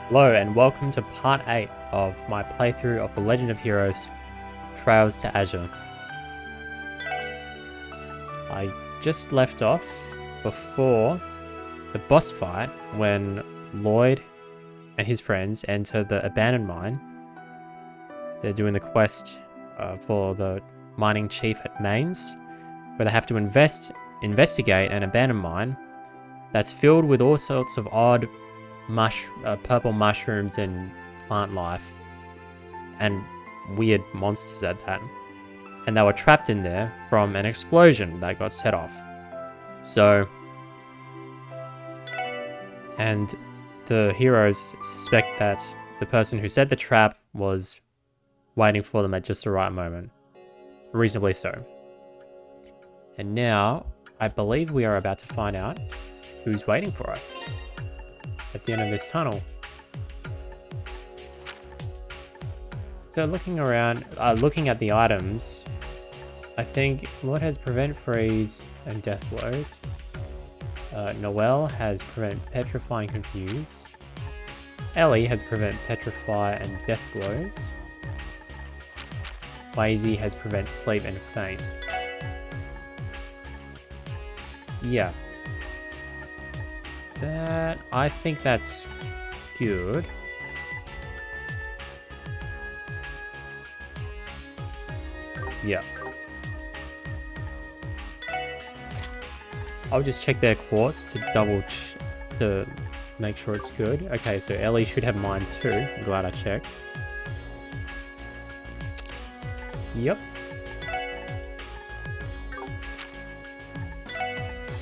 Hello and welcome to part 8 of my playthrough of The Legend of Heroes Trails to Azure. I just left off before the boss fight when Lloyd and his friends enter the abandoned mine. They're doing the quest for the mining chief at Mains, where they have to investigate an abandoned mine that's filled with all sorts of odd purple mushrooms and plant life and weird monsters at that. And they were trapped in there from an explosion that got set off. So, and the heroes suspect that the person who set the trap was waiting for them at just the right moment. Reasonably so. And now, I believe we are about to find out who's waiting for us at the end of this tunnel. So looking around, looking at the items, I think Lloyd has Prevent Freeze and Death Blows. Noelle has Prevent Petrify and Confuse. Ellie has Prevent Petrify and Death Blows. Wazy has Prevent Sleep and Faint. Yeah. I think that's good. Yeah. I'll just check their quartz to make sure it's good. Okay, so Ellie should have mine too. I'm glad I checked. Yep.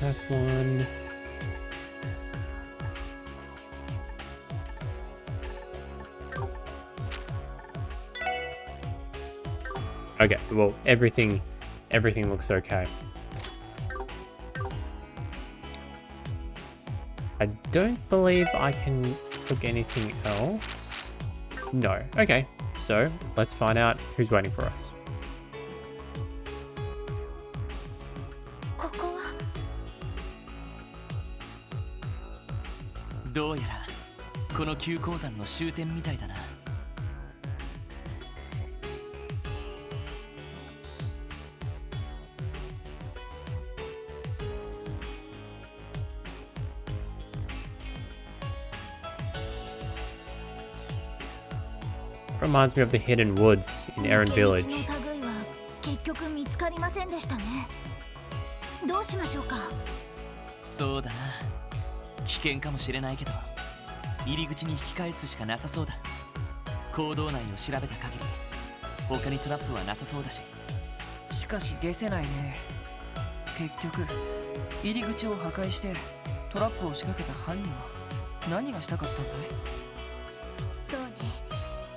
That one. Okay, well, everything looks okay. I don't believe I can cook anything else. No. Okay, so let's find out who's waiting for us. Reminds me of the hidden woods in Erin Village. そうだな。危険かもしれないけど、入り口に引き返すしかなさそうだ。坑道内を調べた限り、他にトラップはなさそうだし。しかし消せないね。結局、入り口を破壊してトラップを仕掛けた犯人は何がしたかったんだい？そうね。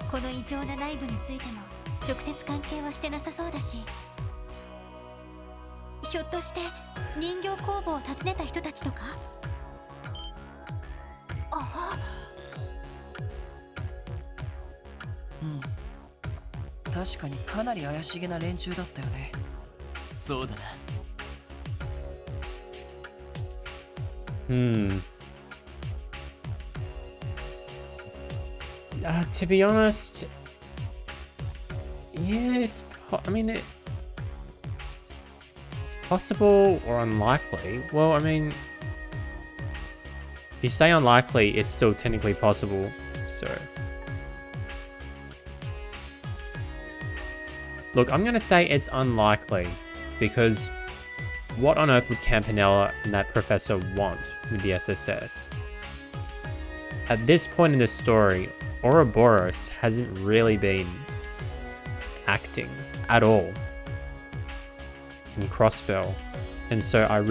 この異常な内部についても直接関係はしてなさそうだし、ひょっとして人形工房を訪ねた人たちとか？あ、うん、確かにかなり怪しげな連中だったよね。そうだな。To be honest, yeah, it's possible or unlikely. Well, I mean, if you say unlikely, it's still technically possible, so. Look, I'm gonna say it's unlikely, because what on earth would Campanella and that professor want with the SSS? At this point in the story, Ouroboros hasn't really been acting at all in Crossbell, and so I'll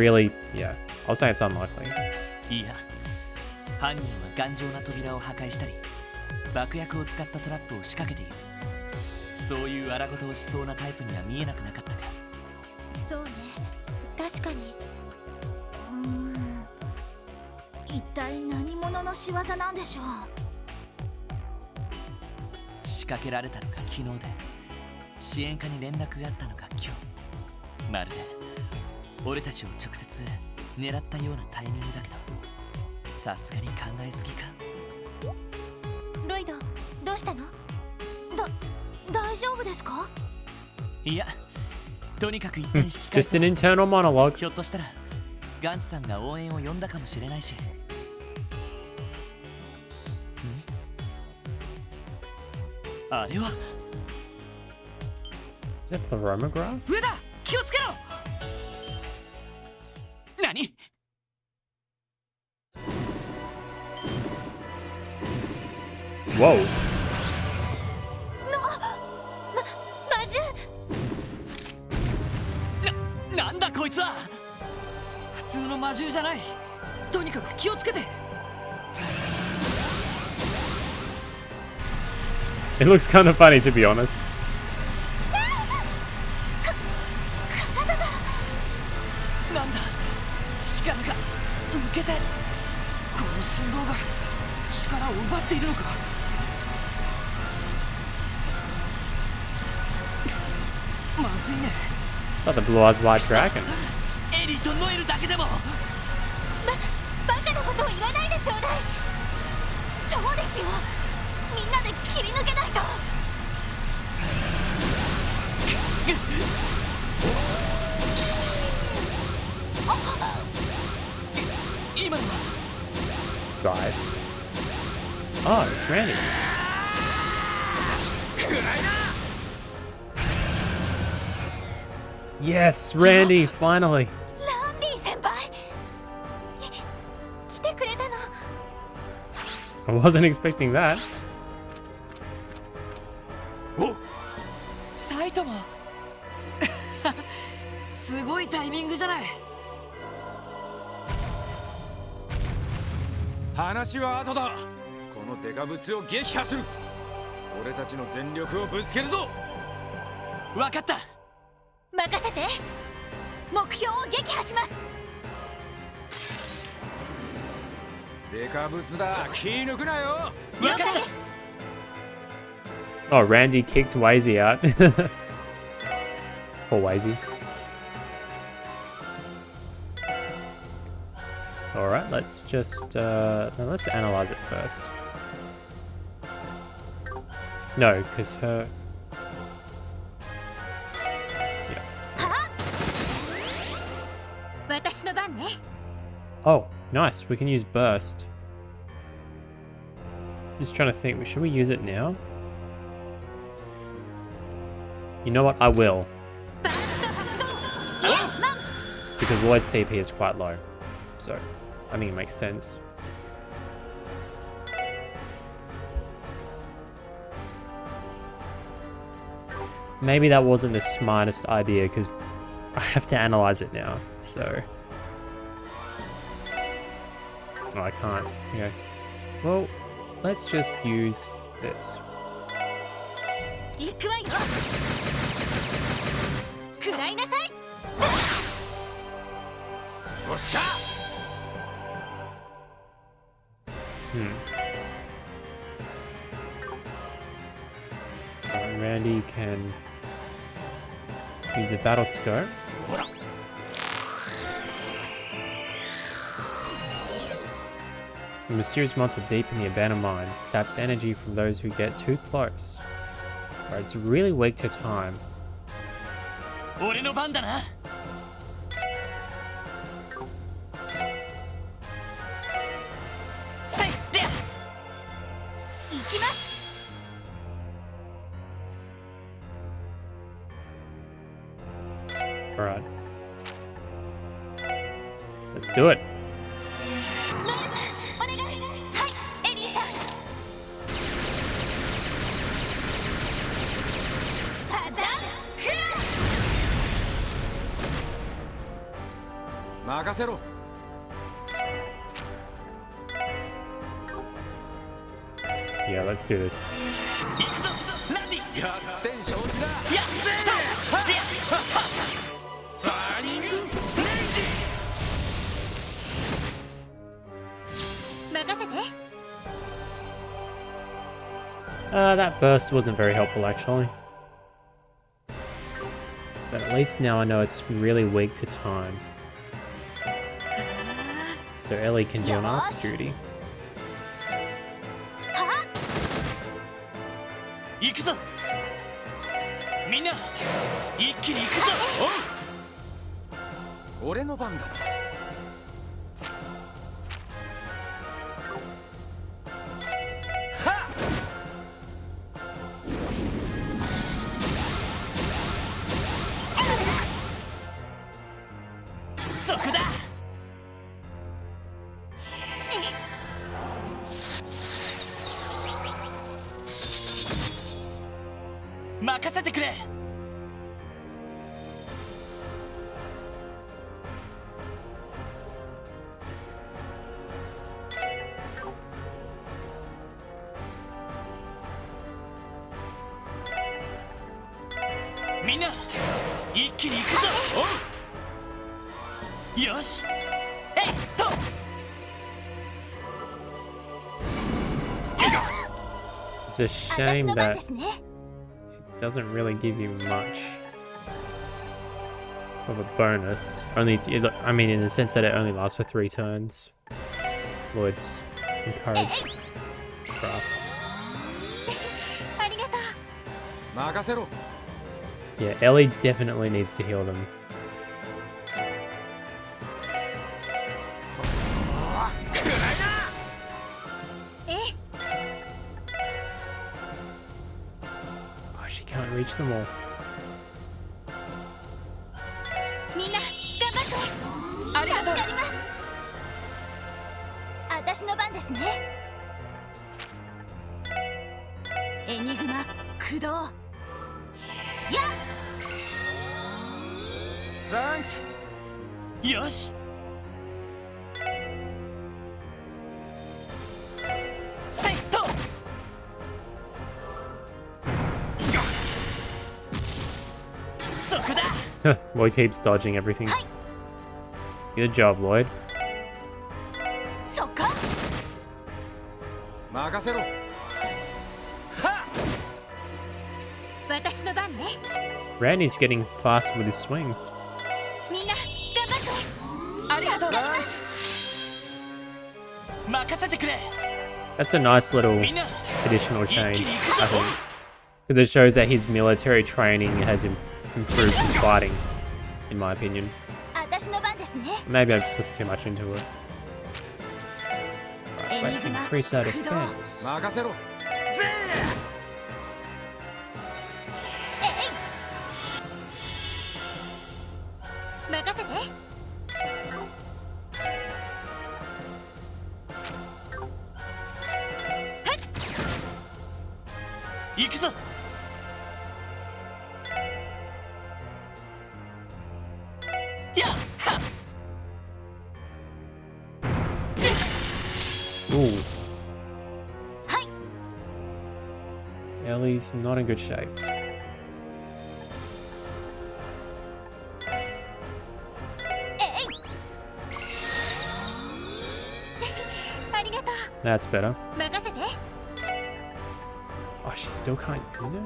say it's unlikely. いや、犯人は頑丈な扉を破壊したり、爆薬を使ったトラップを仕掛けている。そういう荒事をしそうなタイプには見えなくなかったか。そうね。確かに。一体何者の仕業なんでしょう。仕掛けられたのが昨日で、支援課に連絡があったのが今日。まるで俺たちを直接狙ったようなタイミングだけど、さすがに考えすぎか。うしたの？大丈夫ですか？いや、とにかく一旦引き返 Just そ an う。 internal monologue. ひょっとしたらガンツさんが応援を呼んだかもしれないし。あれは Is it Pleroma grass? 上だ、気をつけろ。何？ Whoa. 魔獣。なんだこいつは。普通の魔獣じゃない。とにかく気をつけて。 It looks kind of funny, to be honest. なんだ、力が抜けて、この振動が力を奪っているのか。まずいね。 It's like the Blue Eyes White Dragon. エリーとノエルだけでも。バカなことを言わないでちょうだい。そうですよ、みんなで切り抜けないと。今のは Sides. Oh, it's Randy. Yes, Randy, finally. ランディ先輩、来てくれたの。 I wasn't expecting that. サイトもすごいタイミングじゃない。話は後だ。このデカブツを撃破する。俺たちの全力をぶつけるぞ。わかった。任せて。目標を撃破します。デカブツだ、気抜くなよ。了解です。 Oh, Randy kicked Wazy out. Poor Wazy. Alright, let's just no, let's analyze it first. No, because her... 私の番ね。 Oh, nice, we can use burst. Just trying to think, should we use it now? You know what, I will. バースト発動。イエスマン。 Because Lloyd's CP is quite low. So, I think it makes sense. Maybe that wasn't the smartest idea because I have to analyze it now, so... Oh, I can't. Okay. Well, let's just use this. 行くわよ。食らいなさい。おっしゃ。 Randy can use the battle scope. A mysterious monster deep in the abandoned mine saps energy from those who get too close. Alright, it's really weak to time. 俺の番だな。せいで。行きます。 Alright. Let's do it. ノエルさん、お願い。はい、エリーさん。サザンクラス。任せろ。 Yeah, let's do this. 行くぞ、ランディ。やってん承知だ。やったバーニングレンジ。任せて。 That burst wasn't very helpful actually. But at least now I know it's really weak to time. So Ellie can do an arts duty. 行くぞ。みんな一気に行くぞ。俺の番だ。そこだ。任せてくれ。みんな一気に行くぞ。よし、えいっと。It's a 私 shame の番 that ですね。 it doesn't really give you much of a bonus. Only, I mean, in the sense that it only lasts for 3 turns. Lloyd's encouraged craft. ありがとう。任せろ。 Yeah, Ellie definitely needs to heal them. Oh, she can't reach them all. みんな頑張って。ありがとう。助かります。私の番ですね。エニグマ駆動。やっ。サンクス。よし。セット。そこだ。Lloyd keeps dodging everything. Good job, Lloyd. そっか。任せろ。私の番ね。 Randy's getting fast with his swings. みんな頑張って。ありがとう。助かります。任せてくれ。 That's a nice little みんな additional 一気 change, に行く I ぞ。 think. Because it shows that his military training has improved his fighting, in my opinion. 私の番ですね。 Maybe I just looked too much into it. Right, let's increase our defense. 任せろ。任せて。行くぞ。やっはっ。 Ooh. はい。 Ellie's not in good shape. ありがとう。 That's better. 任せて。 Oh, she still can't use it?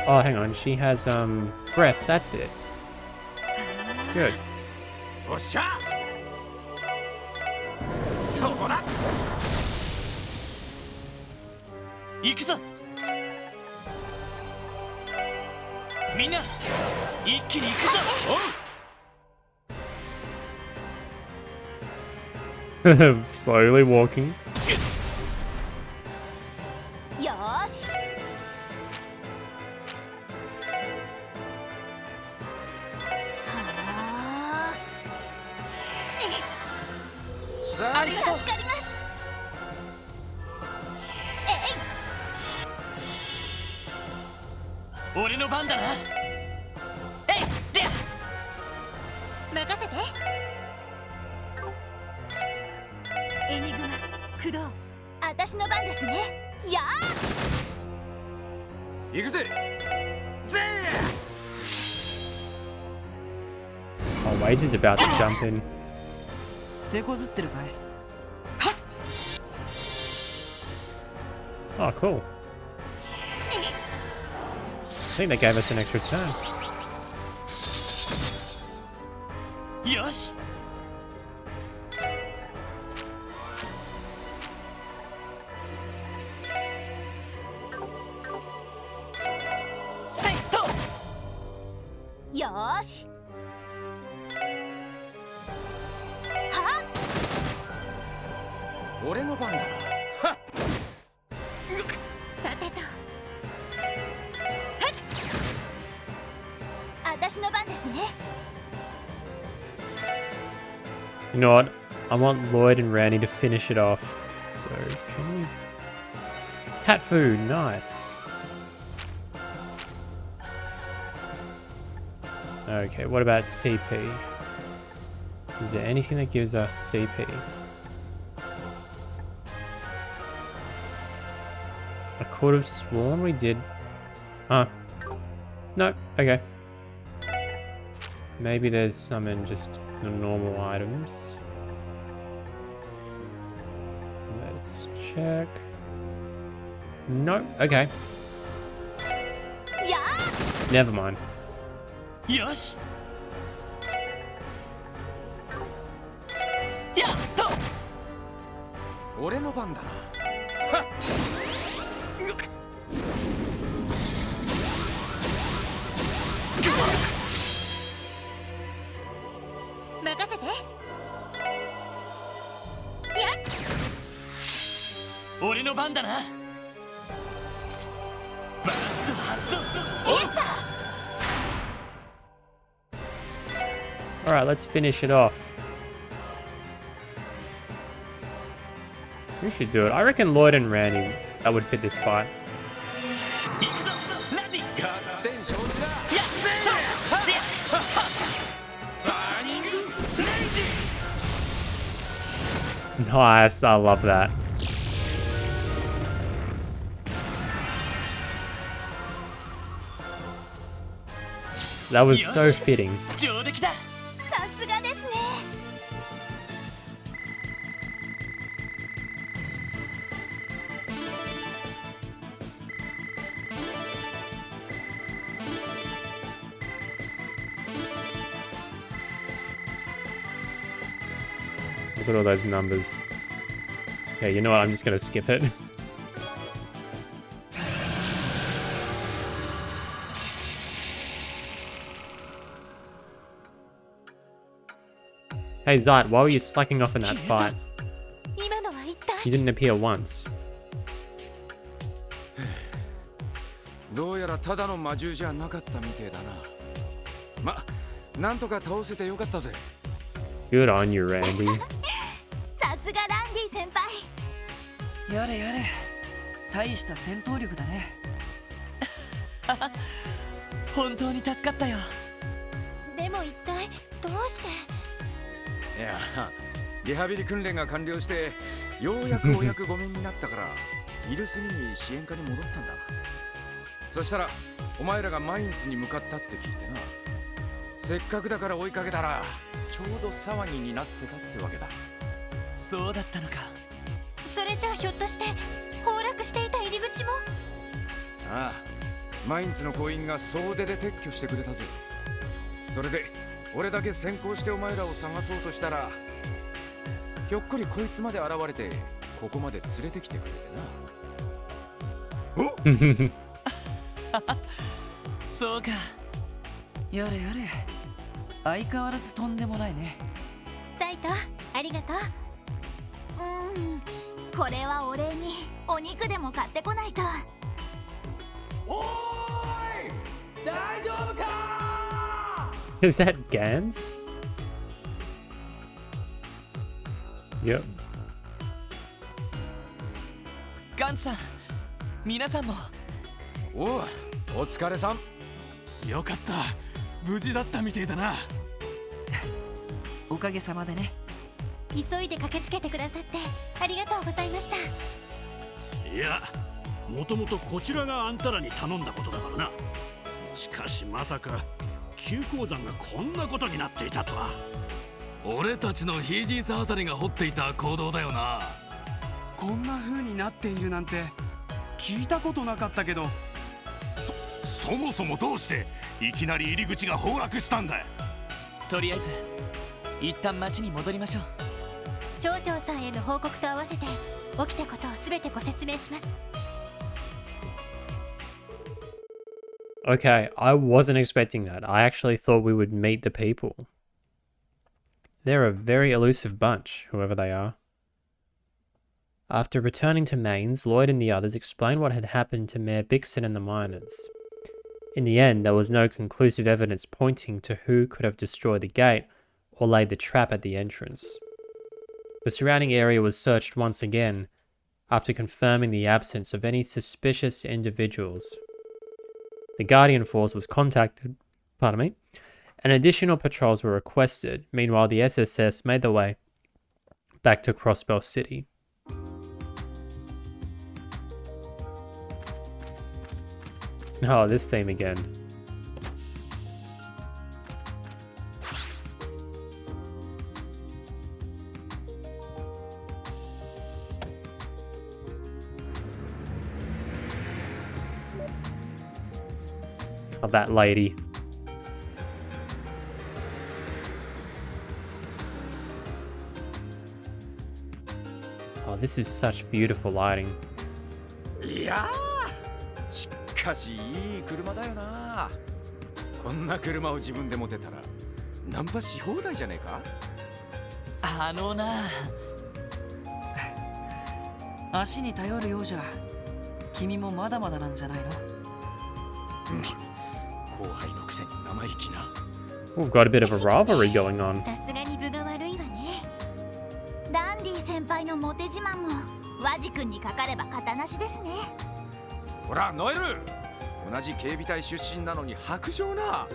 Oh, hang on. She has, breath. That's it. Good. おっしゃ。そこだ。行くぞ。みんな一気に行くぞ。 Slowly walking. よーし。はサンクス。あ。助かります。俺の番だな。えいで。任せて。エニグマ駆動。私の番ですね。やー。行くぜ。ぜ。 Oh, Wazy's about to jump in. 手こずってるかい。 Oh, cool. I think they gave us an extra turn. よし。俺の番だな。はっ。さてと、私の番ですね。 You know what? I want Lloyd and Randy to finish it off. So, can we... Cat food, nice. Okay, what about CP? Is there anything that gives us CP? I could have sworn we did... Huh. No, okay. Maybe there's some in just the normal items. Let's check. Nope, okay. や Never mind. よしやっと俺の番だな。はっ。任せて。やっ、俺の番だな。バースト発動。イエスさ。 Alright, let's finish it off. We should do it. I reckon Lloyd and Randy, that would fit this fight. 行くぞランディ。合点承知だ。やっとバーニングレイジ。 Nice, I love that. That was so fitting. 上出来だ。さすがですね。 Look at all those numbers. Okay, you know what? I'm just gonna skip it. Hey Zayt, why were you slacking off in that fight? 今のは一体。 You didn't appear once. どうやらただの魔獣じゃなかったみてえだな。ま、なんとか倒せてよかったぜ。 Good on you, Randy. さすがランディ先輩。やれやれ大した戦闘力だね。本当に助かったよ。でも一体どうして。いや、リハビリ訓練が完了してようやくお役御免になったから昼過ぎに支援課に戻ったんだ。そしたらお前らがマインツに向かったって聞いてな。せっかくだから追いかけたらちょうど騒ぎになってたってわけだ。そうだったのか。それじゃあひょっとして崩落していた入り口も。ああ、マインツの行員が総出で撤去してくれたぜ。それで俺だけ先行してお前らを探そうとしたらひょっこりこいつまで現れてここまで連れてきてくれてな。おそうか。やれやれ相変わらずとんでもないね。ザイト、ありがとう。これはお礼にお肉でも買ってこないと。おーい、大丈夫か。 Is that Gans? Yep. ガンさん、皆さんも。おう、お疲れさん。よかった、無事だったみてえだな。おかげさまでね。急いで駆けつけてくださってありがとうございました。いや、もともとこちらがあんたらに頼んだことだからな。しかしまさか急鉱山がこんなことになっていたとは。俺たちのヒージーさんあたりが掘っていた坑道だよな。こんな風になっているなんて聞いたことなかったけど。そもそもどうしていきなり入り口が崩落したんだ。とりあえず一旦町に戻りましょう。町長さんへの報告と合わせて起きたことをすべてご説明します。 Okay, I wasn't expecting that. I actually thought we would meet the people. They're a very elusive bunch, whoever they are. After returning to Mainz, Lloyd and the others explained what had happened to Mayor Bixon and the miners. In the end, there was no conclusive evidence pointing to who could have destroyed the gate or laid the trap at the entrance. The surrounding area was searched once again, after confirming the absence of any suspicious individuals. The Guardian Force was contacted, and additional patrols were requested. Meanwhile, the SSS made their way back to Crossbell City. Oh, this theme again. Oh, that lady. Oh, this is such beautiful lighting. いやー、しかしいい車だよな。こんな車を自分で持てたらナンパし放題じゃねえか。あのな、足に頼るようじゃ君もまだまだなんじゃないの。後輩のくせに生意気な。We've got a bit of a rivalry going on. さすがに分が悪いわね。ダンディ先輩のモテ自慢もワジ君にかかれば型なしですね。ほらノエル、同じ警備隊出身なのに薄情な。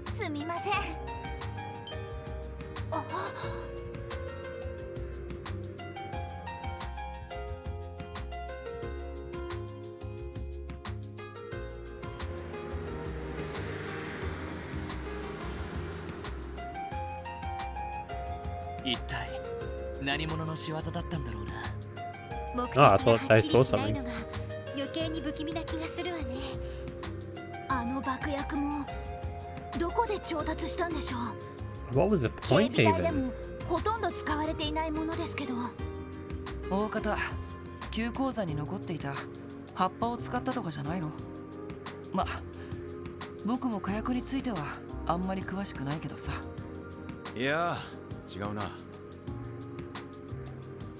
すみません。あ、一体何者の仕業だったんだろうな。目的 Oh, が I は thought っき I り saw しない something. のが余計に不気味な気がするわね。あの爆薬もどこで調達したんでしょう。 What was the 警 point 備隊で even? もほとんど使われていないものですけど。大方旧鉱山に残っていた葉っぱを使ったとかじゃないの。ま、僕も火薬についてはあんまり詳しくないけどさ。いや違うな。へ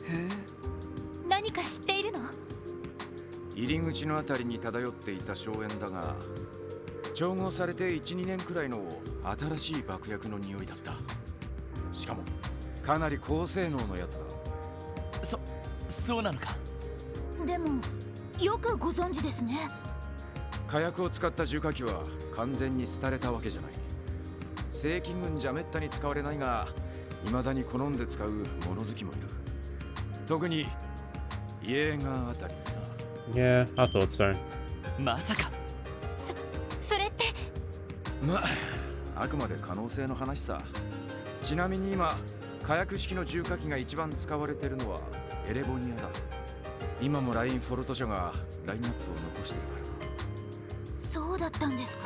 え。何か知っているの？入り口のあたりに漂っていた硝煙だが、調合されて 1,2 年くらいの新しい爆薬の匂いだった。しかもかなり高性能のやつだ。そうなのか。でもよくご存知ですね。火薬を使った重火器は完全に廃れたわけじゃない。正規軍じゃめったに使われないが、未だに好んで使う物好きもいる。特にイエーガーあたりだな。Yeah, I thought so. まさか。それって。まあ、あくまで可能性の話さ。ちなみに今、火薬式の重火器が一番使われているのはエレボニアだ。今もラインフォルト社がラインナップを残してるから。そうだったんですか。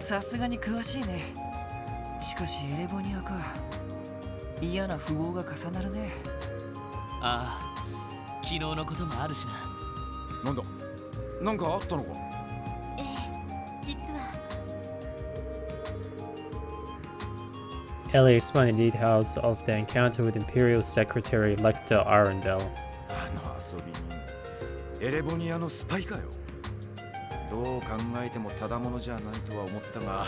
さすがに詳しいね。しかしエレボニアか。嫌な符号が重なるね。ああ、昨日のこともあるしな。なんだ、なんかあったのか。ええ、実は。Ellie explained the details of the encounter with Imperial Secretary Lecter Arundel. あの遊び人、エレボニアのスパイかよ。どう考えてもただものじゃないとは思ったが、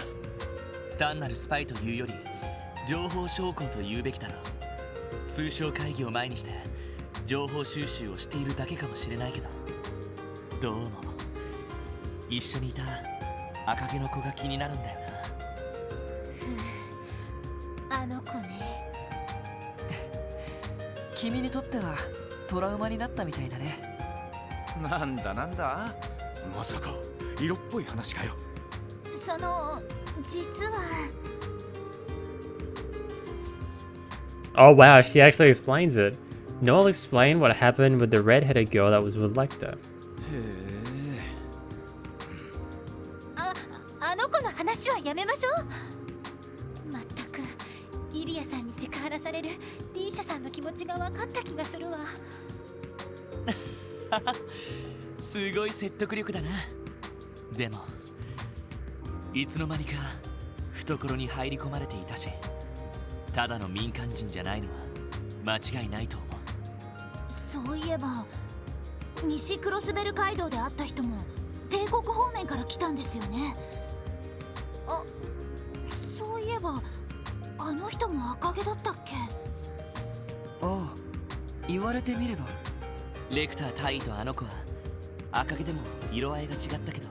単なるスパイというより情報将校と言うべきだろう。通商会議を前にして情報収集をしているだけかもしれないけど、どうも一緒にいた赤毛の子が気になるんだよあの子ね。君にとってはトラウマになったみたいだね。なんだなんだ、まさか色っぽい話かよ。その実は。Oh wow, she actually explains it. Noel explained what happened with the red-headed girl that was with Lecter. あの子の話はやめましょう。まったくイリアさんにセクハラされるリーシャさんの気持ちが分かった気がするわ。すごい説得力だな。でもいつの間にか懐に入り込まれていたし、ただの民間人じゃないのは間違いないと思う。そういえば西クロスベル街道で会った人も帝国方面から来たんですよね。あ、そういえばあの人も赤毛だったっけ？ああ、言われてみれば。レクター大尉とあの子は赤毛でも色合いが違ったけど、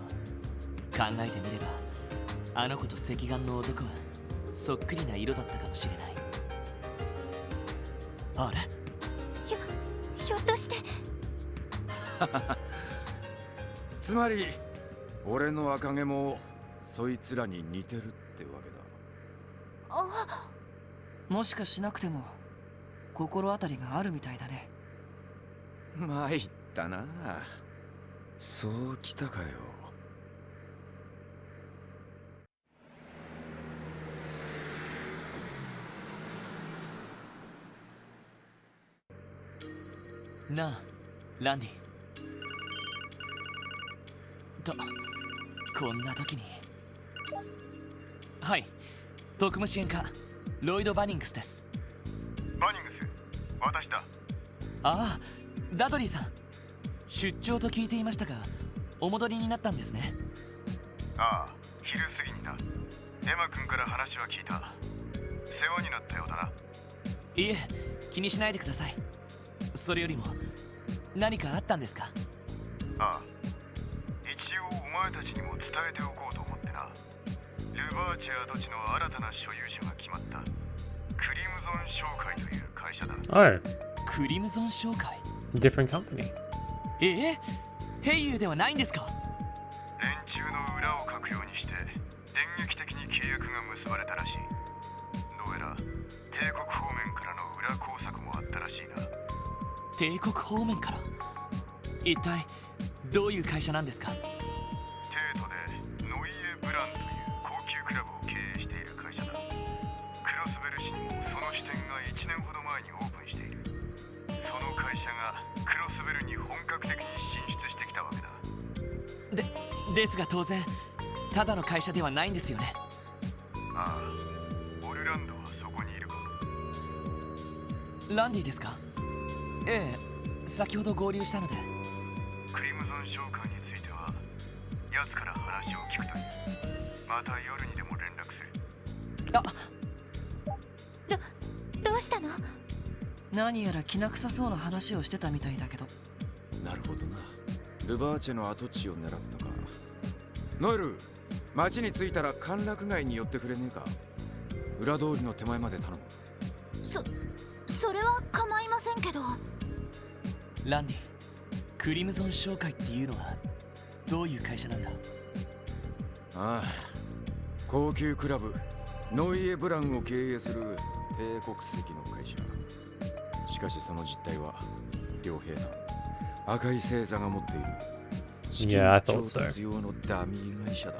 考えてみればあの子と赤眼の男はそっくりな色だったかもしれない。あれ？ひょっとしてつまり俺の赤毛もそいつらに似てるってわけだ。あ、もしかしなくても心当たりがあるみたいだね。参ったな。そうきたかよ。なあ、ランディ。こんな時に。はい、特務支援課ロイド・バニングスです。バニングス、私だ。ああ、ダドリーさん。出張と聞いていましたが、お戻りになったんですね。ああ、昼過ぎにな。エマ君から話は聞いた。世話になったようだな。いえ、気にしないでください。それよりも何かあったんですか？ああ、一応お前たちにも伝えておこうと思ってな。ルバーチェア土地の新たな所有者が決まった。クリムゾン商会という会社だ。Oh, クリムゾン商会。 different company. ヘイユーではないんですか？連中の裏をかくようにして電撃的に契約が結ばれたらしい。どうやら帝国方面からの裏工作もあったらしいな。帝国方面から？一体どういう会社なんですか？帝都でノイエ・ブランという高級クラブを経営している会社だ。クロスベル市にもその支店が1年ほど前にオープンしている。その会社がクロスベルに本格的に進出してきたわけだ。ですが当然ただの会社ではないんですよね。ああ、オルランドはそこにいるか。ランディですか？ええ、先ほど合流したので。クリムゾン商会については奴から話を聞くという。また夜にでも連絡する。あ、どうしたの？何やらきな臭そうな話をしてたみたいだけど。なるほどな。ルバーチェの跡地を狙ったか。ノエル、町に着いたら歓楽街に寄ってくれねえか。裏通りの手前まで頼む。それは構いませんけど。ランディ、クリムゾン商会っていうのはどういう会社なんだ？ああ、高級クラブノイエ・ブランを経営する帝国籍の会社。しかしその実態は良平な赤い星座が持っている資金 Yeah, I thought 調 so. 達用のダミー会社だ。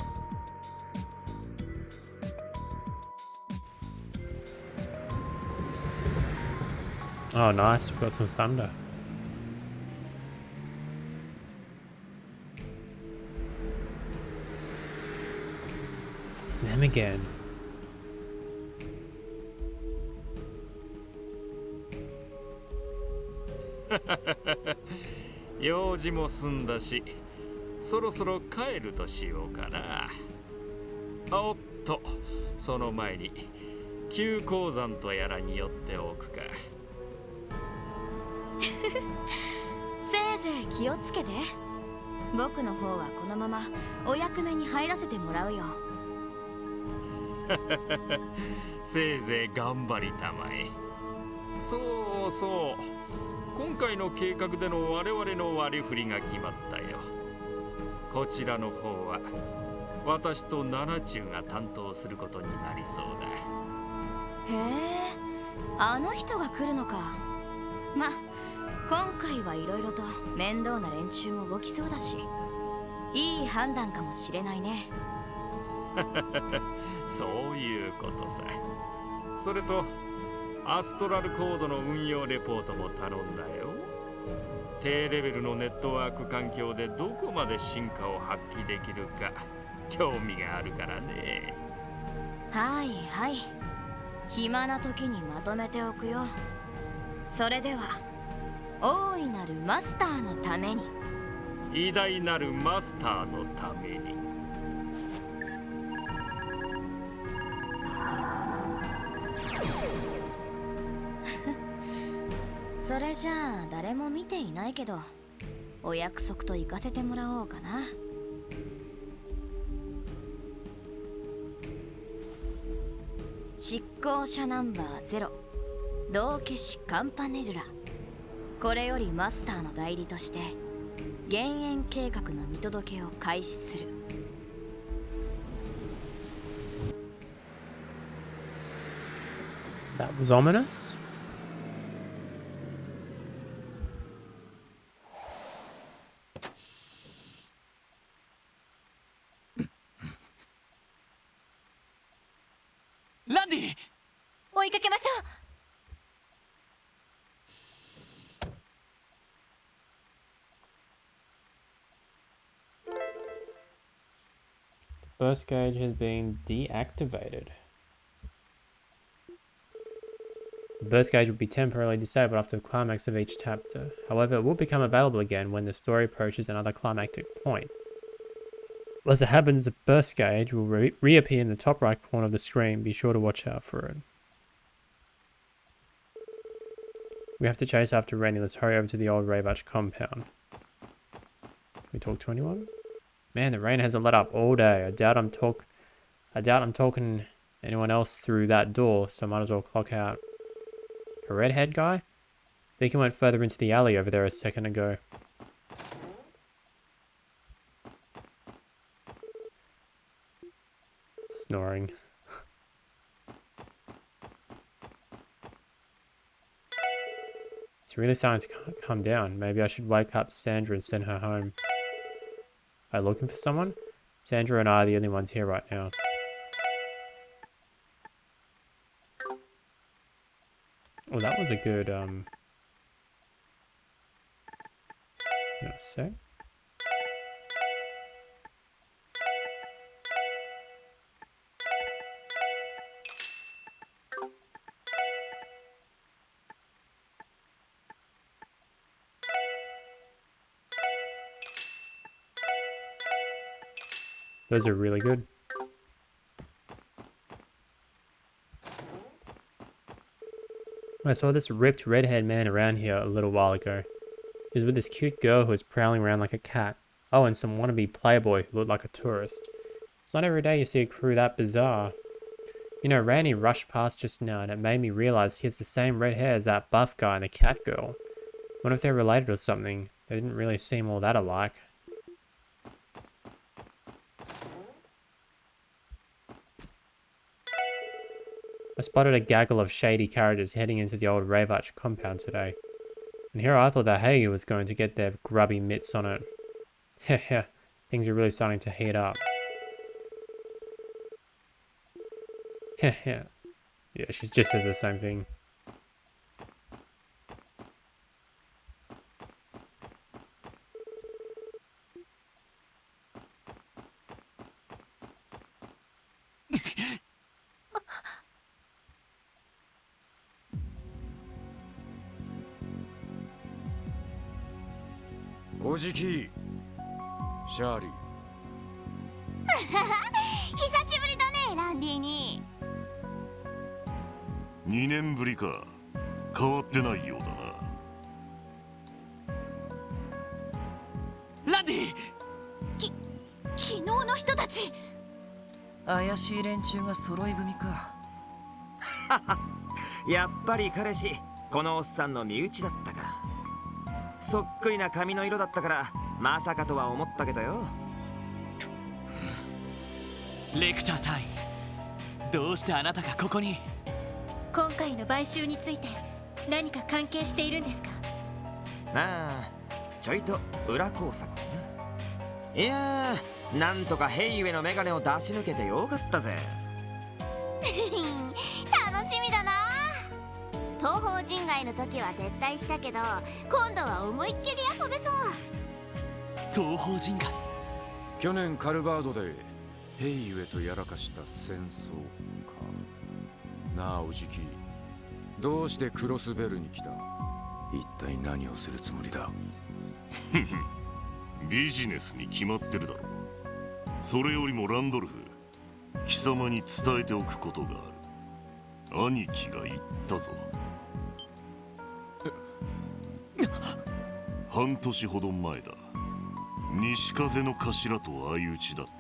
Oh, nice. We've got some thunder. It's them again. 用事も済んだし、そろそろ帰るとしようかな。おっと、その前に急鉱山とやらに寄っておくか。せいぜい気をつけて。僕の方はこのままお役目に入らせてもらうよ。せいぜい頑張りたまえ。そうそう、今回の計画での我々の割り振りが決まったよ。こちらの方は私と七中が担当することになりそうだ。へえ、あの人が来るのか。ま、今回はいろいろと面倒な連中も動きそうだし、いい判断かもしれないね。そういうことさ。それとアストラルコードの運用レポートも頼んだよ。低レベルのネットワーク環境でどこまで進化を発揮できるか興味があるからね。はいはい、暇な時にまとめておくよ。それでは大いなるマスターのために、偉大なるマスターのために。それじゃあ誰も見ていないけど、お約束と行かせてもらおうかな。執行者ナンバー0、道化師カンパネルラ。これよりマスターの代理として減塩計画の見届けを開始する。That was ominous. Randy! 追いかけましょう。Burst gauge has been deactivated. The burst gauge will be temporarily disabled after the climax of each chapter. However, it will become available again when the story approaches another climactic point. As it happens, the burst gauge will reappear in the top right corner of the screen. Be sure to watch out for it. We have to chase after Rennie. Let's hurry over to the old Ravach compound. Can we talk to anyone? Man, the rain hasn't let up all day. I doubt I'm talking anyone else through that door, so I might as well clock out. A redhead guy? I think he went further into the alley over there a second ago. Snoring. It's really starting to come down. Maybe I should wake up Sandra and send her home. Are you looking for someone? Sandra and I are the only ones here right now. Oh, that was a good, you know, sec. Those are really good. I saw this ripped redhead man around here a little while ago. He was with this cute girl who was prowling around like a cat. Oh, and some wannabe playboy who looked like a tourist. It's not every day you see a crew that bizarre. You know, Randy rushed past just now and it made me realize he has the same red hair as that buff guy and the cat girl. Wonder if they're related or something. They didn't really seem all that alike. I spotted a gaggle of shady characters heading into the old Ravach compound today. And here I thought that Hager was going to get their grubby mitts on it. Heh, things are really starting to heat up. Heh. Yeah, she just says the same thing. Ojiki, Shari. 久しぶりだね、ランディに。2年ぶりか。変わってないようだな。ランディ！昨日の人たち。怪しい連中が揃い踏みか。やっぱり彼氏、このおっさんの身内だったか。そっくりな髪の色だったからまさかとは思ったけどよ。レクター隊、どうしてあなたがここに？今回の買収について何か関係しているんですか？ああ、ちょいと裏工作な。いやー、なんとかヘイウェのメガネを出し抜けてよかったぜ。楽しみだな。東方人外の時は撤退したけど、今度は思いっきり遊べそう。東方人外。去年カルバードでヘイウェとやらかした戦争か。なあおじき、どうしてクロスベルに来た？一体何をするつもりだ。ビジネスに決まってるだろう。それよりもランドルフ、貴様に伝えておくことがある。兄貴が言ったぞ。半年ほど前だ。西風の頭と相打ちだった。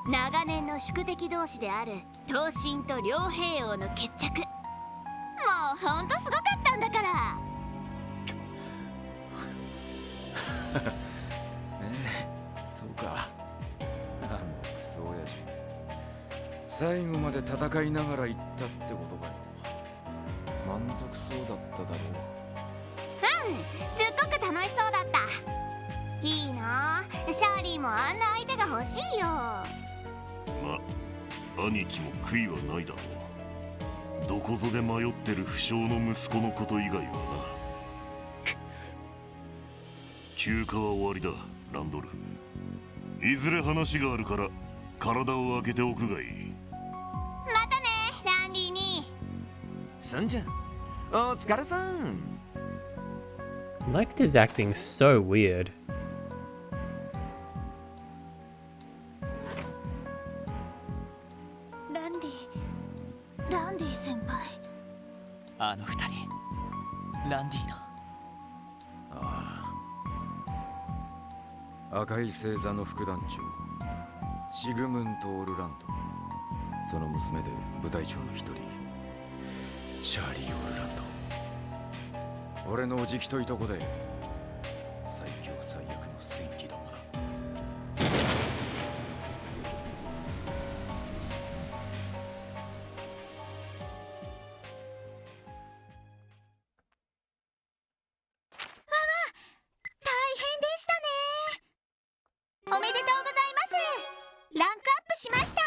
長年の宿敵同士である東進と両兵王の決着。もうほんとすごかったんだから。そうか。あのクソ親父。最後まで戦いながら言ったってことかよ。満足そうだっただろう。うん、すっごく楽しそうだった。いいなあ、シャーリーもあんな相手が欲しいよ。ま、兄貴も悔いはないだろう。どこぞで迷ってる不肖の息子のこと以外はな。休暇は終わりだ、ランドルフ。いずれ話があるから体を開けておくがいい。またね、ランディに。そんじゃ、お疲れさん。Lecter's acting so weird. ランディ先輩。あの二人、ランディの。ああ、赤い星座の副団長シグムント・オルランド、その娘で部隊長の一人シャーリー・オルランド。俺のおじきといとこで最強最悪の戦記どもだ。おめでとうございます。ランクアップしました。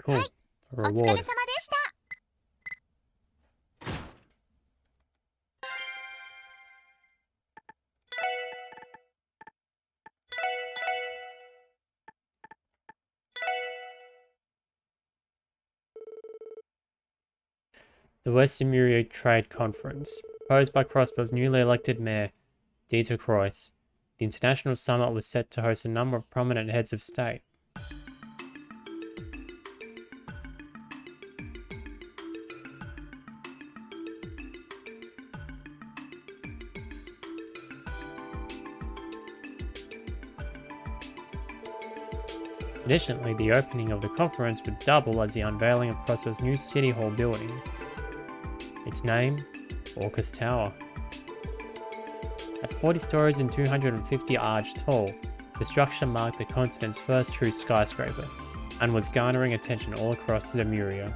Cool. はい、お疲れ様でした。The West Emuria Trade Conference, proposed by Crossbow's newly elected mayor, Dieter Kreuss. The international summit was set to host a number of prominent heads of state. Additionally, the opening of the conference would double as the unveiling of Crossbow's new City Hall building. Its name, Orcus Tower. At 40 stories and 250 arch tall, the structure marked the continent's first true skyscraper, and was garnering attention all across Lemuria.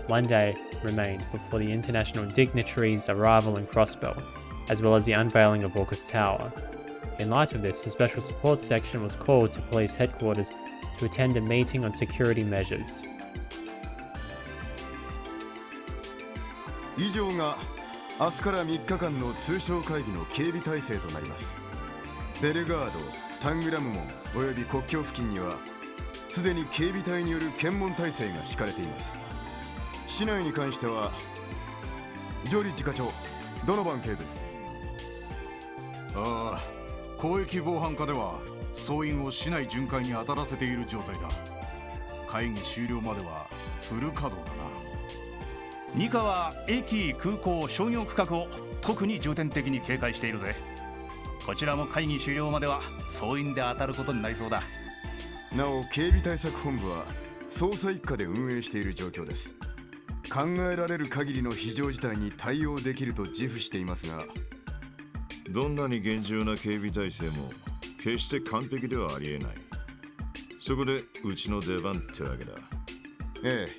One day remained before the international dignitaries' arrival in Crossbow, as well as the unveiling of Orcus Tower. In light of this, a special support section was called to police headquarters to attend a meeting on security measures. 以上が明日から3日間の通商会議の警備体制となります。ベルガード、タングラム門および国境付近にはすでに警備隊による検問体制が敷かれています。市内に関してはジョリッジ課長、ドノバン警部。ああ、広域防犯課では総員を市内巡回に当たらせている状態だ。会議終了まではフル稼働だな。ニカは駅、空港、商業区画を特に重点的に警戒しているぜ。こちらも会議終了までは総員で当たることになりそうだ。なお警備対策本部は捜査一課で運営している状況です。考えられる限りの非常事態に対応できると自負していますが、どんなに厳重な警備体制も決して完璧ではありえない。そこでうちの出番ってわけだ。ええ、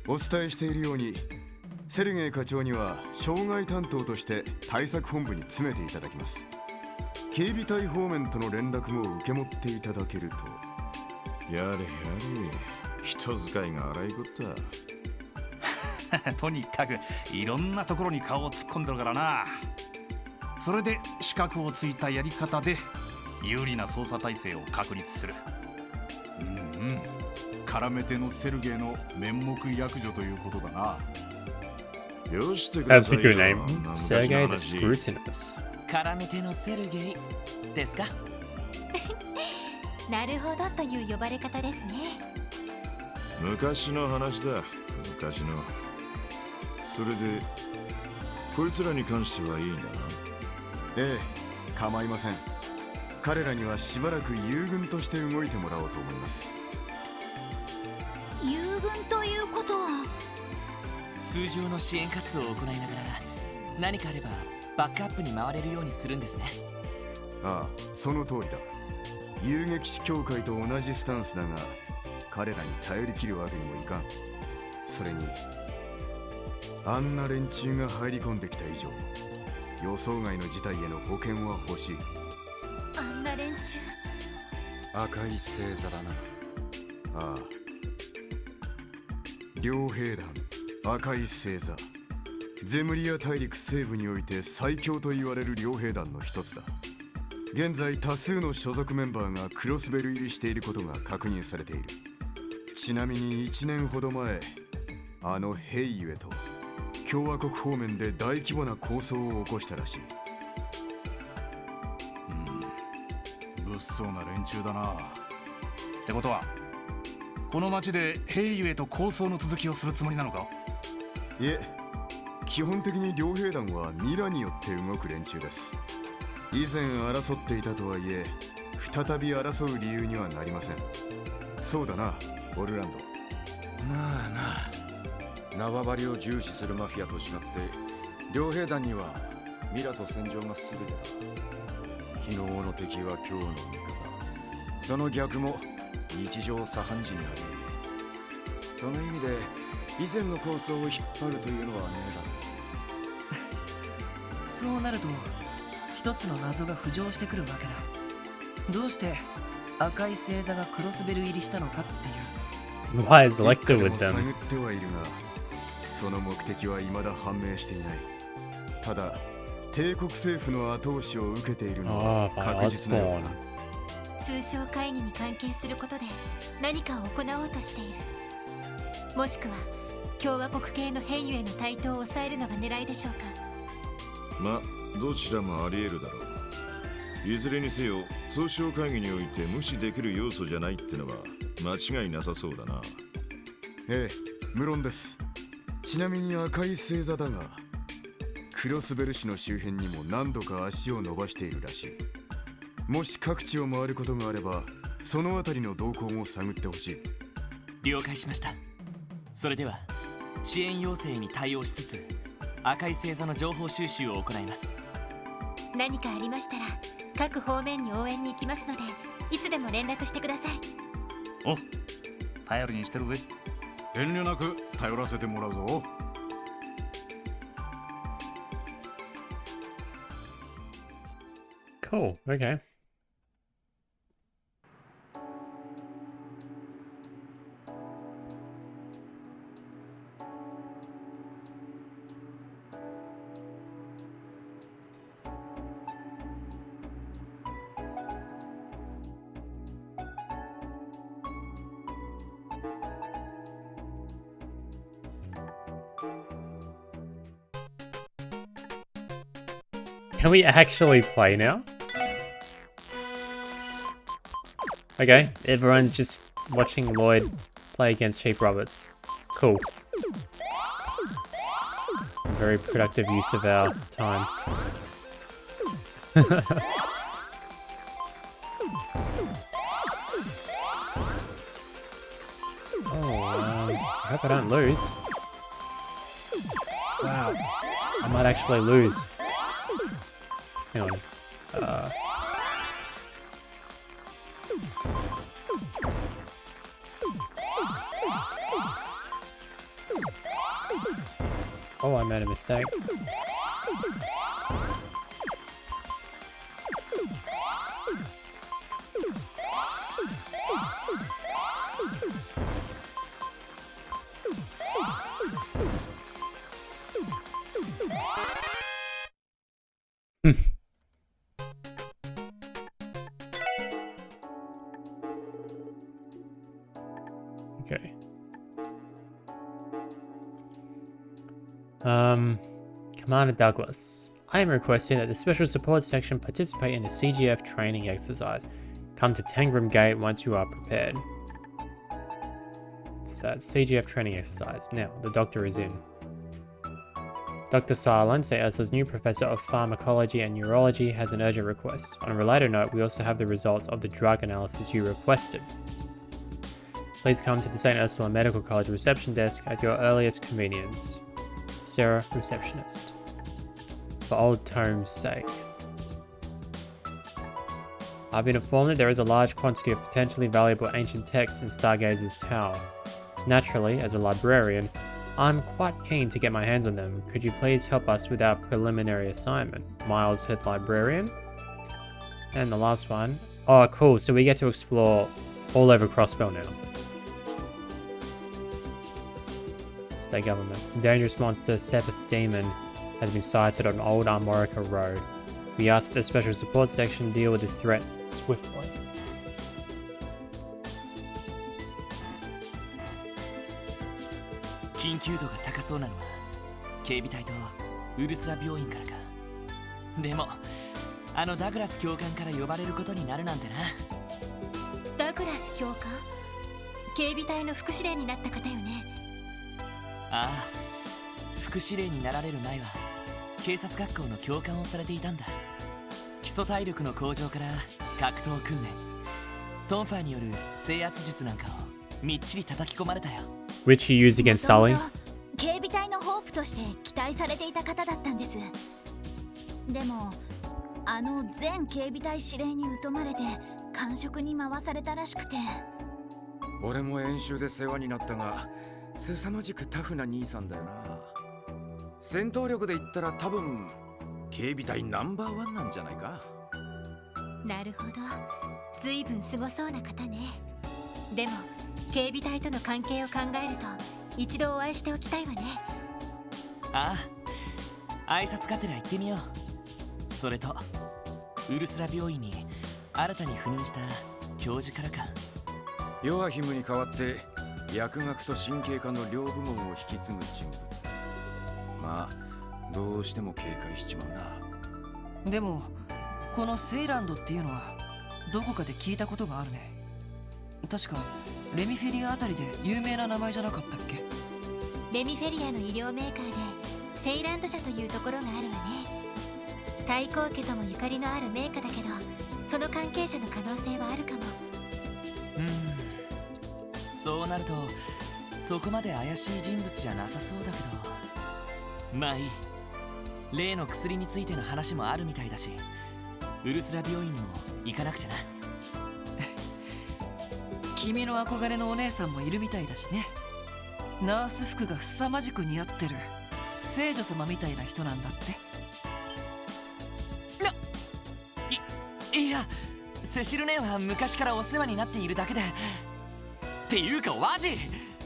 お伝えしているようにセルゲイ課長には障害担当として対策本部に詰めていただきます。警備隊方面との連絡も受け持っていただけると。やれやれ、人使いが荒いこったとにかくいろんなところに顔を突っ込んでるからな。それで資格をついたやり方で有利な捜査体制を確立する。絡め手のセルゲイの面目役女ということだな。 That's a good name. Sergei the Scrutinous. 絡め手のセルゲイですか？なるほどという呼ばれ方ですね。昔の話だ、昔の。それでこいつらに関してはいいんだな。ええ、構いません。彼らにはしばらく友軍として動いてもらおうと思います。友軍ということは通常の支援活動を行いながら何かあればバックアップに回れるようにするんですね。ああ、その通りだ。遊撃士協会と同じスタンスだが、彼らに頼り切るわけにもいかん。それにあんな連中が入り込んできた以上、予想外の事態への保険は欲しい。あんな連中。赤い星座だな。ああ、両兵団赤い星座、ゼムリア大陸西部において最強と言われる両兵団の一つだ。現在多数の所属メンバーがクロスベル入りしていることが確認されている。ちなみに1年ほど前、あのヘイユエと共和国方面で大規模な抗争を起こしたらしい。物騒な連中だな。ってことはこの町でヘイユエと抗争の続きをするつもりなのか？いえ、基本的に両兵団はミラによって動く連中です。以前争っていたとはいえ、再び争う理由にはなりません。そうだな、オルランド。まあな、縄張りを重視するマフィアと違って、両兵団にはミラと戦場が全てだ。昨日の敵は今日の味方。その逆も日常茶飯事にある。その意味で以前の構想を引っ張るというのはねえだろう。そうなると一つの謎が浮上してくるわけだ。どうして赤い星座がクロスベル入りしたのかっていう。Why is Lecter with 探 them? ってはいるが、その目的は未だ判明していない。ただ帝国政府の後押しを受けているのは確実なようだ。通商会議に関係することで何かを行おうとしている。もしくは共和国系のヘイユエの台頭を抑えるのが狙いでしょうか。ま、どちらもあり得るだろう。いずれにせよ、総称会議において無視できる要素じゃないってのは間違いなさそうだな。ええ、無論です。ちなみに赤い星座だが、クロスベル市の周辺にも何度か足を伸ばしているらしい。もし各地を回ることがあれば、そのあたりの動向も探ってほしい。了解しました。それでは支援要請に対応しつつ赤い星座の情報収集を行います。何かありましたら各方面に応援に行きますので、いつでも連絡してください。お、頼りにしてるぜ。遠慮なく頼らせてもらうぞ。Cool. Okay. Can we actually play now? Okay, everyone's just watching Lloyd play against Chief Roberts. Cool. Very productive use of our time. I hope I don't lose. Wow, I might actually lose. Hang on. Oh, I made a mistake. Commander Douglas, I am requesting that the Special Support Section participate in a CGF training exercise. Come to Tangram Gate once you are prepared. It's that CGF training exercise. Now, the doctor is in. Dr. Silence, Ursula's new professor of pharmacology and neurology, has an urgent request. On a related note, we also have the results of the drug analysis you requested. Please come to the St. Ursula Medical College reception desk at your earliest convenience. Sarah, receptionist. For old Tome's sake. I've been informed that there is a large quantity of potentially valuable ancient texts in Stargazer's tower. Naturally, as a librarian, I'm quite keen to get my hands on them. Could you please help us with our preliminary assignment? Miles, head librarian. And the last one. Oh, cool. So we get to explore all over Crossbell now. State government. Dangerous monster Sepith Demon has been sighted on Old Armorica Road. We ask that the Special Support Section deal with this threat swiftly. 緊急度が高そうなのは警備隊とウルスラ病院からか。でもあのダグラス教官から呼ばれることになるなんてな。ダグラス教官、警備隊の副司令になった方よね。ああ、副司令になられる前は警察学校の教官をされていたんだ。基礎体力の向上から格闘訓練、トンファーによる制圧術なんかをみっちり叩き込まれたよ。Which he used against Sully? 警備隊のホープとして期待されていた方だったんです。でもあの前警備隊司令に疎まれて官職に回されたらしくて。俺も演習で世話になったが凄まじくタフな兄さんだよな。戦闘力で言ったら多分警備隊ナンバーワンなんじゃないか。なるほど、ずいぶんすごそうな方ね。でも警備隊との関係を考えると一度お会いしておきたいわね。ああ、挨拶がてら行ってみよう。それとウルスラ病院に新たに赴任した教授からか。ヨアヒムに代わって薬学と神経科の両部門を引き継ぐ人物。まあどうしても警戒しちまうな。でもこのセイランドっていうのはどこかで聞いたことがあるね。確かレミフェリアあたりで有名な名前じゃなかったっけ。レミフェリアの医療メーカーでセイランド社というところがあるわね。太閤家ともゆかりのあるメーカーだけど、その関係者の可能性はあるかも。そうなるとそこまで怪しい人物じゃなさそうだけど、まあいい。例の薬についての話もあるみたいだし、ウルスラ病院にも行かなくちゃな。君の憧れのお姉さんもいるみたいだしね。ナース服が凄まじく似合ってる聖女様みたいな人なんだって。いや、セシル姉は昔からお世話になっているだけで。っていうかワジ、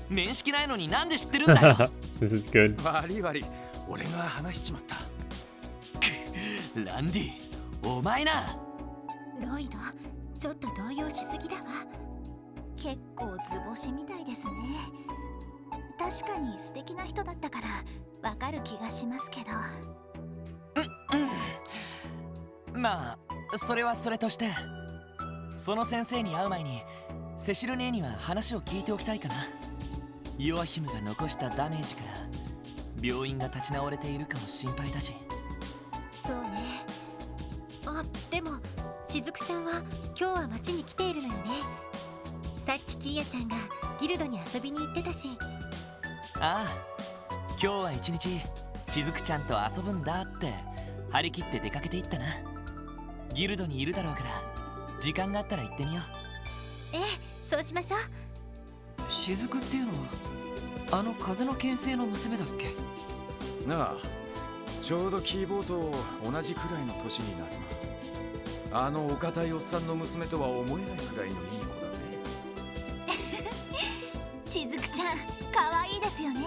面識ないのになんで知ってるんだよ。This is good. 悪い悪い、俺が話しちまった。ランディ、お前な。ロイド、ちょっと動揺しすぎだわ。結構図星みたいですね。確かに素敵な人だったからわかる気がしますけど。まあそれはそれとして、その先生に会う前にセシル姉には話を聞いておきたいかな。ヨアヒムが残したダメージから病院が立ち直れているかも心配だし。そうね。あ、でもしずくちゃんは今日は町に来ているのよね。さっきキーヤちゃんがギルドに遊びに行ってたし。ああ、今日は一日しずくちゃんと遊ぶんだって張り切って出かけていったな。ギルドにいるだろうから時間があったら行ってみよう。ええ、そうしましょう。雫っていうのはあの風の牽制の娘だっけ。なあ、ちょうどキーボーと同じくらいの年になるな。あのお堅いおっさんの娘とは思えないくらいのいい子だぜ。しずくちゃん、可愛いですよね。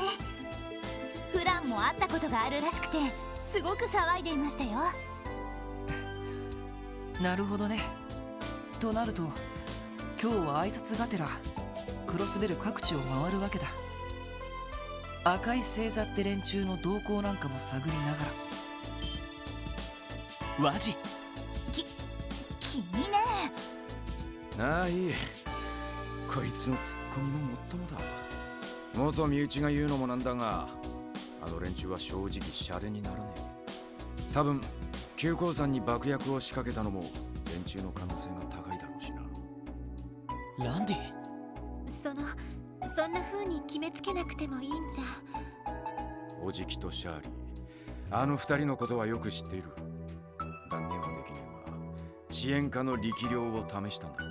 フランも会ったことがあるらしくてすごく騒いでいましたよ。なるほどね。となると今日は挨拶がてらクロスベル各地を回るわけだ。赤い星座って連中の動向なんかも探りながら。ワジ君ね。ああ、いい。こいつのツッコミももっともだ。元身内が言うのもなんだが、あの連中は正直シャレにならねえ。多分急降山に爆薬を仕掛けたのも連中の可能性が高いだろうしな。ランディ、そんな風に決めつけなくてもいいんじゃ。おじきとシャーリー、あの二人のことはよく知っている。断言はできねえが、支援家の力量を試したんだ。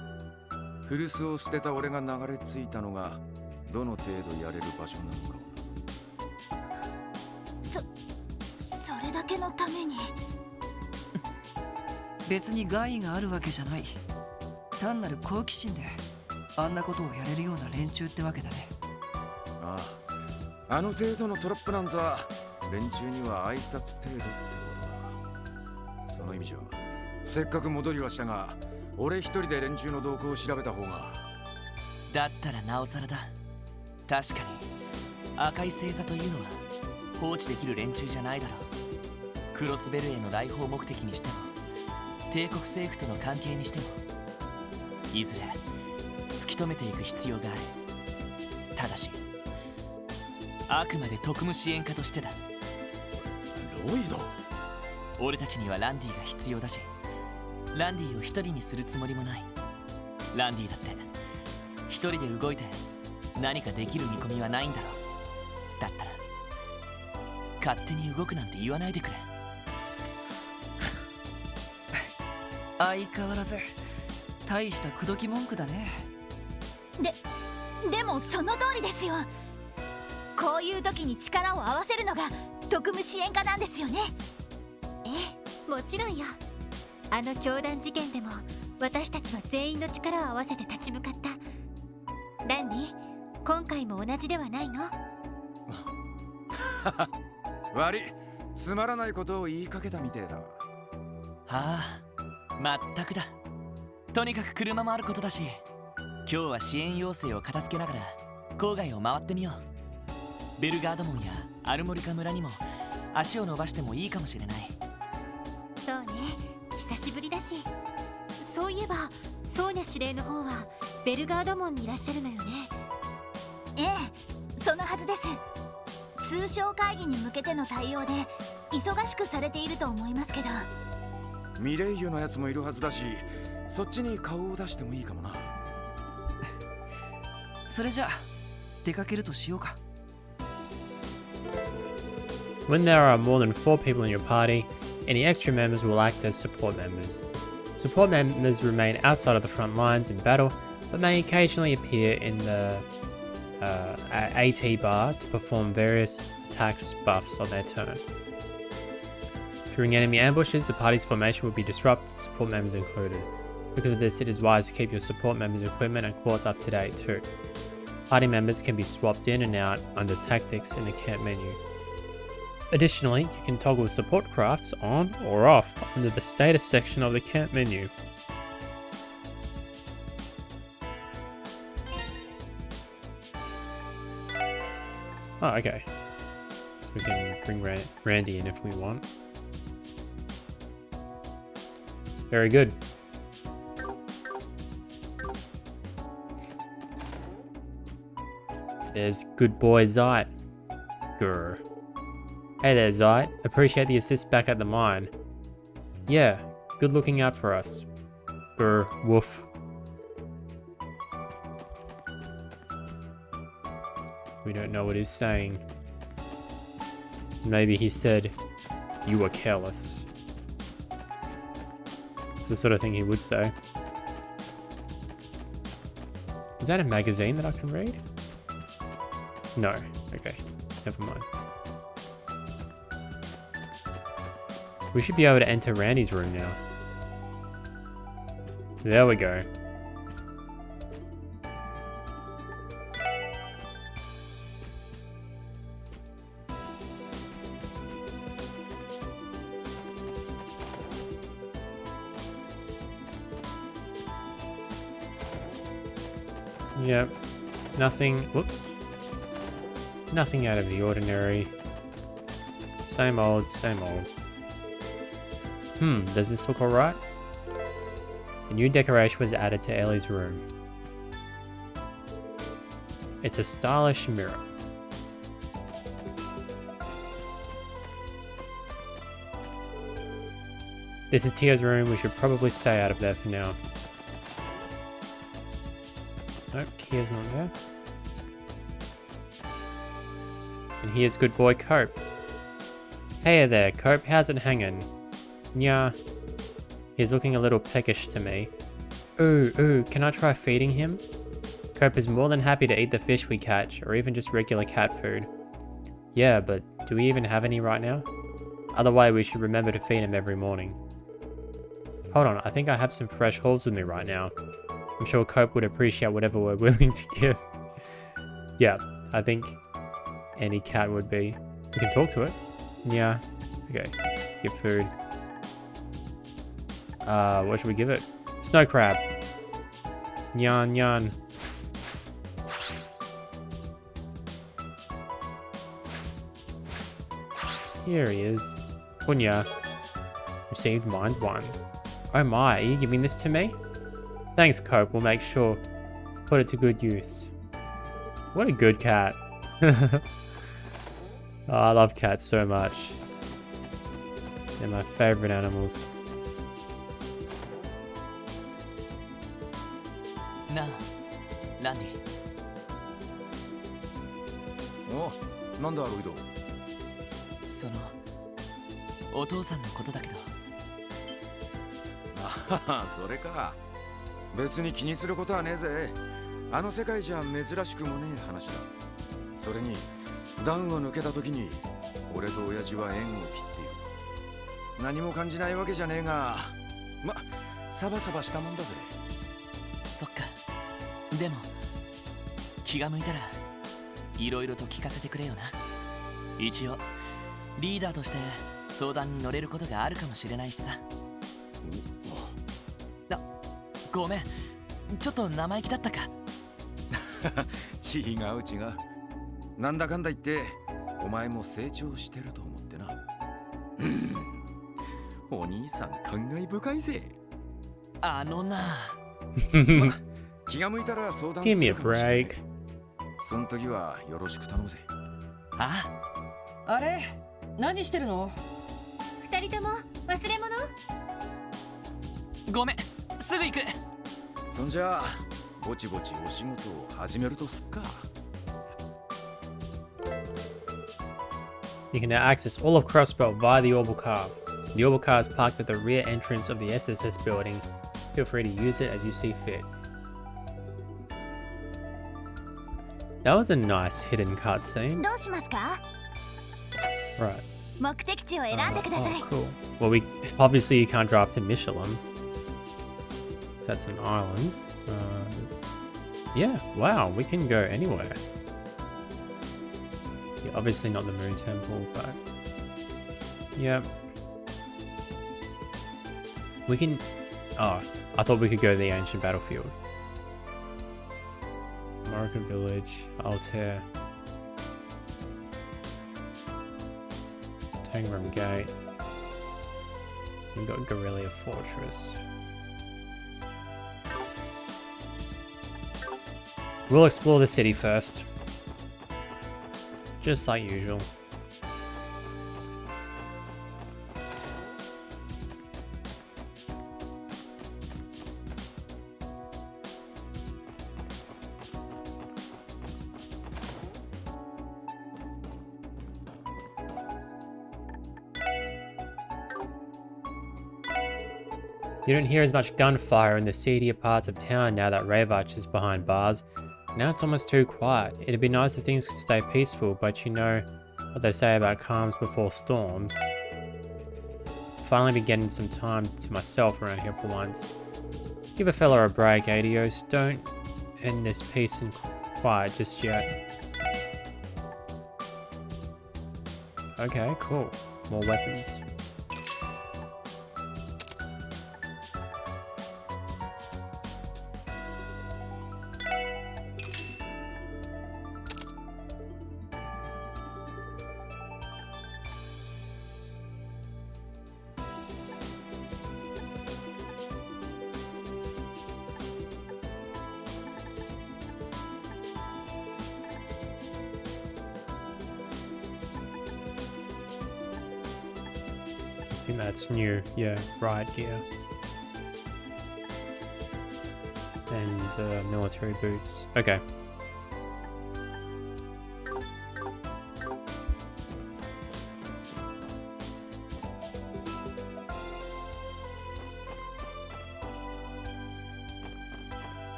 古巣を捨てた俺が流れ着いたのがどの程度やれる場所なのかもな。それだけのために。別に害があるわけじゃない。単なる好奇心であんなことをやれるような連中ってわけだね。ああ、あの程度のトラップなんざ連中には挨拶程度ってことだ。その意味じゃせっかく戻りはしたが、俺一人で連中の動向を調べた方が。だったらなおさらだ。確かに赤い星座というのは放置できる連中じゃないだろう。クロスベルへの来訪目的にしても帝国政府との関係にしても、いずれ突き止めていく必要がある。ただしあくまで特務支援家としてだ。ロイド、俺たちにはランディが必要だし、ランディを一人にするつもりもない。ランディだって一人で動いて何かできる見込みはないんだろう。だったら勝手に動くなんて言わないでくれ。相変わらず大した口説き文句だね。でもその通りですよ。こういう時に力を合わせるのが特務支援家なんですよね。ええ、もちろんよ。あの教団事件でも私たちは全員の力を合わせて立ち向かった。ランディ、今回も同じではないの？悪い、つまらないことを言いかけたみてえだ。はあ、まったくだ。とにかく車もあることだし、今日は支援要請を片付けながら郊外を回ってみよう。ベルガード門やアルモリカ村にも足を伸ばしてもいいかもしれない。そうね、久しぶりだし。そういえばソーニャ司令の方はベルガード門にいらっしゃるのよね。ええ、そのはずです。通商会議に向けての対応で忙しくされていると思いますけど。ミレイユのやつもいるはずだし、そっちに顔を出してもいいかもな。それじゃあ出かけるとしようか。When there are more than 4 people in your party, any extra members will act as support members. Support members remain outside of the front lines in battle, but may occasionally appear in the AT bar to perform various attacks buffs on their turn. During enemy ambushes, the party's formation will be disrupted, support members included. Because of this, it is wise to keep your support members' equipment and quartz up to date too. Party members can be swapped in and out under tactics in the camp menu. Additionally, you can toggle support crafts on or off under the status section of the camp menu. Oh, okay. So we can bring Randy in if we want. Very good. There's good boy Zite. Grr. Hey there, Zite. Appreciate the assist back at the mine. Yeah, good looking out for us. Grr, woof. We don't know what he's saying. Maybe he said, you were careless. It's the sort of thing he would say. Is that a magazine that I can read? No. Okay, never mind. We should be able to enter Randy's room now. There we go. Yep. Nothing. Whoops. Nothing out of the ordinary. Same old, same old. Does this look alright? A new decoration was added to Ellie's room. It's a stylish mirror. This is Tia's room. We should probably stay out of there for now. Nope, Kia's not there. And here's good boy Coppe. Hey there, Coppe, how's it hanging? Yeah. He's looking a little peckish to me. Ooh, can I try feeding him? Coppe is more than happy to eat the fish we catch, or even just regular cat food. Yeah, but do we even have any right now? Otherwise, we should remember to feed him every morning. Hold on, I think I have some fresh halls with me right now. I'm sure Coppe would appreciate whatever we're willing to give. Yeah, I think any cat would be. We can talk to it. Yeah. Okay. Give food. What should we give it? Snow crab. Nyan. Here he is. Punya. Received mind 1. Oh my, are you giving this to me? Thanks, Coppe. We'll make sure. Put it to good use. What a good cat. Oh, I love cats so much. They're my favorite animals. Na, Randy. Oh, なんだロイド。そのお父さんのことだけど。ああ、それか。別に気にすることはねえぜ。あの世界じゃ珍しくもねえ話だ。それに段を抜けた時に俺と親父は縁を切っている。何も感じないわけじゃねえが、ま、サバサバしたもんだぜ。そっか。でも気が向いたらいろいろと聞かせてくれよな。一応リーダーとして相談に乗れることがあるかもしれないしさ。ごめん、ちょっと生意気だったか。違う。なんだかんだ言ってお前も成長してると思ってな。お兄さん感慨深いぜ。あのな。気が向いたら相談するかもしれない。その時はよろしく頼むぜ。あれ何してるの？二人とも忘れ物？ごめん、すぐ行く。そんじゃあぼちぼちお仕事を始めるとすっか。You can now access all of Crossbelt via the orbital car. The orbital car is parked at the rear entrance of the SSS building. Feel free to use it as you see fit. That was a nice hidden cutscene. どうしますか? Right. 目的地を選んでください。Cool. Well, we obviously you can't drive to Michelin. That's an island. Yeah, wow, we can go anywhere. Yeah, obviously not the Moon Temple, but yeah. We can. Oh, I thought we could go to the ancient battlefield. Moroccan village, Altair, Tangram Gate. We've got Guerrilla Fortress. We'll explore the city first. Just like usual. You don't hear as much gunfire in the seedier parts of town now that Ravach is behind bars. Now it's almost too quiet. It'd be nice if things could stay peaceful, but you know what they say about calms before storms. Finally be getting some time to myself around here for once. Give a fella a break, Adios. Don't end this peace and quiet just yet. Okay, cool. More weapons. think that's new. Yeah, riot gear. And military boots. Okay.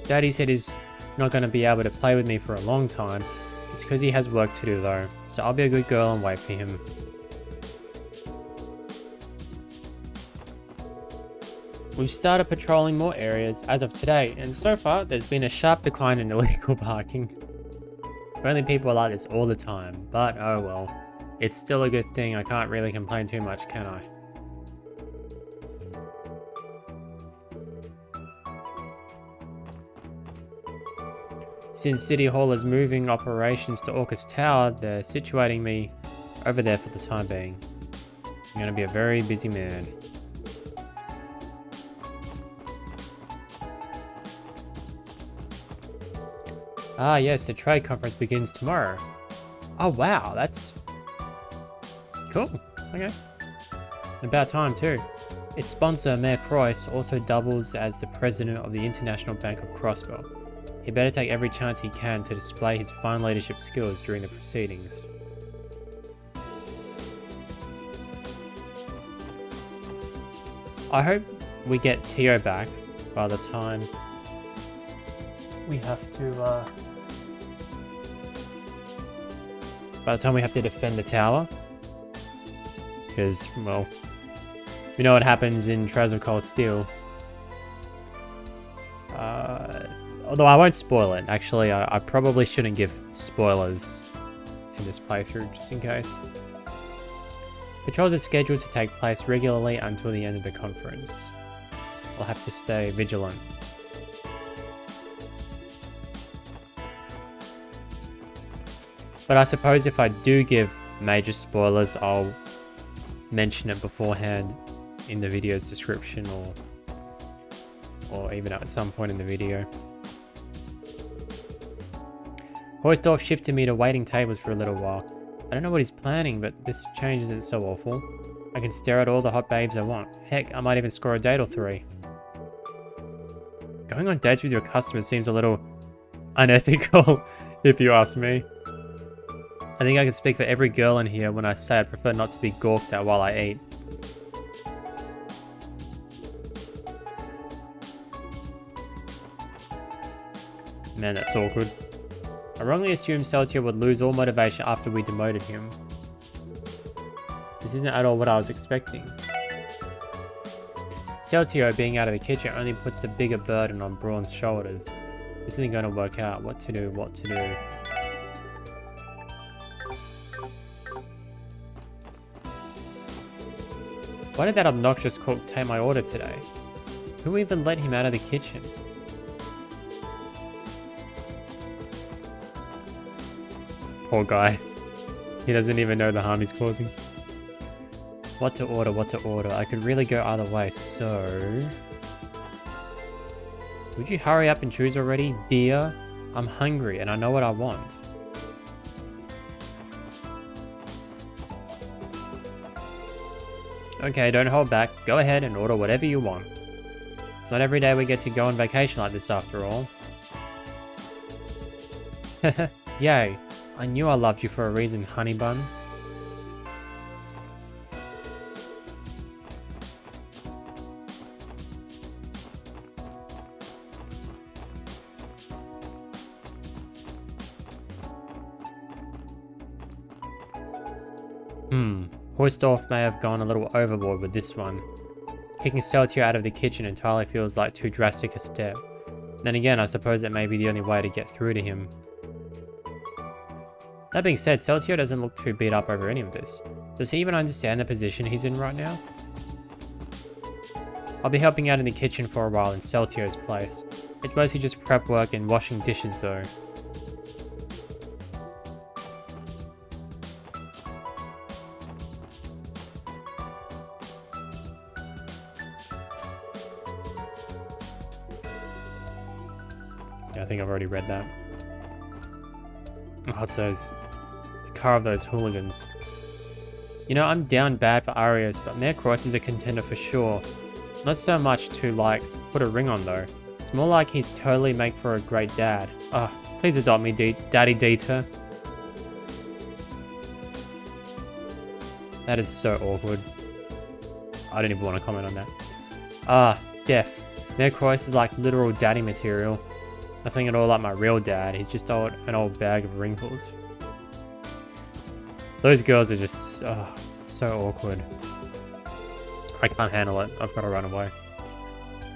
Daddy said he's not going to be able to play with me for a long time. It's because he has work to do though, so I'll be a good girl and wait for him. We've started patrolling more areas as of today, and so far there's been a sharp decline in illegal parking. If only people are like this all the time, but oh well. It's still a good thing, I can't really complain too much, can I? Since City Hall is moving operations to Orcus Tower, they're situating me over there for the time being. I'm gonna be a very busy man. Ah yes, the trade conference begins tomorrow. Oh wow, that's cool. Okay. About time too. Its sponsor, Mayor Croyce, also doubles as the president of the International Bank of Crossbow. He better take every chance he can to display his fine leadership skills during the proceedings. I hope we get Tio back by the time we have to defend the tower. Because, well, we know what happens in Trials of Cold Steel. Although I won't spoil it. Actually, I probably shouldn't give spoilers in this playthrough, just in case. Patrols are scheduled to take place regularly until the end of the conference. We'll have to stay vigilant. But I suppose if I do give major spoilers, I'll mention it beforehand in the video's description or even at some point in the video. Hoistorf shifted me to waiting tables for a little while. I don't know what he's planning, but this change isn't so awful. I can stare at all the hot babes I want. Heck, I might even score a date or 3. Going on dates with your customers seems a little unethical, if you ask me. I think I can speak for every girl in here when I say I'd prefer not to be gawked at while I eat. Man, that's awkward. I wrongly assumed Celtier would lose all motivation after we demoted him. This isn't at all what I was expecting. Celtier being out of the kitchen only puts a bigger burden on Braun's shoulders. This isn't going to work out. What to do, what to do. Why did that obnoxious cook take my order today? Who even let him out of the kitchen? Poor guy. He doesn't even know the harm he's causing. What to order, what to order. I could really go either way, so... Would you hurry up and choose already, dear? I'm hungry and I know what I want. Okay, don't hold back. Go ahead and order whatever you want. It's not every day we get to go on vacation like this after all. Yay. I knew I loved you for a reason, honey bun. Hoistorf may have gone a little overboard with this one. Kicking Celtier out of the kitchen entirely feels like too drastic a step. Then again, I suppose that may be the only way to get through to him. That being said, Celtier doesn't look too beat up over any of this. Does he even understand the position he's in right now? I'll be helping out in the kitchen for a while in Celtier's place. It's mostly just prep work and washing dishes though. Yeah, I think I've already read that. Oh, it's those car of those hooligans. You know, I'm down bad for Arias, but Mayor Cross is a contender for sure. Not so much to, like, put a ring on though. It's more like he'd totally make for a great dad. Oh, please adopt me, Daddy Dieter. That is so awkward. I don't even want to comment on that. Ah, Def. Mayor Cross is like literal daddy material. Nothing at all like my real dad. He's just an old bag of wrinkles. Those girls are just so awkward. I can't handle it. I've got to run away.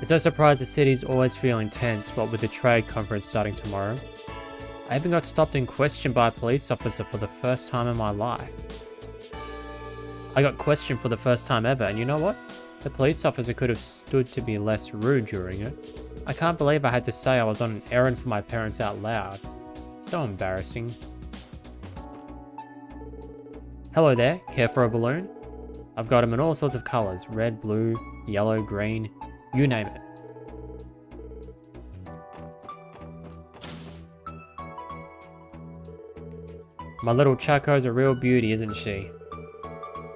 It's no surprise the city's always feeling tense, what with the trade conference starting tomorrow. I even got stopped and questioned by a police officer for the first time in my life. I got questioned for the first time ever, and you know what? The police officer could have stood to be less rude during it. I can't believe I had to say I was on an errand for my parents out loud. So embarrassing. Hello there, care for a balloon? I've got them in all sorts of colours. Red, blue, yellow, green, you name it. My little Chaco's a real beauty, isn't she?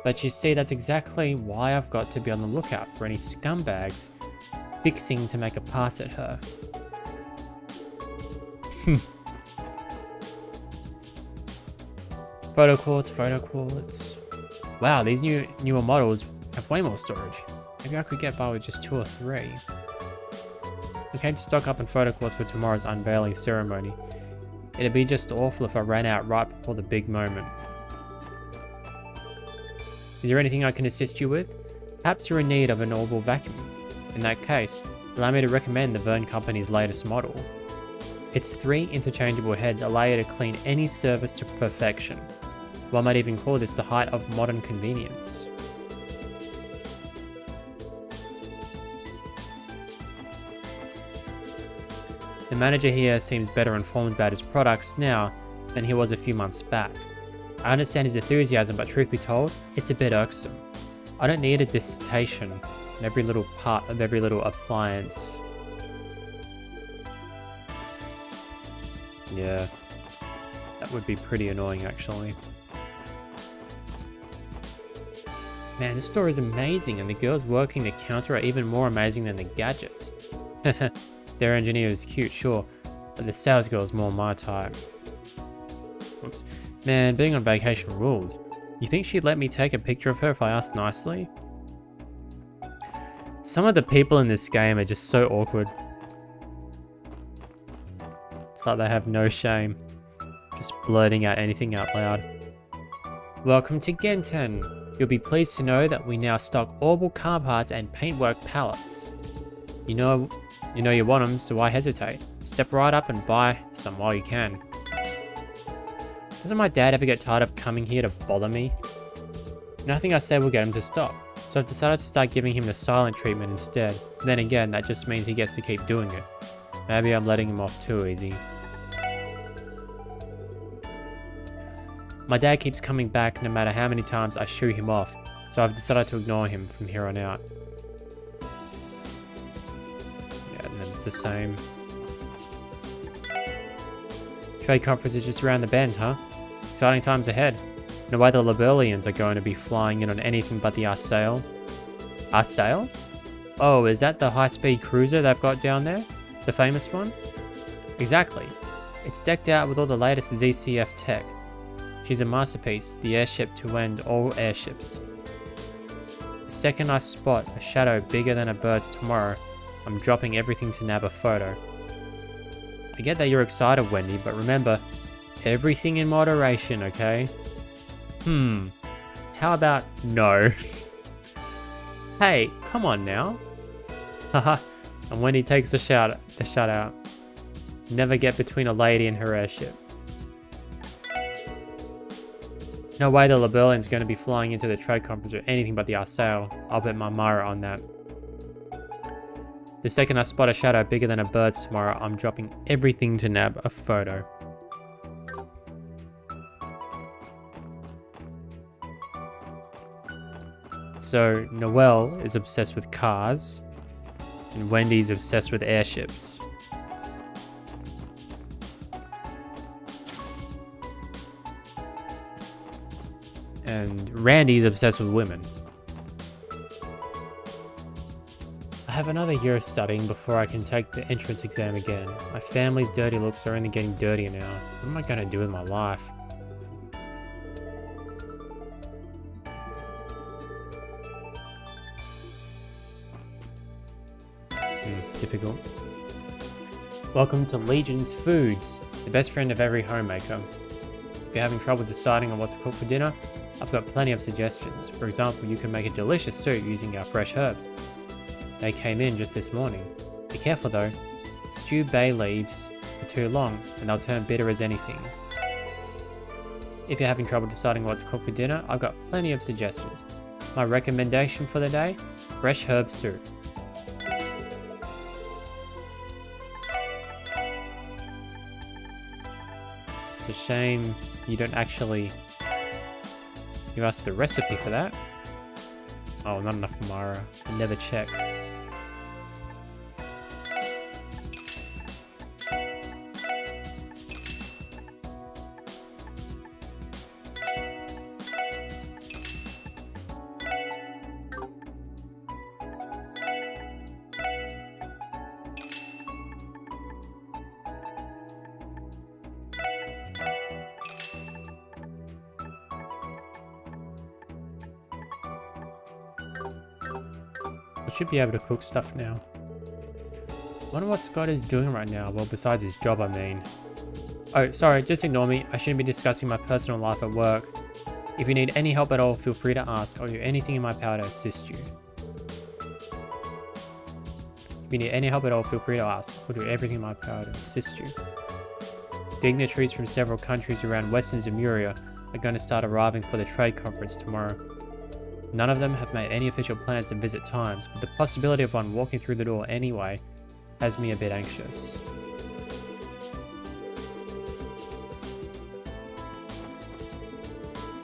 But you see, that's exactly why I've got to be on the lookout for any scumbags fixing to make a pass at her. Photo quartz. Wow, these newer models have way more storage. Maybe I could get by with just 2 or 3. We came to stock up on photo quartz for tomorrow's unveiling ceremony. It'd be just awful if I ran out right before the big moment. Is there anything I can assist you with? Perhaps you're in need of an orbital vacuum. In that case, allow me to recommend the Verne Company's latest model. Its 3 interchangeable heads allow you to clean any surface to perfection. One might even call this the height of modern convenience. The manager here seems better informed about his products now than he was a few months back. I understand his enthusiasm, but truth be told, it's a bit irksome. I don't need a dissertation on every little part of every little appliance. Yeah, that would be pretty annoying actually. Man, this store is amazing, and the girls working the counter are even more amazing than the gadgets. Their engineer is cute, sure, but the sales girl is more my type. Whoops. Man, being on vacation rules. You think she'd let me take a picture of her if I asked nicely? Some of the people in this game are just so awkward. It's like they have no shame. Just blurting out anything out loud. Welcome to Genten. You'll be pleased to know that we now stock orbital car parts and paintwork pallets. You know you want them, so why hesitate? Step right up and buy some while you can. Doesn't my dad ever get tired of coming here to bother me? Nothing I say will get him to stop, so I've decided to start giving him the silent treatment instead. Then again, that just means he gets to keep doing it. Maybe I'm letting him off too easy. My dad keeps coming back no matter how many times I shoo him off, so I've decided to ignore him from here on out. Yeah, and then it's the same. Trade conference is just around the bend, huh? Exciting times ahead. No way the Liberlians are going to be flying in on anything but the Arsail. Arsail? Oh, is that the high-speed cruiser they've got down there? The famous one? Exactly. It's decked out with all the latest ZCF tech. She's a masterpiece, the airship to end all airships. The second I spot a shadow bigger than a bird's tomorrow, I'm dropping everything to nab a photo. I get that you're excited, Wendy, but remember, everything in moderation, okay? How about no? Hey, come on now. Haha, and Wendy takes the shutout. Never get between a lady and her airship. No way the Liberlian's going to be flying into the trade conference or anything but the Arsail. I'll bet my Myra on that. The second I spot a shadow bigger than a bird's tomorrow, I'm dropping everything to nab a photo. So, Noelle is obsessed with cars, and Wendy's obsessed with airships. And Randy is obsessed with women. I have another year of studying before I can take the entrance exam again. My family's dirty looks are only getting dirtier now. What am I going to do with my life? Difficult. Welcome to Legion's Foods, the best friend of every homemaker. If you're having trouble deciding on what to cook for dinner, I've got plenty of suggestions. For example, you can make a delicious soup using our fresh herbs. They came in just this morning. Be careful though. Stew bay leaves for too long and they'll turn bitter as anything. If you're having trouble deciding what to cook for dinner, I've got plenty of suggestions. My recommendation for the day? Fresh herb soup. It's a shame you don't actually give us the recipe for that. Oh, not enough Mara. I never check. I should be able to cook stuff now. Wonder what Scott is doing right now, well besides his job I mean. Oh, sorry, just ignore me. I shouldn't be discussing my personal life at work. If you need any help at all, feel free to ask. I'll do anything in my power to assist you. If you need any help at all, feel free to ask. I'll do everything in my power to assist you. Dignitaries from several countries around Western Zemuria are going to start arriving for the trade conference tomorrow. None of them have made any official plans to visit Times, but the possibility of one walking through the door anyway has me a bit anxious.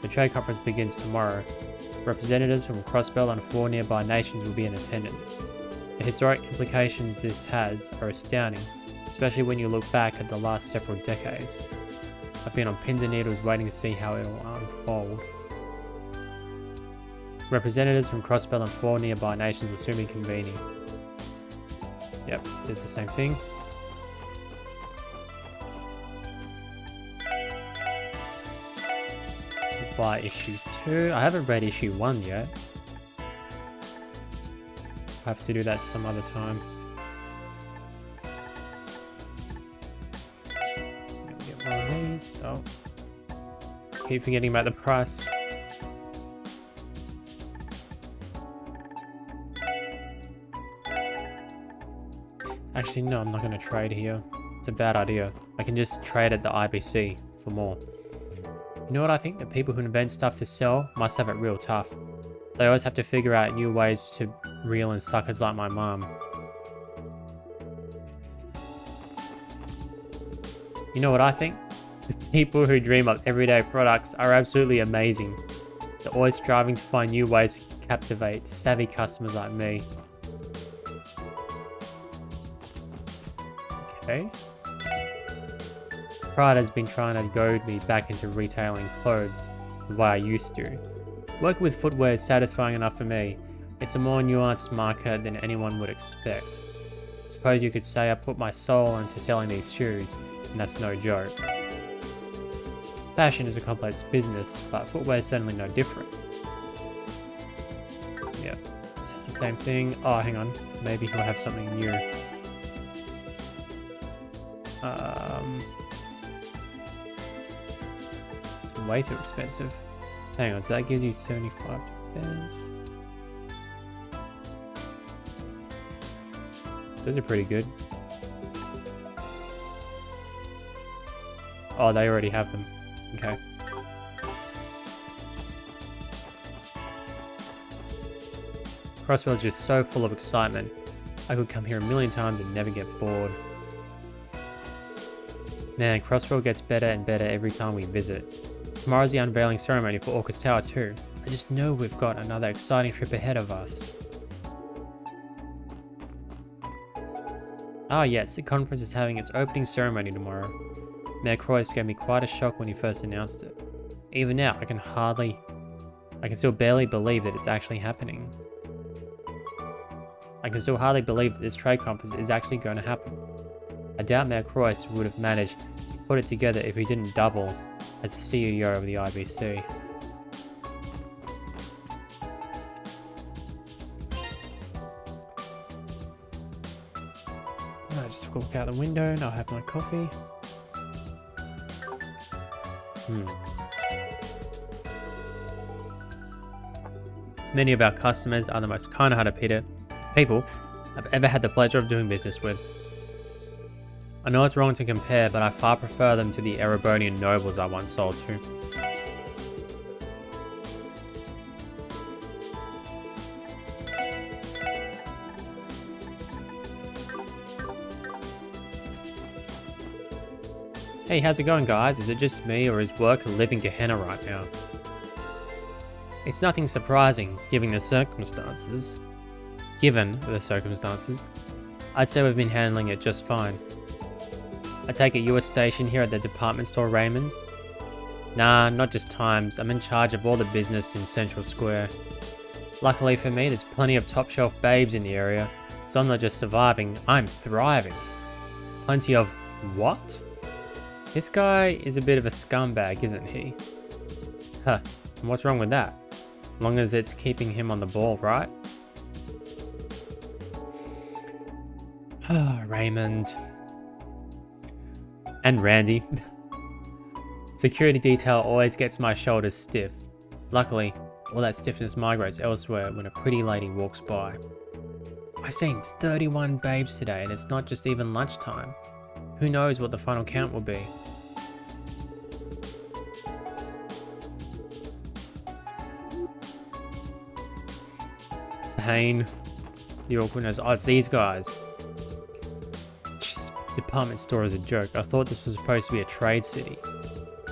The trade conference begins tomorrow. Representatives from Crossbell and 4 nearby nations will be in attendance. The historic implications this has are astounding, especially when you look back at the last several decades. I've been on pins and needles waiting to see how it will unfold. Representatives from Crossbell and 4 nearby nations will soon be convening. Yep, so it's the same thing. Buy issue 2. I haven't read issue 1 yet. I have to do that some other time. Get one of these. Oh. Keep forgetting about the price. Actually, no, I'm not going to trade here. It's a bad idea. I can just trade at the IBC for more. You know what I think? The people who invent stuff to sell must have it real tough. They always have to figure out new ways to reel in suckers like my mom. You know what I think? The people who dream up everyday products are absolutely amazing. They're always striving to find new ways to captivate savvy customers like me. Okay. Pride has been trying to goad me back into retailing clothes the way I used to. Working with footwear is satisfying enough for me. It's a more nuanced market than anyone would expect. I suppose you could say I put my soul into selling these shoes, and that's no joke. Fashion is a complex business, but footwear is certainly no different. Yep, it's the same thing. Oh, hang on. Maybe he'll have something new. It's way too expensive. Hang on, so that gives you 75 defense. Those are pretty good. Oh, they already have them. Okay. Crosswell's just so full of excitement. I could come here a million times and never get bored. Man, Crosswell gets better and better every time we visit. Tomorrow's the unveiling ceremony for Orcus Tower 2. I just know we've got another exciting trip ahead of us. Ah yes, the conference is having its opening ceremony tomorrow. Mayor Croix gave me quite a shock when he first announced it. Even now, I can hardly I can still barely believe that it's actually happening. I can still hardly believe that this trade conference is actually going to happen. I doubt Mayor Croyce would have managed to put it together if he didn't double as the CEO of the IBC. I just look out the window and I'll have my coffee. Many of our customers are the most kind-hearted people I've ever had the pleasure of doing business with. I know it's wrong to compare, but I far prefer them to the Erebonian nobles I once sold to. Hey, how's it going, guys? Is it just me, or is work a living Gehenna right now? It's nothing surprising, given the circumstances. I'd say we've been handling it just fine. I take it you were stationed here at the department store, Raymond? Nah, not just times. I'm in charge of all the business in Central Square. Luckily for me, there's plenty of top-shelf babes in the area, so I'm not just surviving, I'm thriving. Plenty of what? This guy is a bit of a scumbag, isn't he? Huh, and what's wrong with that? As long as it's keeping him on the ball, right? Raymond. And Randy. Security detail always gets my shoulders stiff. Luckily, all that stiffness migrates elsewhere when a pretty lady walks by. I've seen 31 babes today, and it's not just even lunchtime. Who knows what the final count will be? Pain. The awkwardness. Oh, it's these guys. This department store is a joke. I thought this was supposed to be a trade city.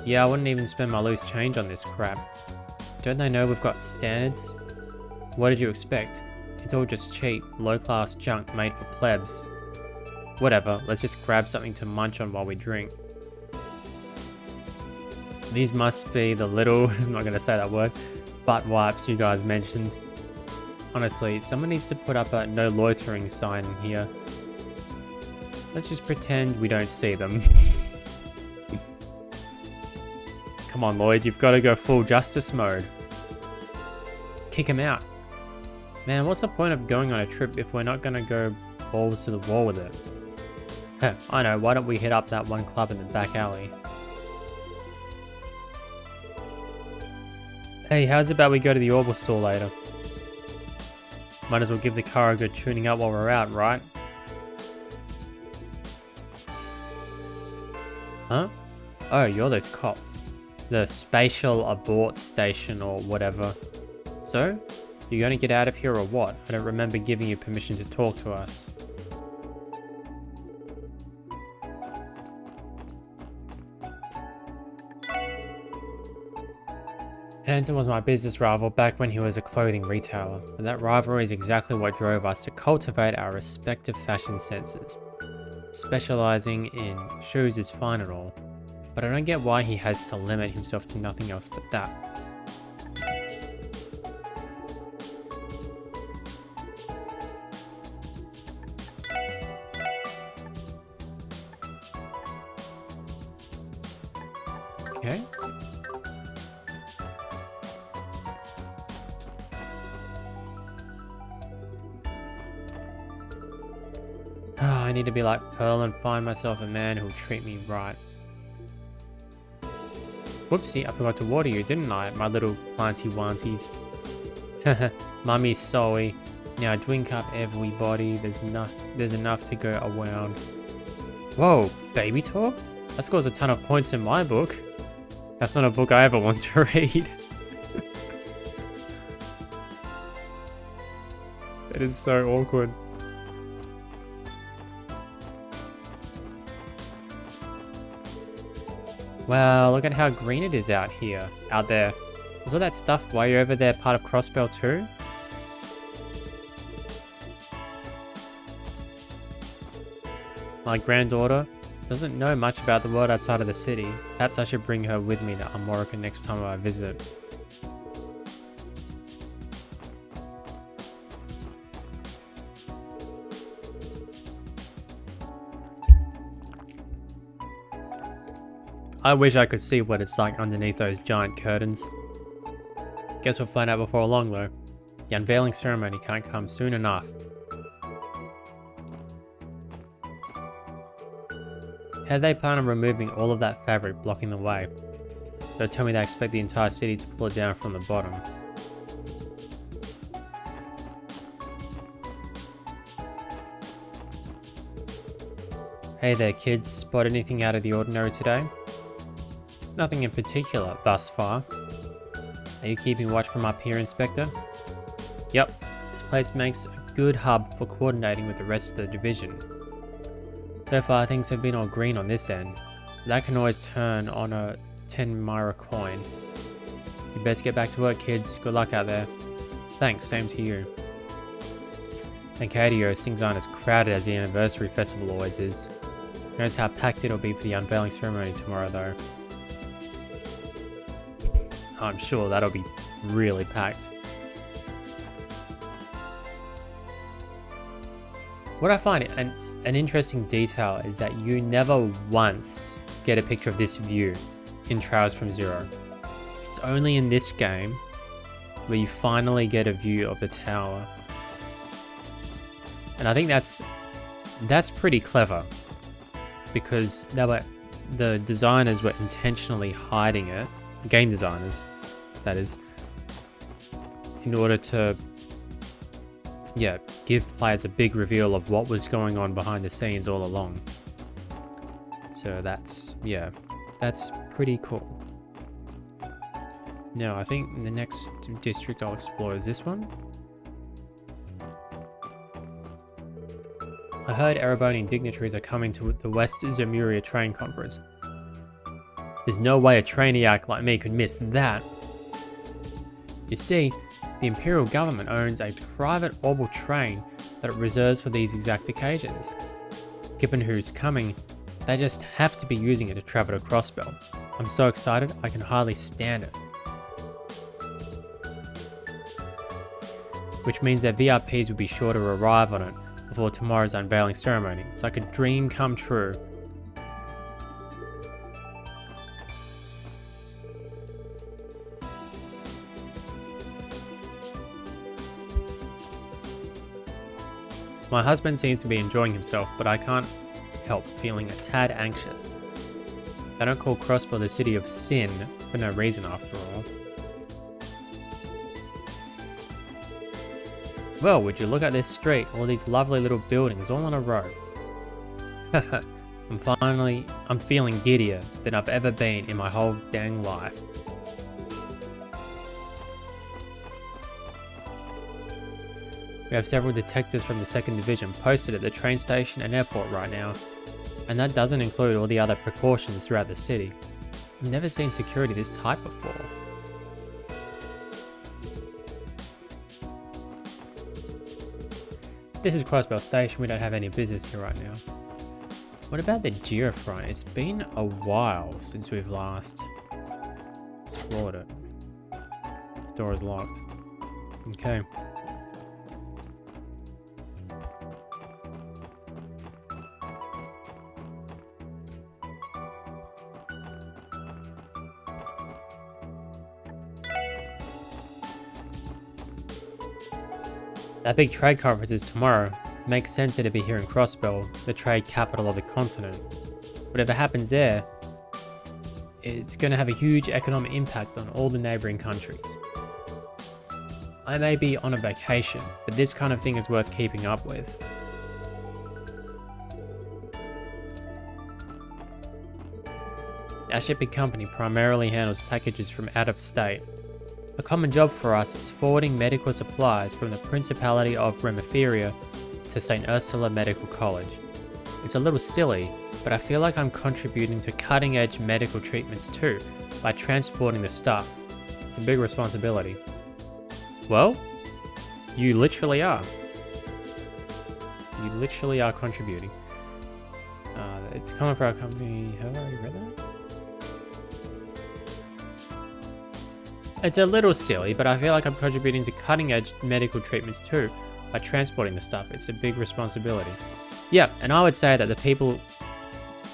Yeah, I wouldn't even spend my loose change on this crap. Don't they know we've got standards? What did you expect? It's all just cheap, low-class junk made for plebs. Whatever, let's just grab something to munch on while we drink. These must be the little, I'm not going to say that word, butt wipes you guys mentioned. Honestly, someone needs to put up a no loitering sign in here. Let's just pretend we don't see them. Come on, Lloyd, you've got to go full justice mode. Kick him out. Man, what's the point of going on a trip if we're not going to go balls to the wall with it? Heh, I know, why don't we hit up that one club in the back alley? Hey, how's about we go to the Orbital store later? Might as well give the car a good tuning up while we're out, right? Huh? Oh, you're those cops. The spatial abort station or whatever. So, you gonna get out of here or what? I don't remember giving you permission to talk to us. Hanson was my business rival back when he was a clothing retailer, but that rivalry is exactly what drove us to cultivate our respective fashion senses. Specializing in shoes is fine and all, but I don't get why he has to limit himself to nothing else but that. Okay. I need to be like Pearl and find myself a man who'll treat me right. Whoopsie, I forgot to water you, didn't I, my little planty wanties? Mummy's sorry. Now drink up everybody, there's enough to go around. Whoa, baby talk? That scores a ton of points in my book. That's not a book I ever want to read. It is so awkward. Wow, look at how green it is out here. Out there. Is all that stuff way over there part of Crossbell too? My granddaughter doesn't know much about the world outside of the city. Perhaps I should bring her with me to Amorica next time I visit. I wish I could see what it's like underneath those giant curtains. Guess we'll find out before long though. The unveiling ceremony can't come soon enough. How do they plan on removing all of that fabric blocking the way? Don't tell me they expect the entire city to pull it down from the bottom. Hey there kids, spot anything out of the ordinary today? Nothing in particular thus far. Are you keeping watch from up here, Inspector? Yep, this place makes a good hub for coordinating with the rest of the division. So far things have been all green on this end. That can always turn on a 10 Myra coin. You best get back to work, kids. Good luck out there. Thanks, same to you. And Cadio, things aren't as crowded as the anniversary festival always is. Who knows how packed it'll be for the unveiling ceremony tomorrow though. I'm sure that'll be really packed. What I find an interesting detail is that you never once get a picture of this view in Trials from Zero. It's only in this game where you finally get a view of the tower. And I think that's pretty clever, because the designers were intentionally hiding it, game designers, that is, in order to, yeah, give players a big reveal of what was going on behind the scenes all along. So that's pretty cool. Now, I think the next district I'll explore is this one. I heard Erebonian dignitaries are coming to the West Zemuria train conference. There's no way a trainiac like me could miss that. You see, the Imperial government owns a private orbital train that it reserves for these exact occasions. Given who's coming, they just have to be using it to travel to Crossbell. I'm so excited, I can hardly stand it. Which means that VIPs will be sure to arrive on it before tomorrow's unveiling ceremony. It's like a dream come true. My husband seems to be enjoying himself, but I can't help feeling a tad anxious. They don't call Crossbell the city of sin for no reason after all. Well, would you look at this street, all these lovely little buildings all in a row. I'm feeling giddier than I've ever been in my whole dang life. We have several detectives from the 2nd Division posted at the train station and airport right now, and that doesn't include all the other precautions throughout the city. I've never seen security this tight before. This is Crossbell Station, we don't have any business here right now. What about the geofront? It's been a while since we've last explored it. The door is locked. Okay. That big trade conference is tomorrow. Makes sense to be here in Crossbell, the trade capital of the continent. Whatever happens there, it's going to have a huge economic impact on all the neighbouring countries. I may be on a vacation, but this kind of thing is worth keeping up with. Our shipping company primarily handles packages from out of state. A common job for us is forwarding medical supplies from the Principality of Remeferia to St. Ursula Medical College. It's a little silly, but I feel like I'm contributing to cutting-edge medical treatments too, by transporting the stuff. It's a big responsibility. Well, you literally are. You literally are contributing. It's common for our company. Have I already read that? It's a little silly, but I feel like I'm contributing to cutting-edge medical treatments too, by transporting the stuff. It's a big responsibility. Yeah, and I would say that the people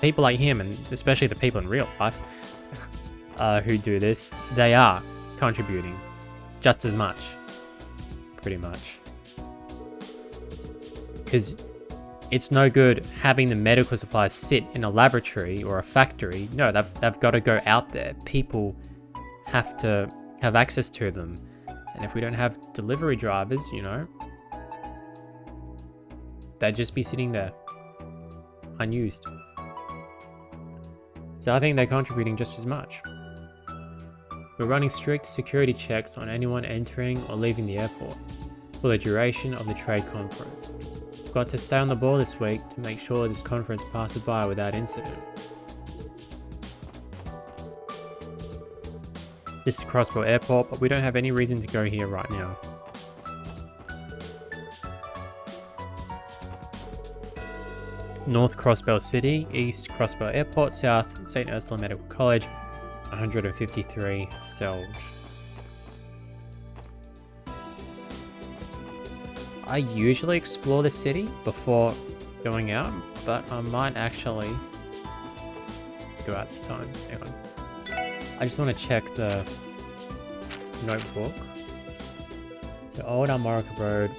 people like him, and especially the people in real life who do this, they are contributing just as much, pretty much. Because it's no good having the medical supplies sit in a laboratory or a factory. No, they've got to go out there. People have to have access to them. And if we don't have delivery drivers, you know, they'd just be sitting there, unused. So I think they're contributing just as much. We're running strict security checks on anyone entering or leaving the airport for the duration of the trade conference. We've got to stay on the ball this week to make sure this conference passes by without incident. This is Crossbow Airport, but we don't have any reason to go here right now. North Crossbow City, East Crossbow Airport, South St. Ursula Medical College, 153 Selge. I usually explore the city before going out, but I might actually go out this time. Hang on. I just want to check the notebook. So Old Almorica Road,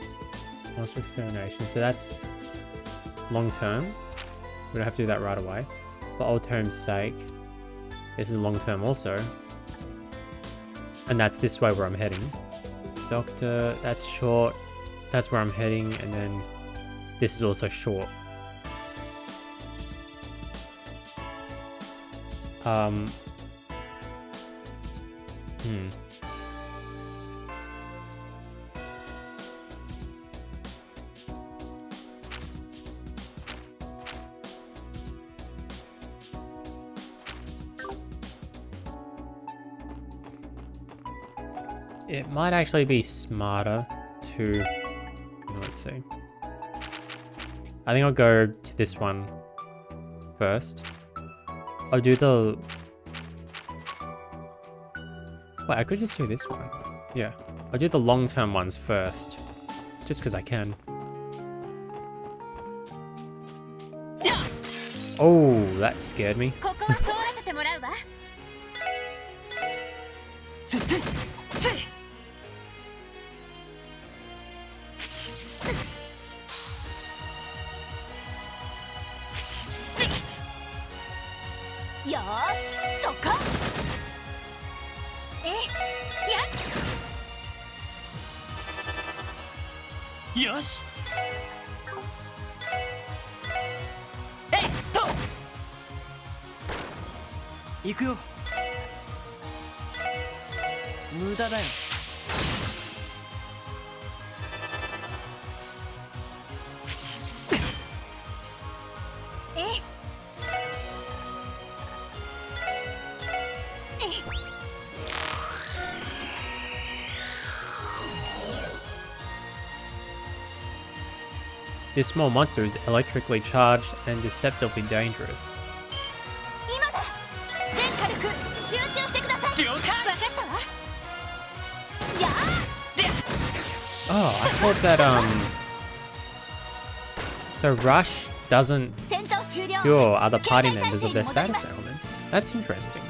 Monster Extermination. So that's long term. We don't have to do that right away. For old term's sake, this is long term also. And that's this way where I'm heading. Doctor, that's short. So that's where I'm heading, and then this is also short. It might actually be smarter to... Let's see. I think I'll go to this one first. I'll do the... Wait, I could just do this one. Yeah. I'll do the long-term ones first. Just because I can. Oh, that scared me. This small monster is electrically charged and deceptively dangerous. Oh, I thought that, so Rush doesn't cure other party members of their status elements. That's interesting.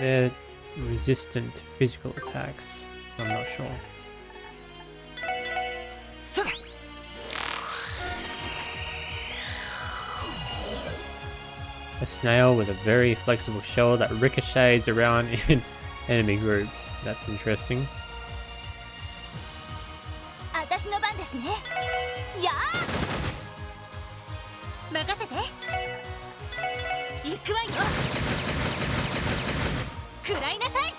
They're resistant to physical attacks. I'm not sure. A snail with a very flexible shell that ricochets around in enemy groups. That's interesting. 任せて。行くわよ。食らいなさい。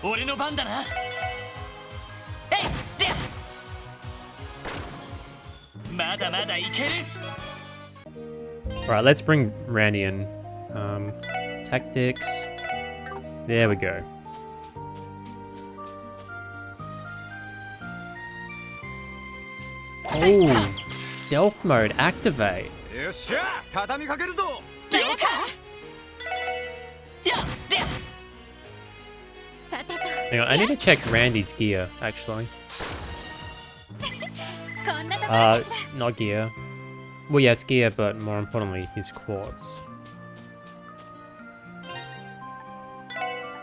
俺の番だな。えいで。まだまだいける。 Right, let's bring Randy in. Tactics. There we go. Oh, stealth mode activate. よっしゃ、畳みかけるぞ。Hang on, I need to check Randy's gear, actually. こんなところかしら。 Not gear. Well, yes, gear, but more importantly, his quartz.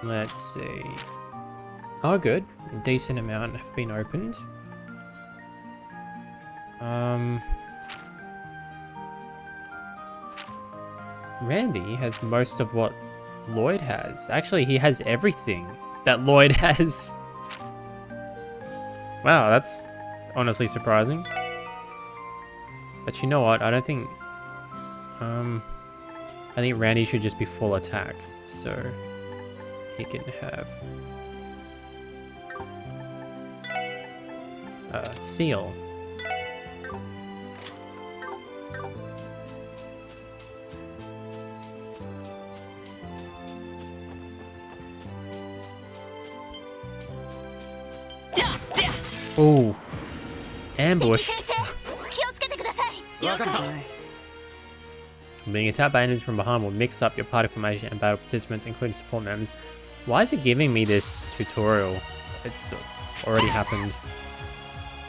Let's see. Oh, good. A decent amount have been opened. Randy has most of what Lloyd has. Actually, he has everything that Lloyd has. Wow, that's honestly surprising. But you know what? I don't think... I think Randy should just be full attack. So... he can have... seal. Ooh. Ambush. Being attacked by enemies from behind will mix up your party formation and battle participants, including support members. Why is it giving me this tutorial? It's already happened.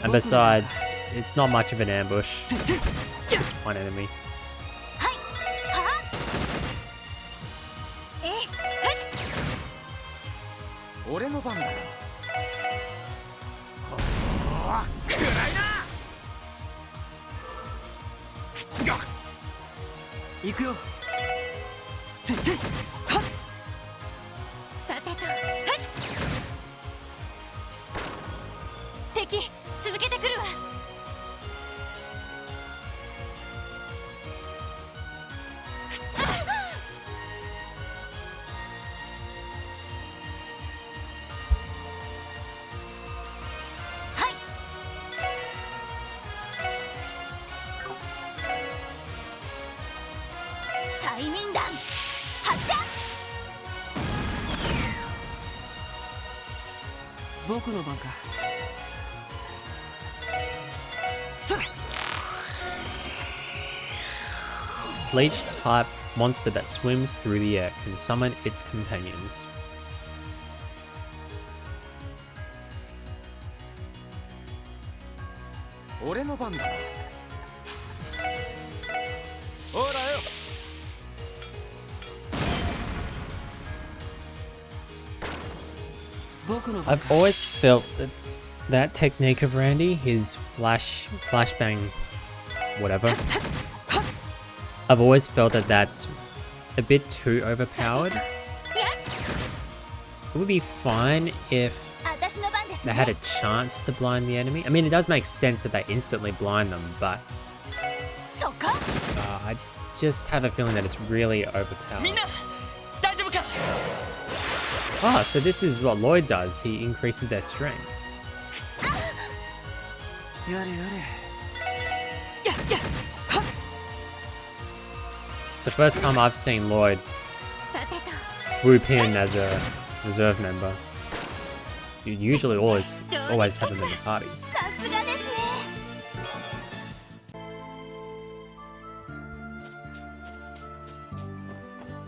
And besides, it's not much of an ambush. It's just one enemy. Bleached type monster that swims through the air can summon its companions. I've always felt that technique of Randy, his flashbang, whatever. I've always felt that that's a bit too overpowered. It would be fine if they had a chance to blind the enemy. I mean, it does make sense that they instantly blind them, but I just have a feeling that it's really overpowered. Ah, so this is what Lloyd does. He increases their strength. It's the first time I've seen Lloyd swoop in as a reserve member. You usually always have him in the party.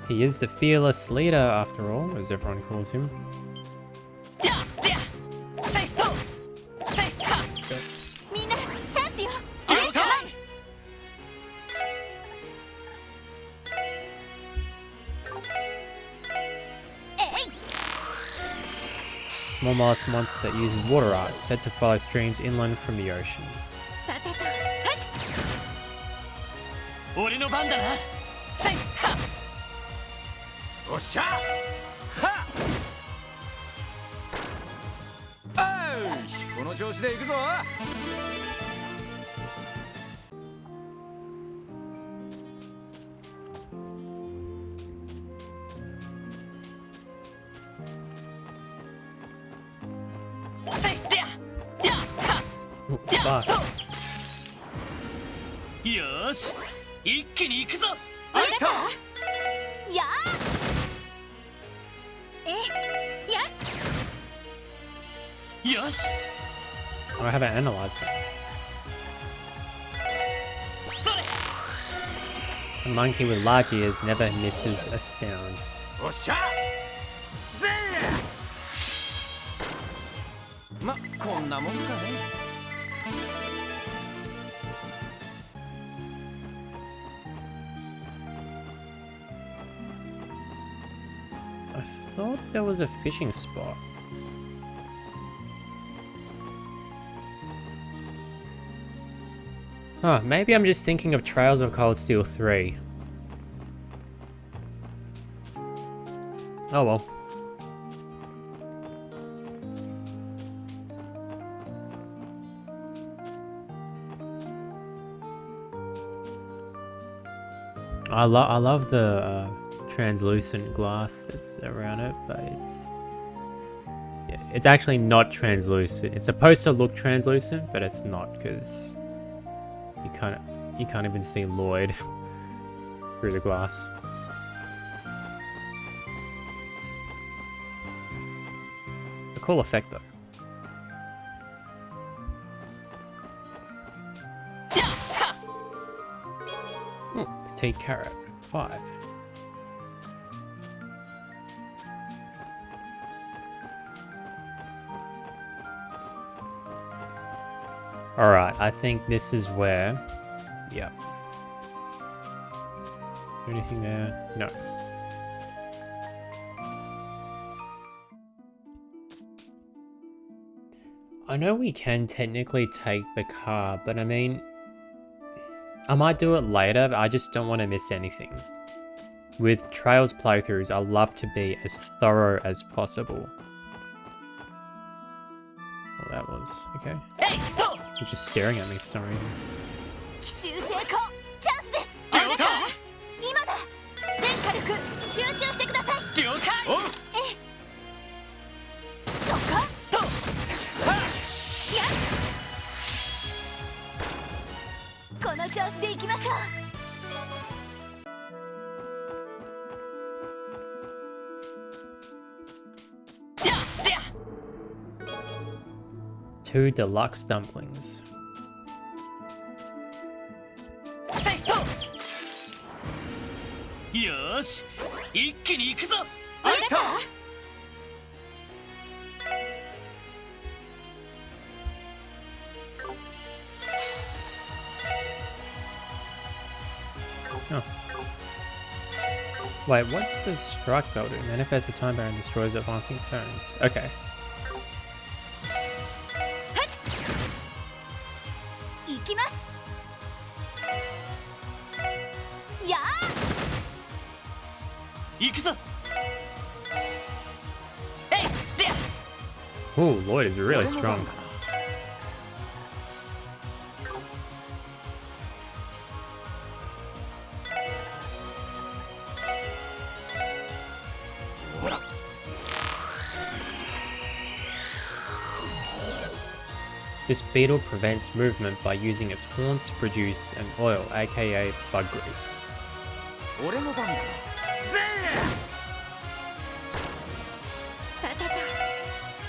He is the fearless leader, after all, as everyone calls him. Small mollusk monster that uses water art, said to follow streams inland from the ocean. fast. よーし一気に行くぞあいたやよし Oh, I haven't analyzed it. それ A monkey with large ears never misses a sound. おっしゃぜーま、こんなもんかね。I thought there was a fishing spot. Oh, maybe I'm just thinking of Trails of Cold Steel 3. Oh well. I love the translucent glass that's around it, but it's actually not translucent. It's supposed to look translucent, but it's not because you can't even see Lloyd through the glass. A cool effect though. Petite carrot, 5. Alright, I think this is where... Yeah. Anything there? No. I know we can technically take the car, but I mean... I might do it later, but I just don't want to miss anything. With Trails playthroughs, I love to be as thorough as possible. Well, that was... okay. He's just staring at me for some reason. 奇襲成功チャンスですあなた今だ全火力集中してください了解そことやこの調子でいきましょう 2 deluxe dumplings. よーし一気に行くぞあいた Oh. Wait, what does Strike Bell do? Manifests a time barrier and destroys advancing turns. Okay. 行きますや行くぞ Ooh, Lloyd is really strong. This beetle prevents movement by using its horns to produce an oil, aka bug grease. 俺の番だぜさてと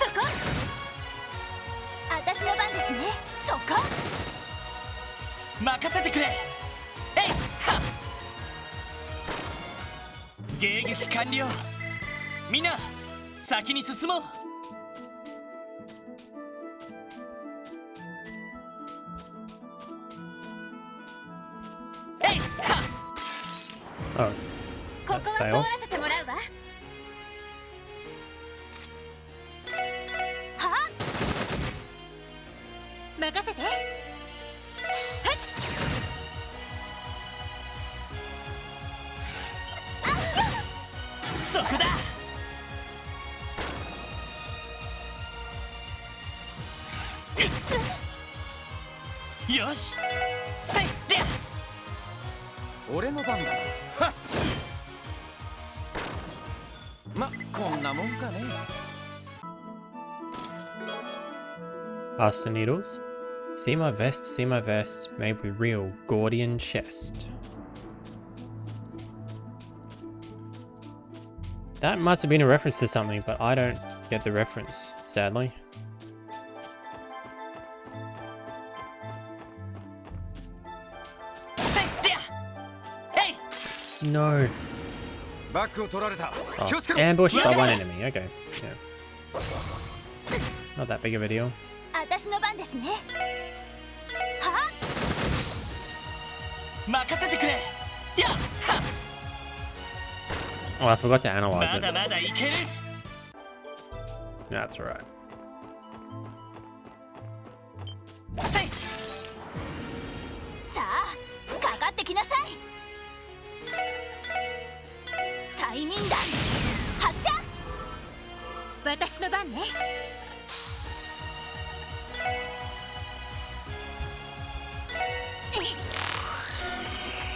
そこ私の番ですねそこ任せてくれえいは迎撃完了みんな先に進もう Oh, ここは that 通 failed. らせてもらうわはっ任せてはっそこだよしせいで俺の番だはっま、こんなもんかね Pasta needles. See my vest, made with real Gordian chest. That must have been a reference to something, but I don't get the reference, sadly. No. Oh, ambushed by one enemy. Okay, yeah. Not that big of a deal. Oh, I forgot to analyze it. That's right.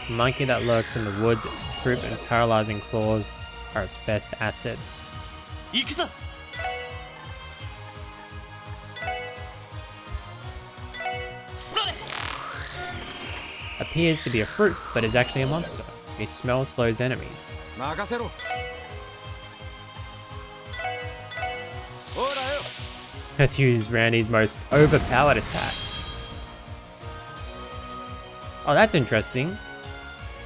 The monkey that lurks in the woods, its croup and paralyzing claws are its best assets. Appears to be a fruit, but is actually a monster. Its smell slows enemies. Let's use Randy's most overpowered attack. Oh, that's interesting.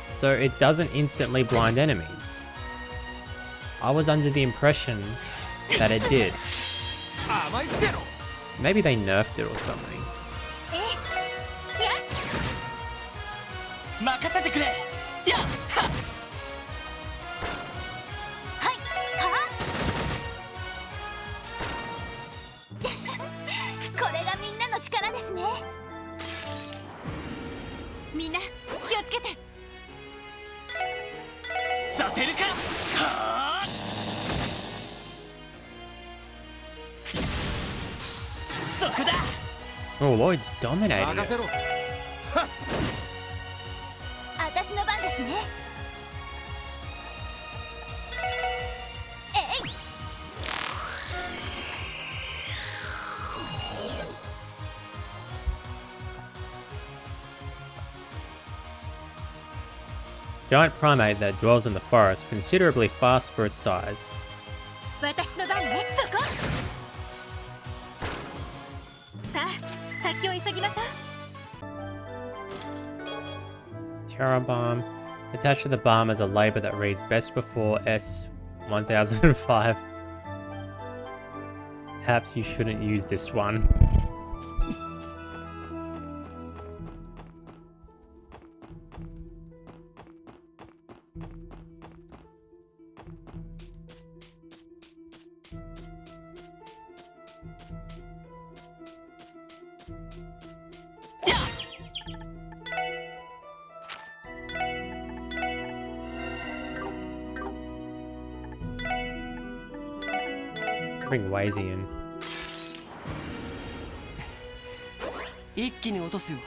So it doesn't instantly blind enemies. I was under the impression that it did. Maybe they nerfed it or something. Oh, Lloyd's dominating it. Giant primate that dwells in the forest, considerably fast for its size. Terra bomb. Attached to the bomb is a label that reads best before S1005. Perhaps you shouldn't use this one. Bring Wazy in. 一気に落とすよ。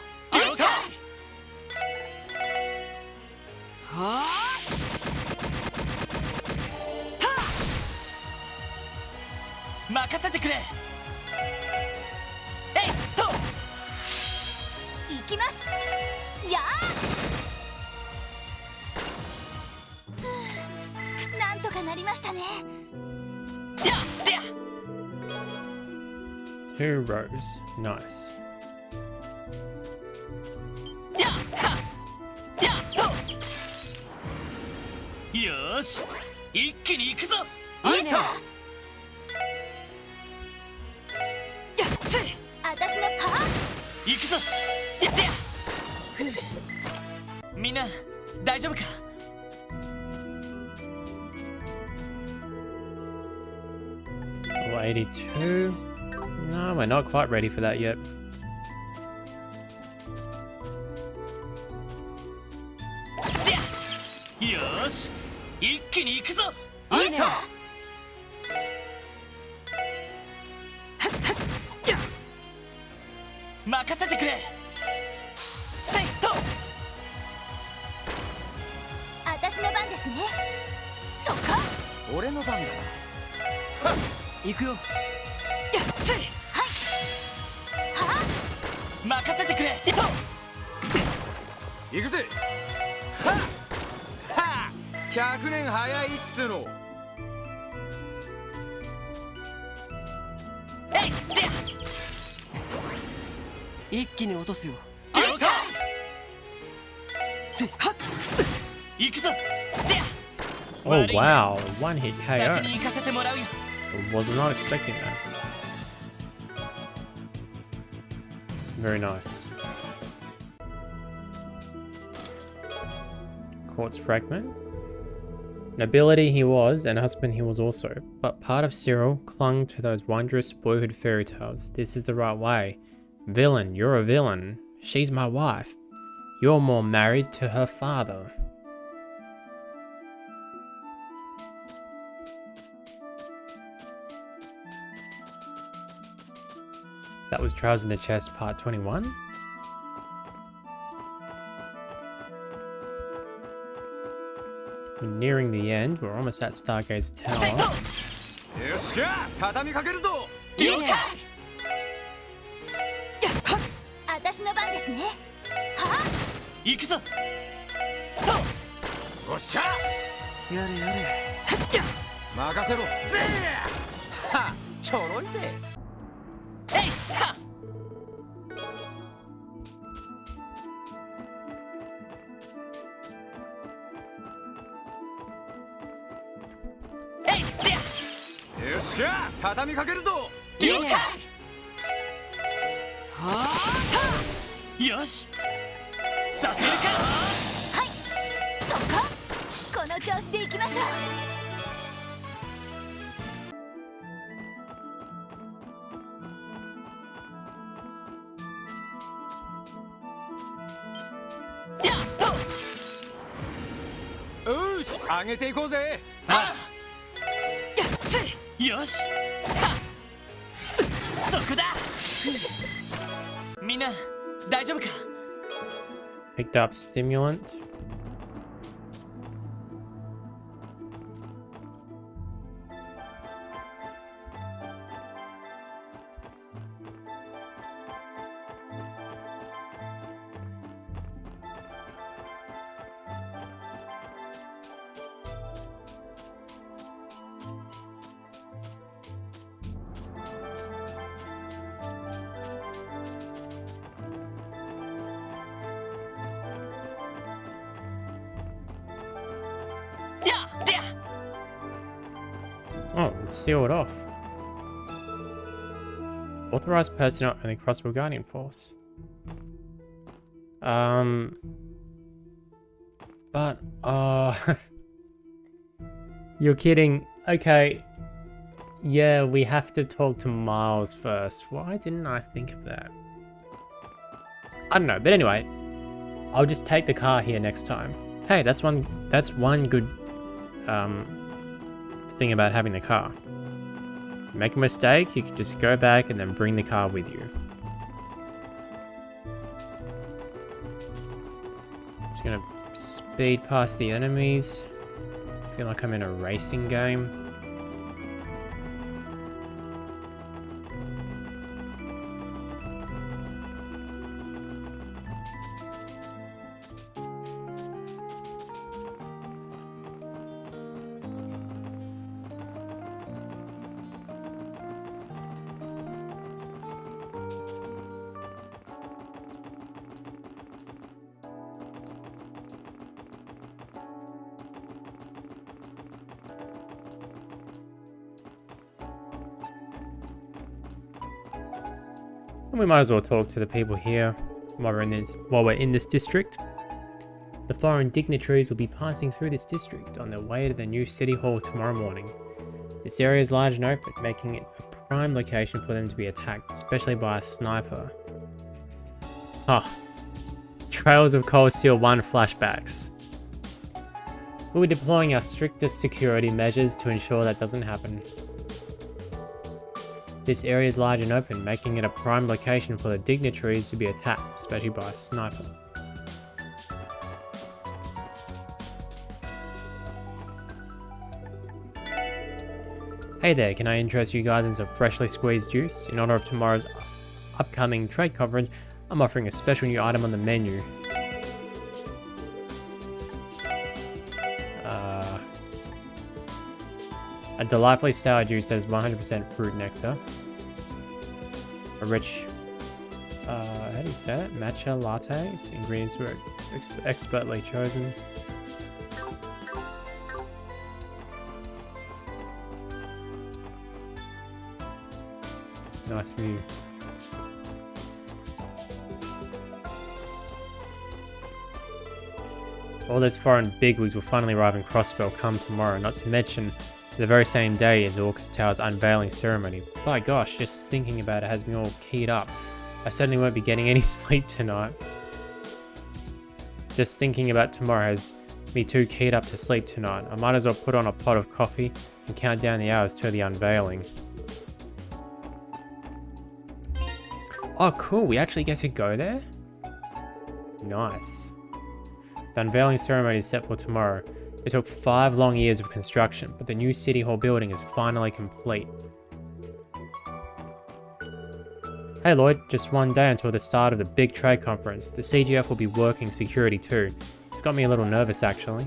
任せてくれ。行きます。やあ。なんとかなりましたね。Two rows. Nice. Yosh! 一気に行くぞ。いいね。私のパー。行くぞ。やってや。みんな大丈夫か。Oh, 82. No, we're not quite ready for that yet. Yosh! 一気に行くぞ。いいね。任せてくれ。セイト。私の番ですね。そっか。俺の番だ。行くよ。はい。はあ。任せてくれ。行くぜ。はっはっ、100年早いっつうの。一気に落とすよ。行くぞ。 Oh wow, one hit 先 KO. に行かせてもらうよ。 Was not expecting that. Very nice. Quartz fragment. Nobility he was, and husband he was also, but part of Cyril clung to those wondrous boyhood fairy tales. This is the right way. Villain, you're a villain. She's my wife. You're more married to her father. That was Trials in the Chest part 21. We're nearing the end. We're almost at Stargazer Tower. よっしゃ、畳みかけるぞ。私の番ですね。は行くぞ。よっしゃ。やれやれ。任せろ。ぜー。は、ちょろいぜ。よっしゃ、畳みかけるぞ。了解。よし。させるか。はい。そこ。この調子で行きましょう。よし、上げていこうぜ。よし。そこだ。みんな大丈夫か。 Picked up stimulant. Oh, it's sealed off. Authorized personnel only Crossbow Guardian Force. But, you're kidding. Okay. Yeah, we have to talk to Miles first. Why didn't I think of that? I don't know, but anyway. I'll just take the car here next time. Hey, that's one good, thing about having the car. Make a mistake, you can just go back and then bring the car with you. Just gonna speed past the enemies. I feel like I'm in a racing game. And we might as well talk to the people here while we're in this district. The foreign dignitaries will be passing through this district on their way to the new city hall tomorrow morning. This area is large and open, making it a prime location for them to be attacked, especially by a sniper. Ah, Trails of Cold Steel 1 flashbacks. We'll be deploying our strictest security measures to ensure that doesn't happen. This area is large and open, making it a prime location for the dignitaries to be attacked, especially by a sniper. Hey there, can I interest you guys in some freshly squeezed juice? In honor of tomorrow's upcoming trade conference, I'm offering a special new item on the menu. A delightfully sour juice that is 100% fruit nectar. A rich, how do you say that? Matcha latte. Its ingredients were expertly chosen. Nice view. All those foreign bigwigs will finally arrive in Crossbell come tomorrow, not to mention the very same day as Orcus Tower's unveiling ceremony. By gosh, just thinking about it has me all keyed up. I certainly won't be getting any sleep tonight. Just thinking about tomorrow has me too keyed up to sleep tonight. I might as well put on a pot of coffee and count down the hours till the unveiling. Oh cool, we actually get to go there? Nice. The unveiling ceremony is set for tomorrow. It took 5 long years of construction, but the new City Hall building is finally complete. Hey Lloyd, just one day until the start of the big trade conference. The CGF will be working security too. It's got me a little nervous actually.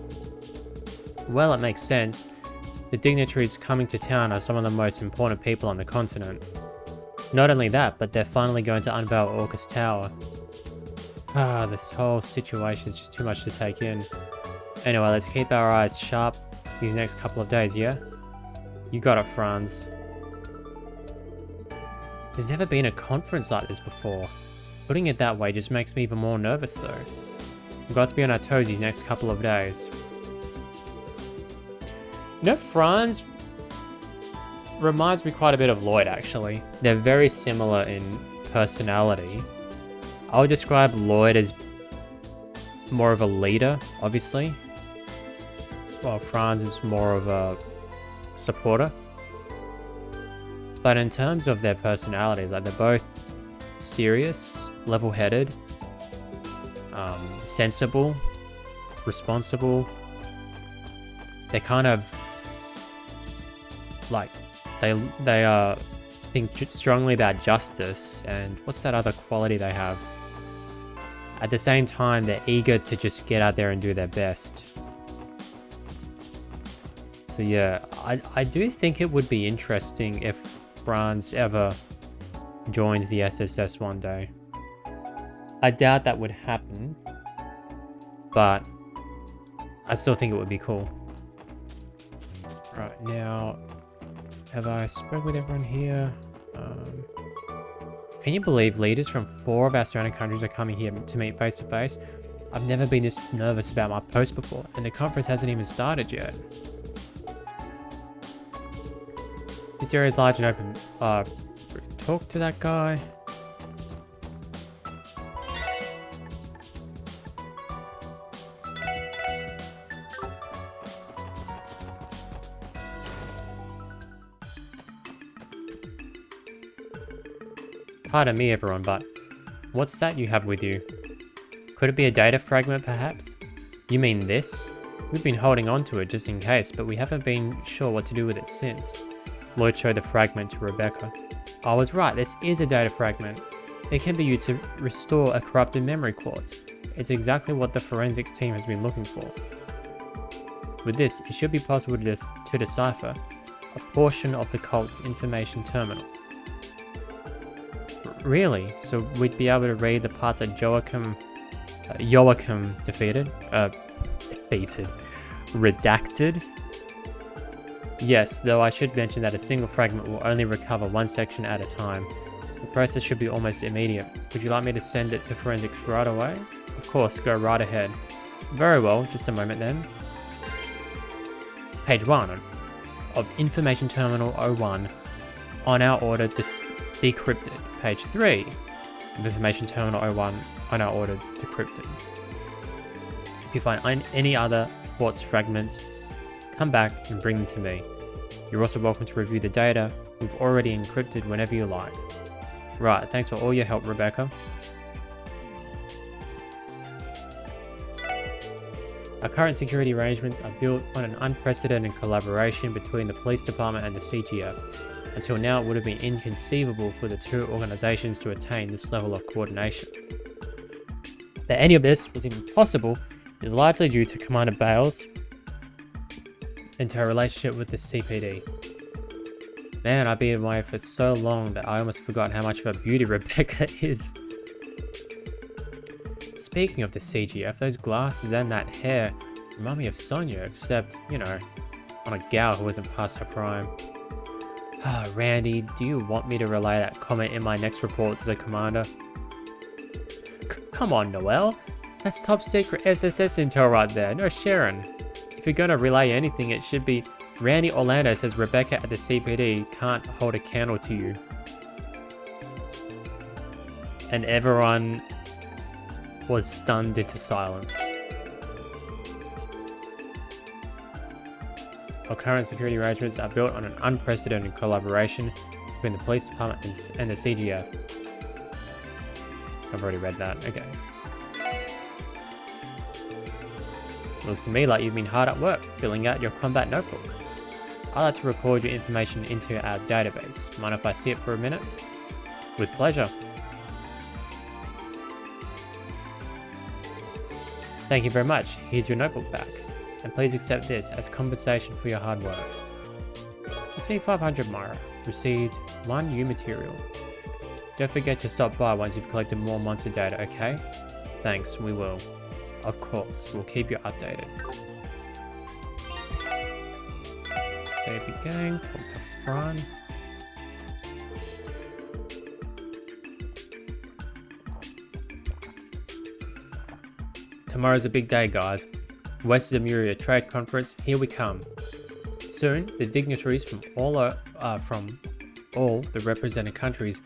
Well, it makes sense. The dignitaries coming to town are some of the most important people on the continent. Not only that, but they're finally going to unveil Orcus Tower. Ah, this whole situation is just too much to take in. Anyway, let's keep our eyes sharp these next couple of days, yeah? You got it, Franz. There's never been a conference like this before. Putting it that way just makes me even more nervous though. We've got to be on our toes these next couple of days. You know, Franz reminds me quite a bit of Lloyd actually. They're very similar in personality. I would describe Lloyd as more of a leader, obviously. While Franz is more of a supporter. But in terms of their personalities, like they're both serious, level-headed, sensible, responsible. They're kind of like they think strongly about justice and what's that other quality they have? At the same time, they're eager to just get out there and do their best. So yeah, I do think it would be interesting if Franz ever joined the SSS one day. I doubt that would happen, but I still think it would be cool. Right, now, have I spoke with everyone here? Can you believe leaders from 4 of our surrounding countries are coming here to meet face to face? I've never been this nervous about my post before, and the conference hasn't even started yet. This area is large and open. Talk to that guy. Pardon me everyone, but what's that you have with you? Could it be a data fragment perhaps? You mean this? We've been holding on to it just in case, but we haven't been sure what to do with it since. Lloyd showed the fragment to Rebecca. I was right, this is a data fragment. It can be used to restore a corrupted memory quartz. It's exactly what the forensics team has been looking for. With this, it should be possible to decipher a portion of the cult's information terminals. Really? So we'd be able to read the parts that Joachim redacted? Yes, though I should mention that a single fragment will only recover one section at a time. The process should be almost immediate. Would you like me to send it to forensics right away? Of course, go right ahead. Very well, just a moment then. Page 1 of Information Terminal 01 on our order decrypted. Page 3 of Information Terminal 01 on our order decrypted. If you find any other quartz fragments, come back and bring them to me. You're also welcome to review the data we've already encrypted whenever you like. Right, thanks for all your help, Rebecca. Our current security arrangements are built on an unprecedented collaboration between the police department and the CGF. Until now, it would have been inconceivable for the two organizations to attain this level of coordination. That any of this was even possible is largely due to Commander Bales and to her relationship with the CPD. Man, I've been away for so long that I almost forgot how much of a beauty Rebecca is. Speaking of the CGF, those glasses and that hair remind me of Sonia, except, you know, on a gal who isn't past her prime. Randy, do you want me to relay that comment in my next report to the commander? Come on, Noel. That's top secret SSS intel right there. No sharing. If you're gonna relay anything, it should be Randy Orlando says Rebecca at the CPD can't hold a candle to you. And everyone was stunned into silence. Our current security arrangements are built on an unprecedented collaboration between the police department and the CGF. I've already read that, okay. Looks to me like you've been hard at work, filling out your combat notebook. I'd like to record your information into our database. Mind if I see it for a minute? With pleasure. Thank you very much. Here's your notebook back. And please accept this as compensation for your hard work. Received 500 Myra. Received 1 U material. Don't forget to stop by once you've collected more monster data, okay? Thanks, we will. Of course, we'll keep you updated. Save the gang, talk to Fran. Tomorrow's a big day, guys. West Zamuria Trade Conference, here we come. Soon, the dignitaries from all the represented countries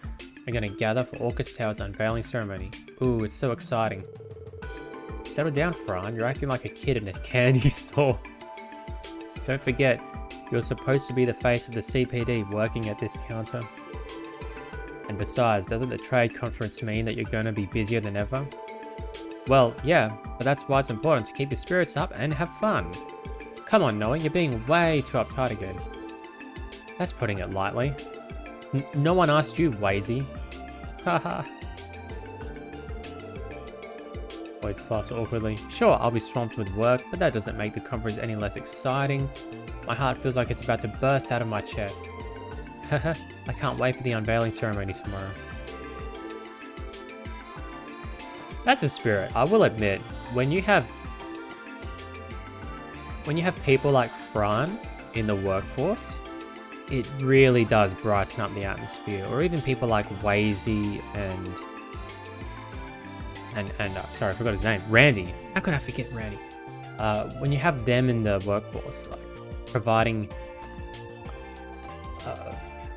are going to gather for Orcus Tower's unveiling ceremony. Ooh, it's so exciting. Settle down, Fran. You're acting like a kid in a candy store. Don't forget, you're supposed to be the face of the CPD working at this counter. And besides, doesn't the trade conference mean that you're going to be busier than ever? Well, yeah, but that's why it's important to keep your spirits up and have fun. Come on, Noah, you're being way too uptight again. That's putting it lightly. No one asked you, Wazy. Haha. Lloyd just laughs awkwardly. Sure, I'll be swamped with work, but that doesn't make the conference any less exciting. My heart feels like it's about to burst out of my chest. Haha, I can't wait for the unveiling ceremony tomorrow. That's a spirit, I will admit. When you have people like Fran in the workforce, it really does brighten up the atmosphere. Or even people like Wazy and sorry, I forgot his name. Randy. How could I forget Randy? When you have them in the workforce, like providing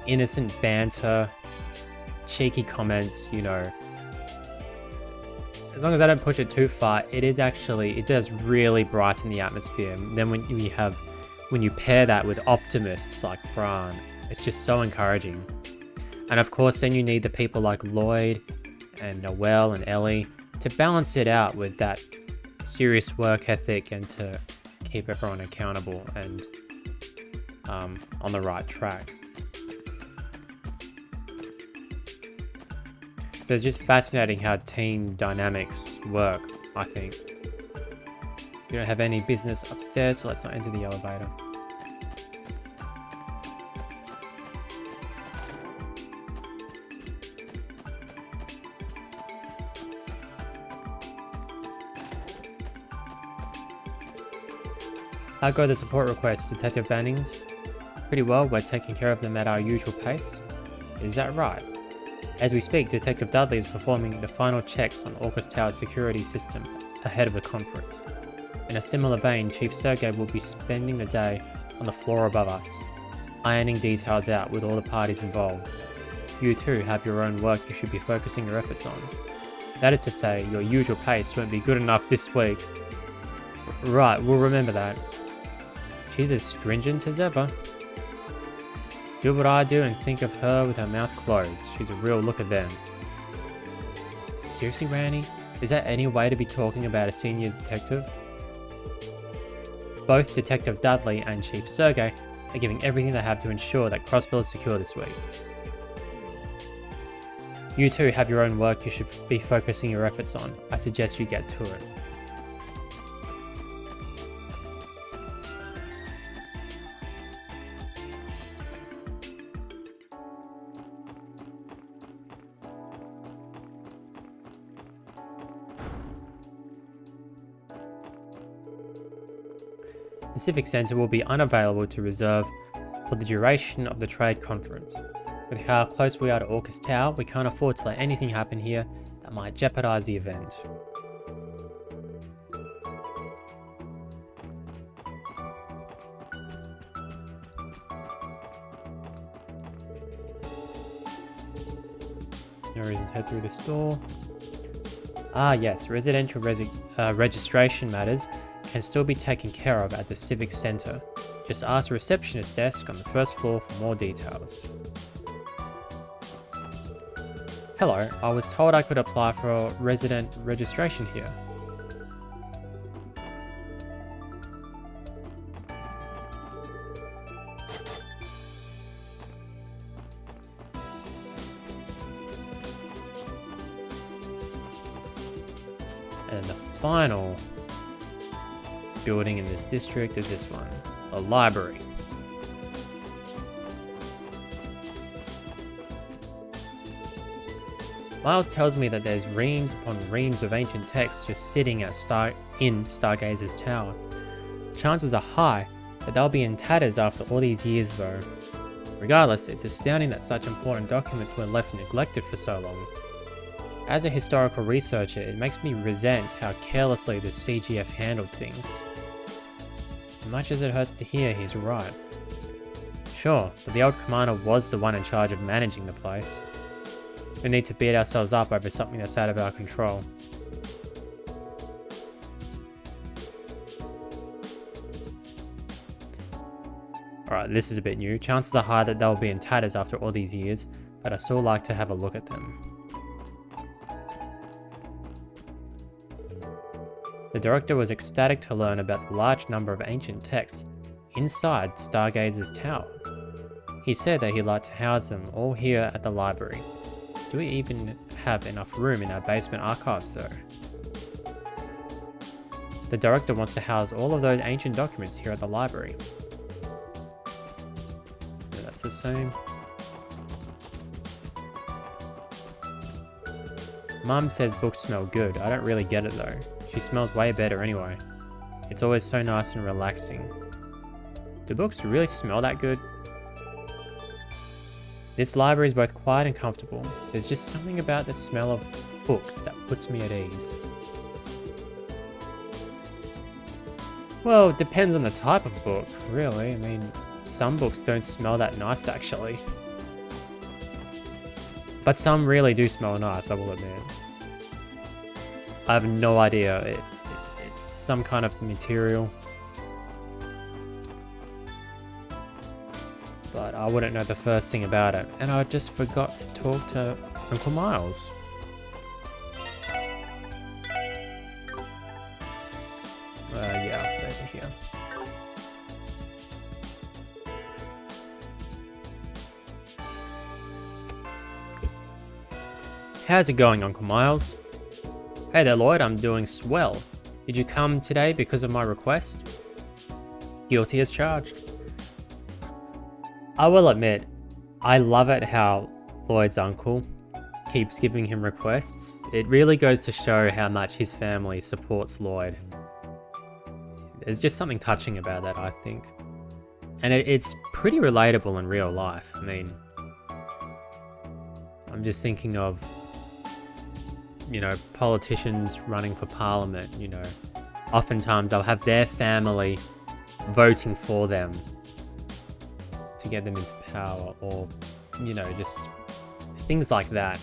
innocent banter, cheeky comments, you know, as long as I don't push it too far, it does really brighten the atmosphere. And then when you pair that with optimists like Fran, it's just so encouraging. And of course, then you need the people like Lloyd and Noel and Ellie to balance it out with that serious work ethic and to keep everyone accountable and on the right track. So it's just fascinating how team dynamics work, I think. We don't have any business upstairs, so let's not enter the elevator. How go the support requests, Detective Bannings? Pretty well, we're taking care of them at our usual pace. Is that right? As we speak, Detective Dudley is performing the final checks on Orcus Tower's security system ahead of the conference. In a similar vein, Chief Sergei will be spending the day on the floor above us, ironing details out with all the parties involved. You too have your own work you should be focusing your efforts on. That is to say, your usual pace won't be good enough this week. Right, we'll remember that. She's as stringent as ever. Do what I do and think of her with her mouth closed. She's a real look at them. Seriously, Randy? Is that any way to be talking about a senior detective? Both Detective Dudley and Chief Sergei are giving everything they have to ensure that Crossbell is secure this week. You two have your own work you should be focusing your efforts on. I suggest you get to it. The Civic Centre will be unavailable to reserve for the duration of the trade conference. With how close we are to Orcus Tower, we can't afford to let anything happen here that might jeopardise the event. No reason to head through this door. Ah yes, residential registration matters can still be taken care of at the Civic Centre. Just ask the receptionist desk on the first floor for more details. Hello, I was told I could apply for a resident registration here. And the final building in this district is this one, a library. Miles tells me that there's reams upon reams of ancient texts just sitting at in Stargazer's tower. Chances are high that they'll be in tatters after all these years though. Regardless, it's astounding that such important documents were left neglected for so long. As a historical researcher, it makes me resent how carelessly the CGF handled things. As much as it hurts to hear, he's right. Sure, but the old commander was the one in charge of managing the place. We need to beat ourselves up over something that's out of our control. Alright, this is a bit new. Chances are high that they'll be in tatters after all these years, but I still like to have a look at them. The director was ecstatic to learn about the large number of ancient texts inside Stargazer's tower. He said that he'd like to house them all here at the library. Do we even have enough room in our basement archives though? The director wants to house all of those ancient documents here at the library. Yeah, that's the same. Mum says books smell good. I don't really get it though. She smells way better anyway. It's always so nice and relaxing. Do books really smell that good? This library is both quiet and comfortable. There's just something about the smell of books that puts me at ease. Well, it depends on the type of book, really. I mean, some books don't smell that nice actually. But some really do smell nice, I will admit. I have no idea. It's some kind of material. But I wouldn't know the first thing about it. And I just forgot to talk to Uncle Miles. Yeah, I'll save it here. How's it going, Uncle Miles? Hey there, Lloyd, I'm doing swell. Did you come today because of my request? Guilty as charged. I will admit, I love it how Lloyd's uncle keeps giving him requests. It really goes to show how much his family supports Lloyd. There's just something touching about that, I think. And it's pretty relatable in real life. I mean, I'm just thinking of, you know, politicians running for parliament, you know, oftentimes they'll have their family voting for them to get them into power, or, you know, just things like that.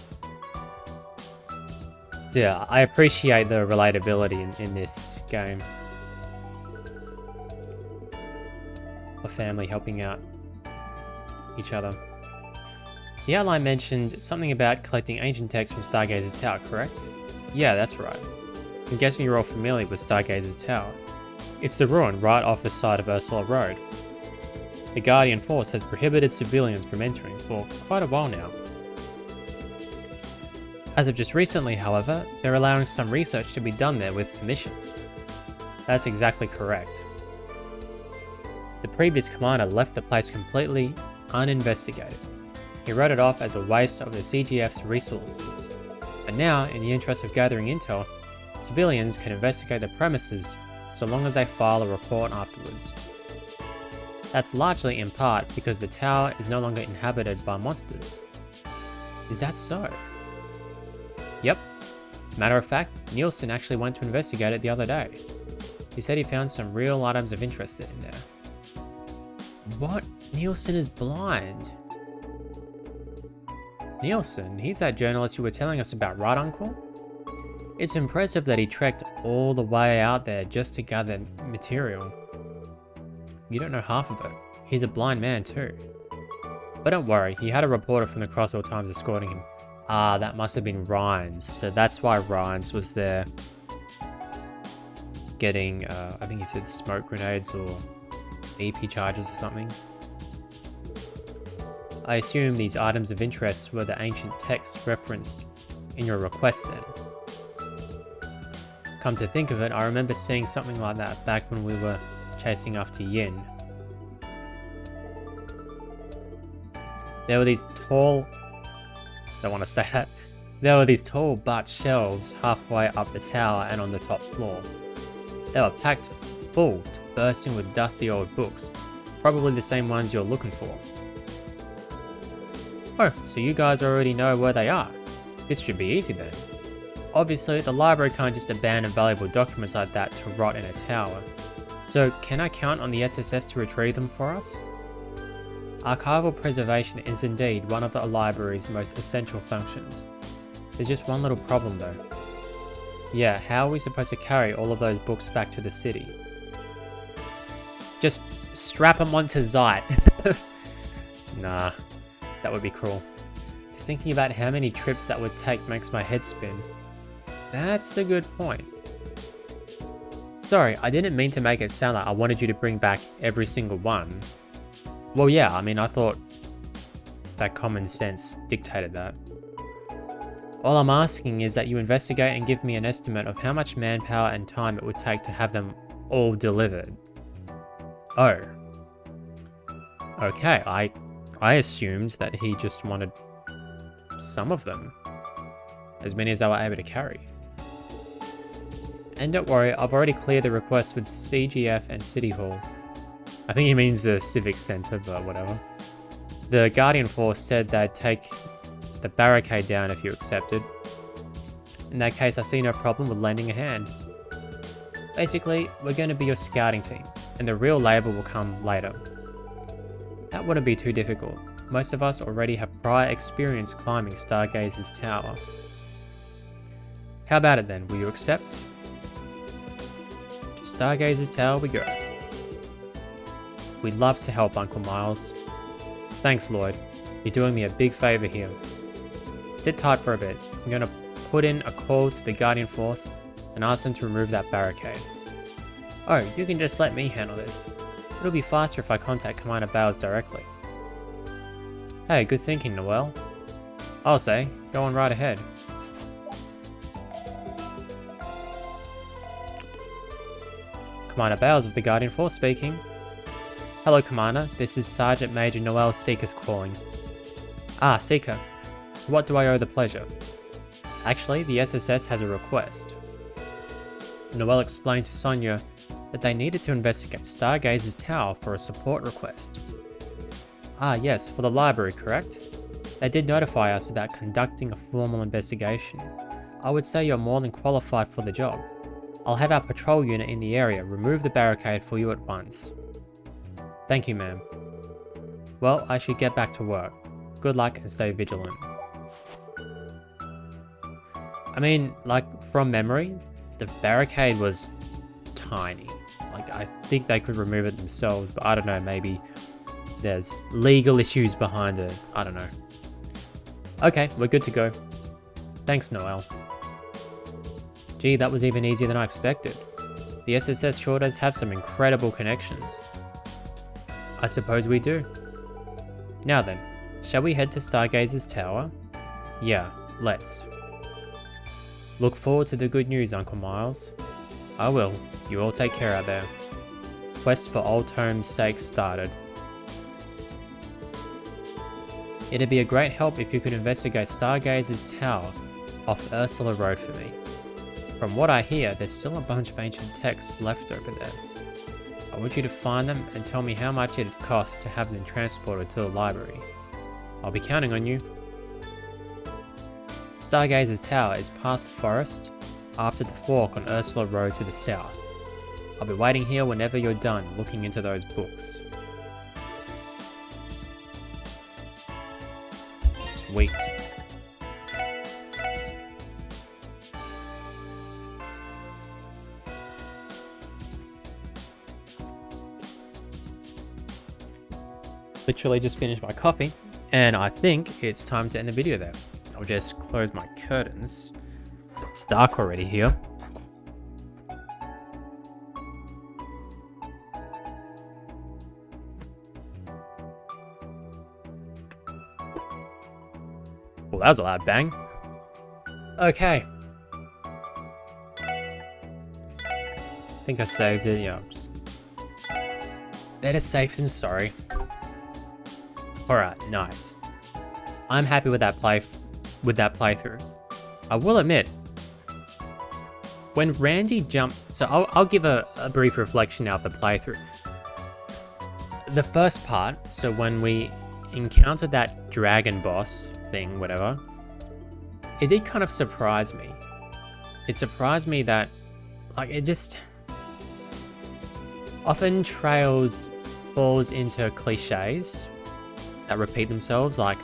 So yeah, I appreciate the relatability in this game. A family helping out each other. The outline mentioned something about collecting ancient texts from Stargazer's tower, correct? Yeah, that's right. I'm guessing you're all familiar with Stargazer's tower. It's the ruin right off the side of Ursula Road. the Guardian Force has prohibited civilians from entering for quite a while now. As of just recently, however, they're allowing some research to be done there with permission. That's exactly correct. The previous commander left the place completely uninvestigated. He wrote it off as a waste of the CGF's resources. But now, in the interest of gathering intel, civilians can investigate the premises so long as they file a report afterwards. That's largely in part because the tower is no longer inhabited by monsters. Is that so? Yep. Matter of fact, Nielsen actually went to investigate it the other day. He said he found some real items of interest in there. What? Nielsen is blind? Nielsen? He's that journalist you were telling us about, right, Uncle? It's impressive that he trekked all the way out there just to gather material. You don't know half of it. He's a blind man too. But don't worry, he had a reporter from the Crossville Times escorting him. Ah, that must have been Rhines, so that's why Rhines was there getting, I think he said smoke grenades or EP charges or something. I assume these items of interest were the ancient texts referenced in your request then. Come to think of it, I remember seeing something like that back when we were chasing after Yin. There were these tall... don't want to say that. There were these tall butt shelves halfway up the tower and on the top floor. They were packed full to bursting with dusty old books, probably the same ones you're looking for. Oh, so you guys already know where they are. This should be easy then. Obviously, the library can't just abandon valuable documents like that to rot in a tower. So, can I count on the SSS to retrieve them for us? Archival preservation is indeed one of the library's most essential functions. There's just one little problem though. Yeah, how are we supposed to carry all of those books back to the city? Just strap them onto Zeit. Nah, that would be cruel. Just thinking about how many trips that would take makes my head spin. That's a good point. Sorry, I didn't mean to make it sound like I wanted you to bring back every single one. Well, yeah, I mean, I thought that common sense dictated that. All I'm asking is that you investigate and give me an estimate of how much manpower and time it would take to have them all delivered. Oh. Okay, I assumed that he just wanted some of them. As many as they were able to carry. And don't worry, I've already cleared the request with CGF and City Hall. I think he means the Civic Center, but whatever. The Guardian Force said they'd take the barricade down if you accepted. In that case, I see no problem with lending a hand. Basically, we're going to be your scouting team, and the real labor will come later. That wouldn't be too difficult. Most of us already have prior experience climbing Stargazer's tower. How about it then, will you accept? To Stargazer's tower we go. We'd love to help, Uncle Miles. Thanks, Lloyd. You're doing me a big favor here. Sit tight for a bit. I'm going to put in a call to the Guardian Force and ask them to remove that barricade. Oh, you can just let me handle this. It'll be faster if I contact Commander Bowers directly. Hey, good thinking, Noel. I'll say, go on right ahead. Commander Bowers of the Guardian Force speaking. Hello, Commander. This is Sergeant Major Noel Seeker calling. Ah, Seeker. To what do I owe the pleasure? Actually, the SSS has a request. Noel explained to Sonia that they needed to investigate Stargazer's tower for a support request. Ah, yes, for the library, correct? They did notify us about conducting a formal investigation. I would say you're more than qualified for the job. I'll have our patrol unit in the area remove the barricade for you at once. Thank you, ma'am. Well, I should get back to work. Good luck and stay vigilant. I mean, like, from memory, the barricade was tiny. Like, I think they could remove it themselves, but I don't know, maybe there's legal issues behind it. I don't know. Okay, we're good to go. Thanks, Noel. Gee, that was even easier than I expected. The SSS sure does have some incredible connections. I suppose we do. Now then, shall we head to Stargazer's tower? Yeah, let's. Look forward to the good news, Uncle Miles. I will. You all take care out there. Quest for Old Tome's sake started. It'd be a great help if you could investigate Stargazer's tower off Ursula Road for me. From what I hear, there's still a bunch of ancient texts left over there. I want you to find them and tell me how much it'd cost to have them transported to the library. I'll be counting on you. Stargazer's tower is past the forest, after the fork on Ursula Road to the south. I'll be waiting here whenever you're done looking into those books. Sweet. Literally just finished my coffee, and I think it's time to end the video there. I'll just close my curtains, because it's dark already here. Well, that was a loud bang. Okay. I think I saved it, yeah, just... Better safe than sorry. Alright, nice. I'm happy with that playthrough. I will admit, when Randy jumped... So I'll give a brief reflection now of the playthrough. The first part, so when we encountered that dragon boss thing, whatever, it did kind of surprise me. It surprised me that, like, it just... Often Trails falls into cliches that repeat themselves, like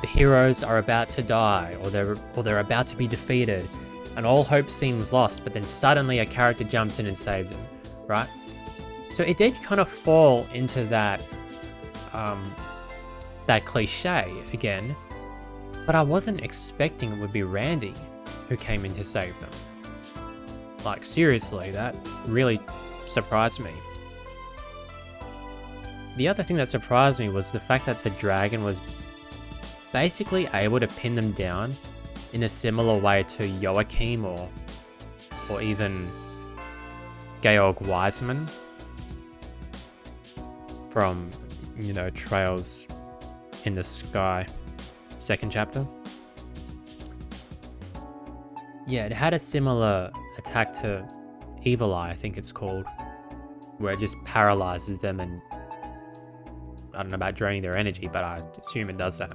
the heroes are about to die, or they're about to be defeated, and all hope seems lost, but then suddenly a character jumps in and saves them, right? So it did kind of fall into that that cliche again, but I wasn't expecting it would be Randy who came in to save them. Like, seriously, that really surprised me. The other thing that surprised me was the fact that the dragon was basically able to pin them down in a similar way to Joachim or even Georg Wiseman from, you know, Trails in the Sky, second chapter. Yeah, it had a similar attack to Evil Eye, I think it's called, where it just paralyzes them, and I don't know about draining their energy, but I assume it does that.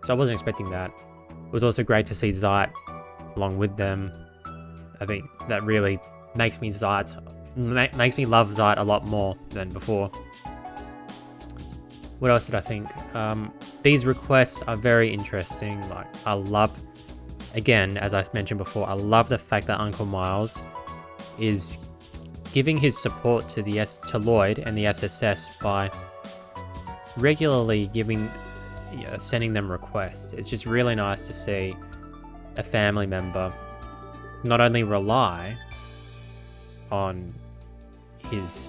So I wasn't expecting that. It was also great to see Zeit along with them. I think that really makes me makes me love Zeit a lot more than before. What else did I think? These requests are very interesting. Like, I love, again, as I mentioned before, I love the fact that Uncle Miles is giving his support to Lloyd and the SSS by regularly sending them requests. It's just really nice to see a family member not only rely on his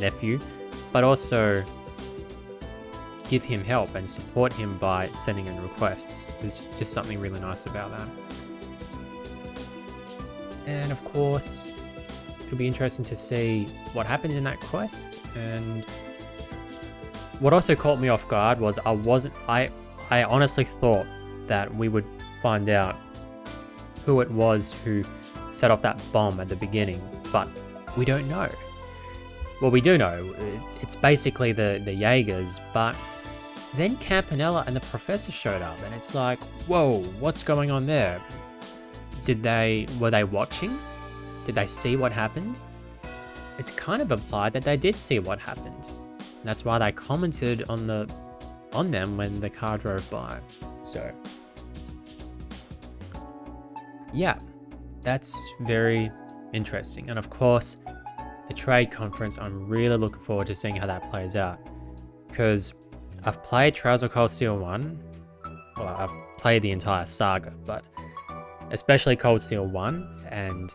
nephew, but also give him help and support him by sending in requests. There's just something really nice about that. And of course, it'll be interesting to see what happens in that quest. And what also caught me off guard was I honestly thought that we would find out who it was who set off that bomb at the beginning, but we don't know. Well, we do know. It's basically the Jaegers, but then Campanella and the Professor showed up, and it's like, whoa, what's going on there? Were they watching? Did they see what happened? It's kind of implied that they did see what happened. That's why they commented on them when the car drove by. So, yeah, that's very interesting. And of course, the trade conference, I'm really looking forward to seeing how that plays out. Because I've played Trails of Cold Steel 1. Well, I've played the entire saga, but especially Cold Steel 1. And,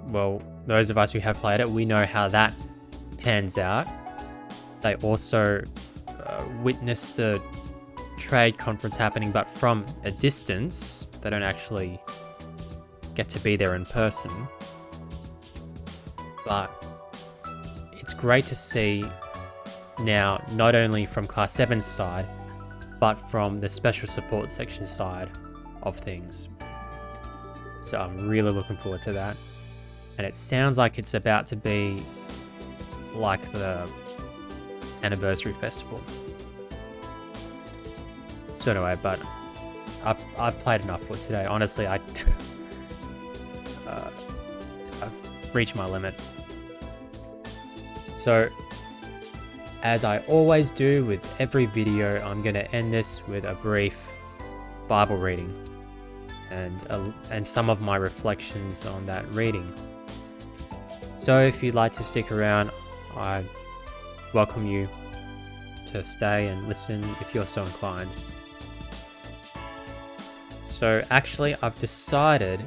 well, those of us who have played it, we know how that hands out. They also witness the trade conference happening, but from a distance. They don't actually get to be there in person. But it's great to see now, not only from Class 7's side, but from the special support section side of things. So I'm really looking forward to that. And it sounds like it's about to be like the anniversary festival. So anyway, but I've played enough for today. Honestly, I've reached my limit. So, as I always do with every video, I'm going to end this with a brief Bible reading and some of my reflections on that reading. So if you'd like to stick around, I welcome you to stay and listen if you're so inclined. So actually, I've decided,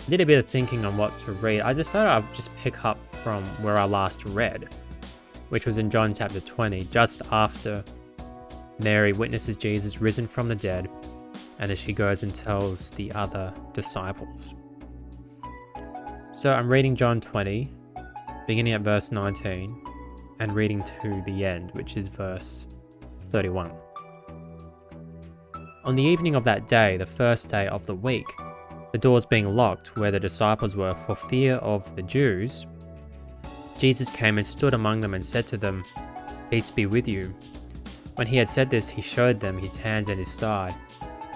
did a bit of thinking on what to read. I decided I'd just pick up from where I last read, which was in John chapter 20, just after Mary witnesses Jesus risen from the dead, and as she goes and tells the other disciples. So I'm reading John 20, beginning at verse 19, and reading to the end, which is verse 31. On the evening of that day, the first day of the week, the doors being locked where the disciples were for fear of the Jews, Jesus came and stood among them and said to them, "Peace be with you." When he had said this, he showed them his hands and his side.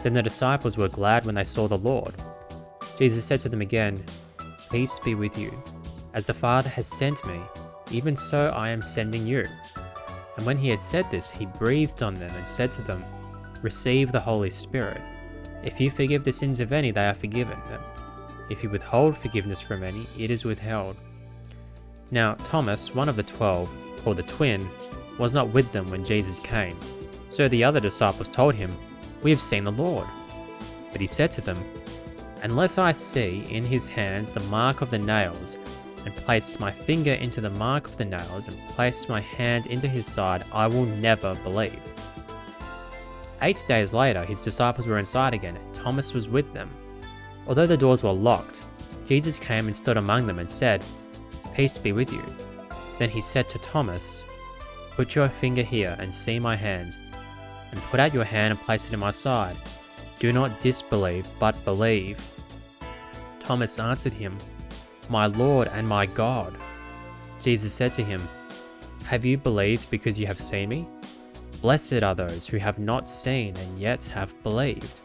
Then the disciples were glad when they saw the Lord. Jesus said to them again, "Peace be with you. As the Father has sent me, even so I am sending you." And when he had said this, he breathed on them and said to them, "Receive the Holy Spirit. If you forgive the sins of any, they are forgiven them. If you withhold forgiveness from any, it is withheld." Now Thomas, one of the 12, called the twin, was not with them when Jesus came. So the other disciples told him, "We have seen the Lord." But he said to them, "Unless I see in his hands the mark of the nails, and place my finger into the mark of the nails, and place my hand into his side, I will never believe." 8 days later, his disciples were inside again, and Thomas was with them. Although the doors were locked, Jesus came and stood among them and said, "Peace be with you." Then he said to Thomas, "Put your finger here and see my hand, and put out your hand and place it in my side. Do not disbelieve, but believe." Thomas answered him, "My Lord and my God." Jesus said to him, "Have you believed because you have seen me? Blessed are those who have not seen and yet have believed."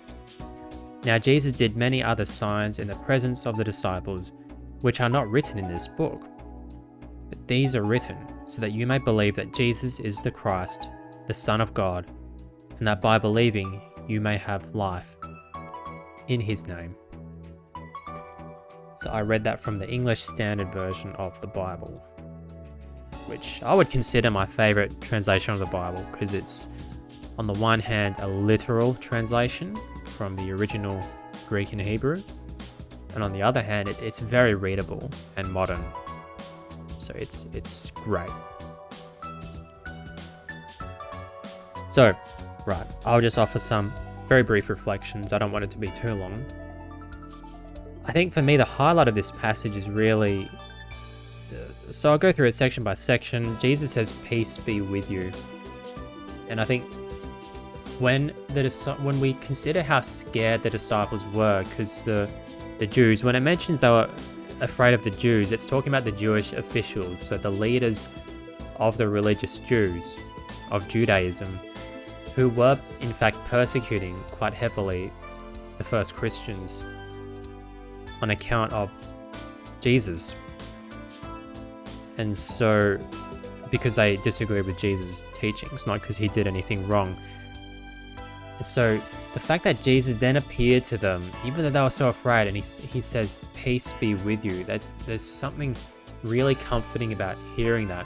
Now Jesus did many other signs in the presence of the disciples, which are not written in this book. But these are written so that you may believe that Jesus is the Christ, the Son of God, and that by believing you may have life in his name. So I read that from the English Standard Version of the Bible, which I would consider my favorite translation of the Bible, because it's, on the one hand, a literal translation from the original Greek and Hebrew, and on the other hand, it's very readable and modern. So it's great. So, right, I'll just offer some very brief reflections. I don't want it to be too long. I think for me, the highlight of this passage is really... So I'll go through it section by section. Jesus says, "Peace be with you." And I think when we consider how scared the disciples were, because the Jews, when it mentions they were afraid of the Jews, it's talking about the Jewish officials, so the leaders of the religious Jews, of Judaism, who were in fact persecuting quite heavily the first Christians on account of Jesus. And so, because they disagreed with Jesus' teachings, not because he did anything wrong. And so, the fact that Jesus then appeared to them, even though they were so afraid, and he says, "Peace be with you," there's something really comforting about hearing that.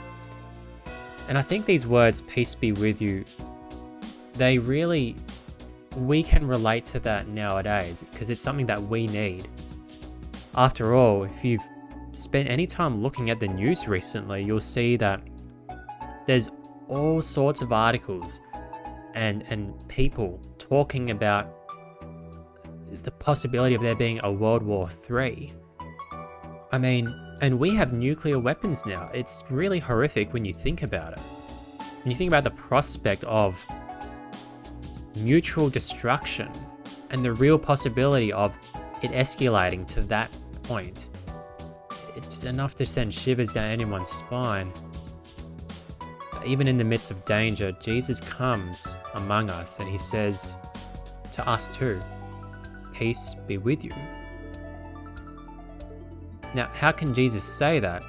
And I think these words, "peace be with you," we can relate to that nowadays, because it's something that we need. After all, if you've spent any time looking at the news recently, you'll see that there's all sorts of articles and people talking about the possibility of there being a World War III. I mean, and we have nuclear weapons now. It's really horrific when you think about it. When you think about the prospect of mutual destruction and the real possibility of it escalating to that point, it's enough to send shivers down anyone's spine. Even in the midst of danger, Jesus comes among us and he says to us too, "Peace be with you." Now, how can Jesus say that?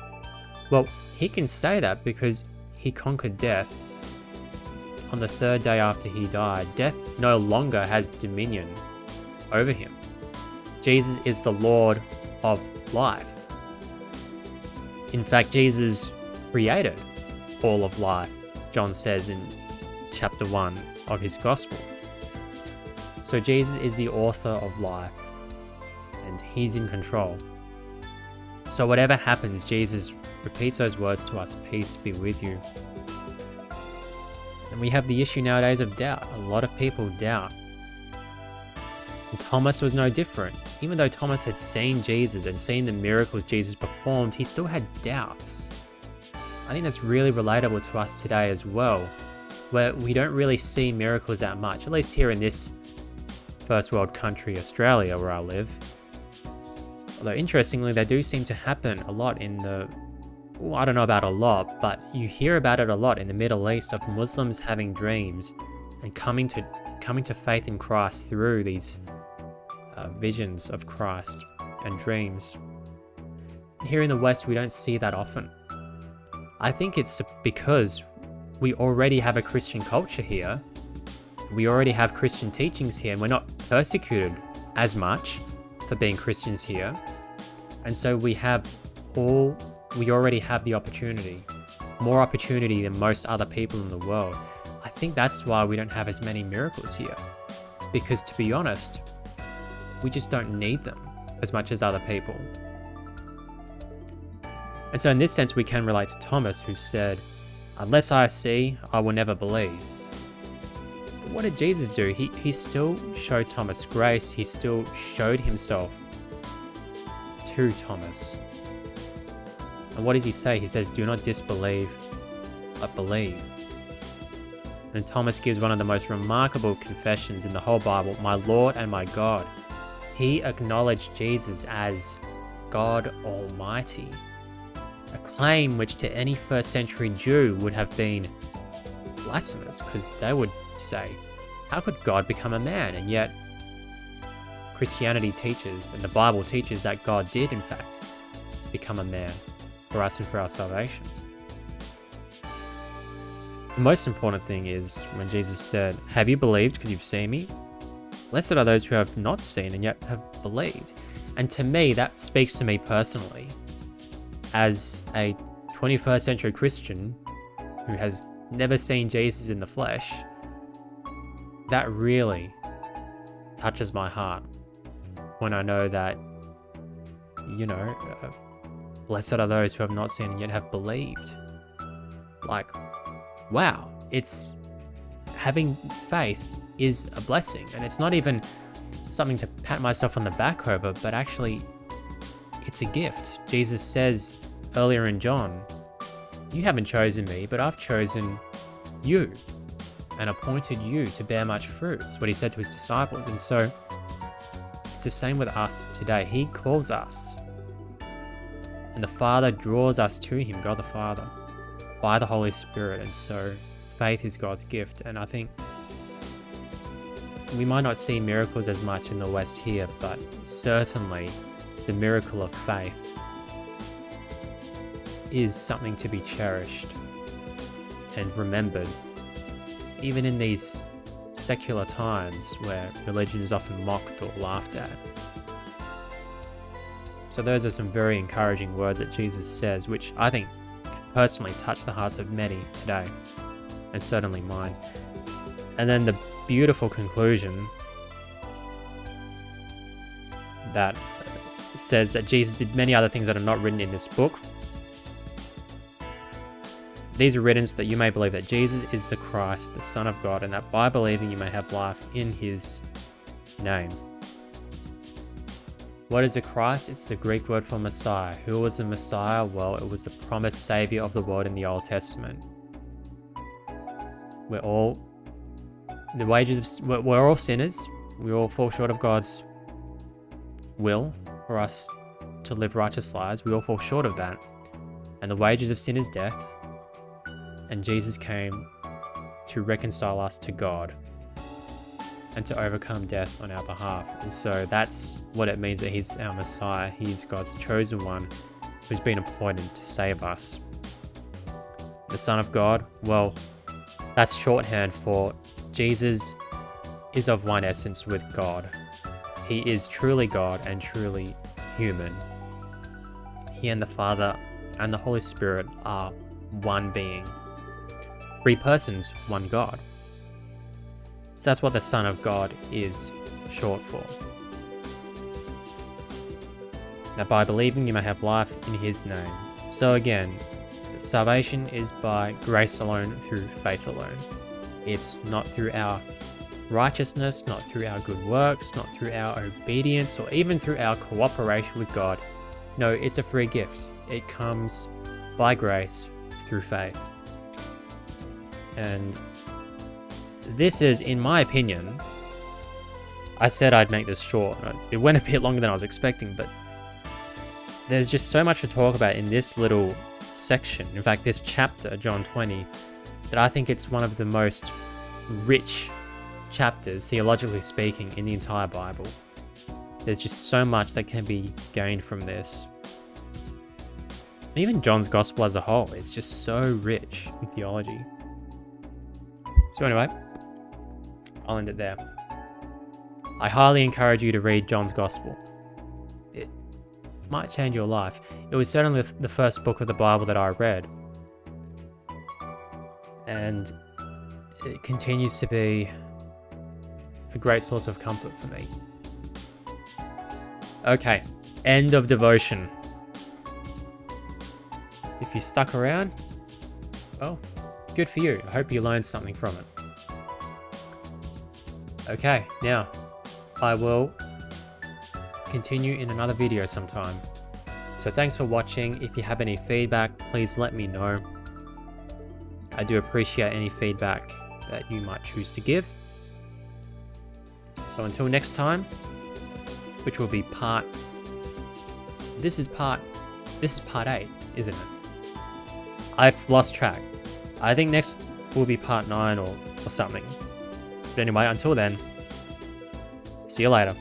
Well, he can say that because he conquered death on the third day after he died. Death no longer has dominion over him. Jesus is the Lord of life. In fact, Jesus created all of life, John says in chapter 1 of his gospel. So Jesus is the author of life, and he's in control. So whatever happens, Jesus repeats those words to us, "Peace be with you." And we have the issue nowadays of doubt. A lot of people doubt. And Thomas was no different. Even though Thomas had seen Jesus and seen the miracles Jesus performed, he still had doubts. I think that's really relatable to us today as well, where we don't really see miracles that much, at least here in this first world country, Australia, where I live. Although interestingly, they do seem to happen a lot in I don't know about a lot, but you hear about it a lot in the Middle East of Muslims having dreams and coming to faith in Christ through these visions of Christ and dreams. Here in the West, we don't see that often. I think it's because we already have a Christian culture here. We already have Christian teachings here, and we're not persecuted as much for being Christians here. And so we already have the opportunity, more opportunity than most other people in the world. I think that's why we don't have as many miracles here. Because to be honest, we just don't need them as much as other people. And so in this sense, we can relate to Thomas, who said, "Unless I see, I will never believe." But what did Jesus do? He still showed Thomas grace. He still showed himself to Thomas. And what does he say? He says, "Do not disbelieve, but believe." And Thomas gives one of the most remarkable confessions in the whole Bible, "My Lord and my God." He acknowledged Jesus as God Almighty, a claim which to any first century Jew would have been blasphemous, because they would say, how could God become a man? And yet Christianity teaches, and the Bible teaches, that God did in fact become a man for us and for our salvation. The most important thing is when Jesus said, "Have you believed because you've seen me? Blessed are those who have not seen and yet have believed." And to me, that speaks to me personally. As a 21st century Christian who has never seen Jesus in the flesh, that really touches my heart when I know that, blessed are those who have not seen and yet have believed. Like, wow, it's having faith is a blessing, and it's not even something to pat myself on the back over, but actually it's a gift. Jesus says earlier in John, "You haven't chosen me, but I've chosen you and appointed you to bear much fruit." That's what he said to his disciples. And so it's the same with us today. He calls us, and the Father draws us to him, God the Father, by the Holy Spirit. And so faith is God's gift. And I think we might not see miracles as much in the West here, but certainly the miracle of faith is something to be cherished and remembered, even in these secular times where religion is often mocked or laughed at. So those are some very encouraging words that Jesus says, which I think can personally touch the hearts of many today, and certainly mine. And then the beautiful conclusion that says that Jesus did many other things that are not written in this book. These are written so that you may believe that Jesus is the Christ, the Son of God, and that by believing you may have life in his name. What is a Christ? It's the Greek word for Messiah. Who was the Messiah? Well, it was the promised Savior of the world in the Old Testament. We're all sinners. We all fall short of God's will for us to live righteous lives. We all fall short of that. And the wages of sin is death. And Jesus came to reconcile us to God and to overcome death on our behalf. And so that's what it means that he's our Messiah. He's God's chosen one who's been appointed to save us. The Son of God, well, that's shorthand for Jesus is of one essence with God. He is truly God and truly human. He and the Father and the Holy Spirit are one being. 3 persons, one God. So that's what the Son of God is short for. That by believing you may have life in his name. So again, salvation is by grace alone, through faith alone. It's not through our righteousness, not through our good works, not through our obedience, or even through our cooperation with God. No, it's a free gift. It comes by grace through faith. And this is, in my opinion, I said I'd make this short. It went a bit longer than I was expecting, but there's just so much to talk about in this little section. In fact, this chapter, John 20, that I think it's one of the most rich chapters, theologically speaking, in the entire Bible. There's just so much that can be gained from this. And even John's Gospel as a whole, it's just so rich in theology. So anyway, I'll end it there. I highly encourage you to read John's Gospel. It might change your life. It was certainly the first book of the Bible that I read. And it continues to be a great source of comfort for me. Okay, end of devotion. If you stuck around, well, good for you. I hope you learned something from it. Okay, now I will continue in another video sometime. So thanks for watching. If you have any feedback, please let me know. I do appreciate any feedback that you might choose to give. So until next time, which will be this is part 8, isn't it? I've lost track. I think next will be part 9 or something. But anyway, until then, see you later.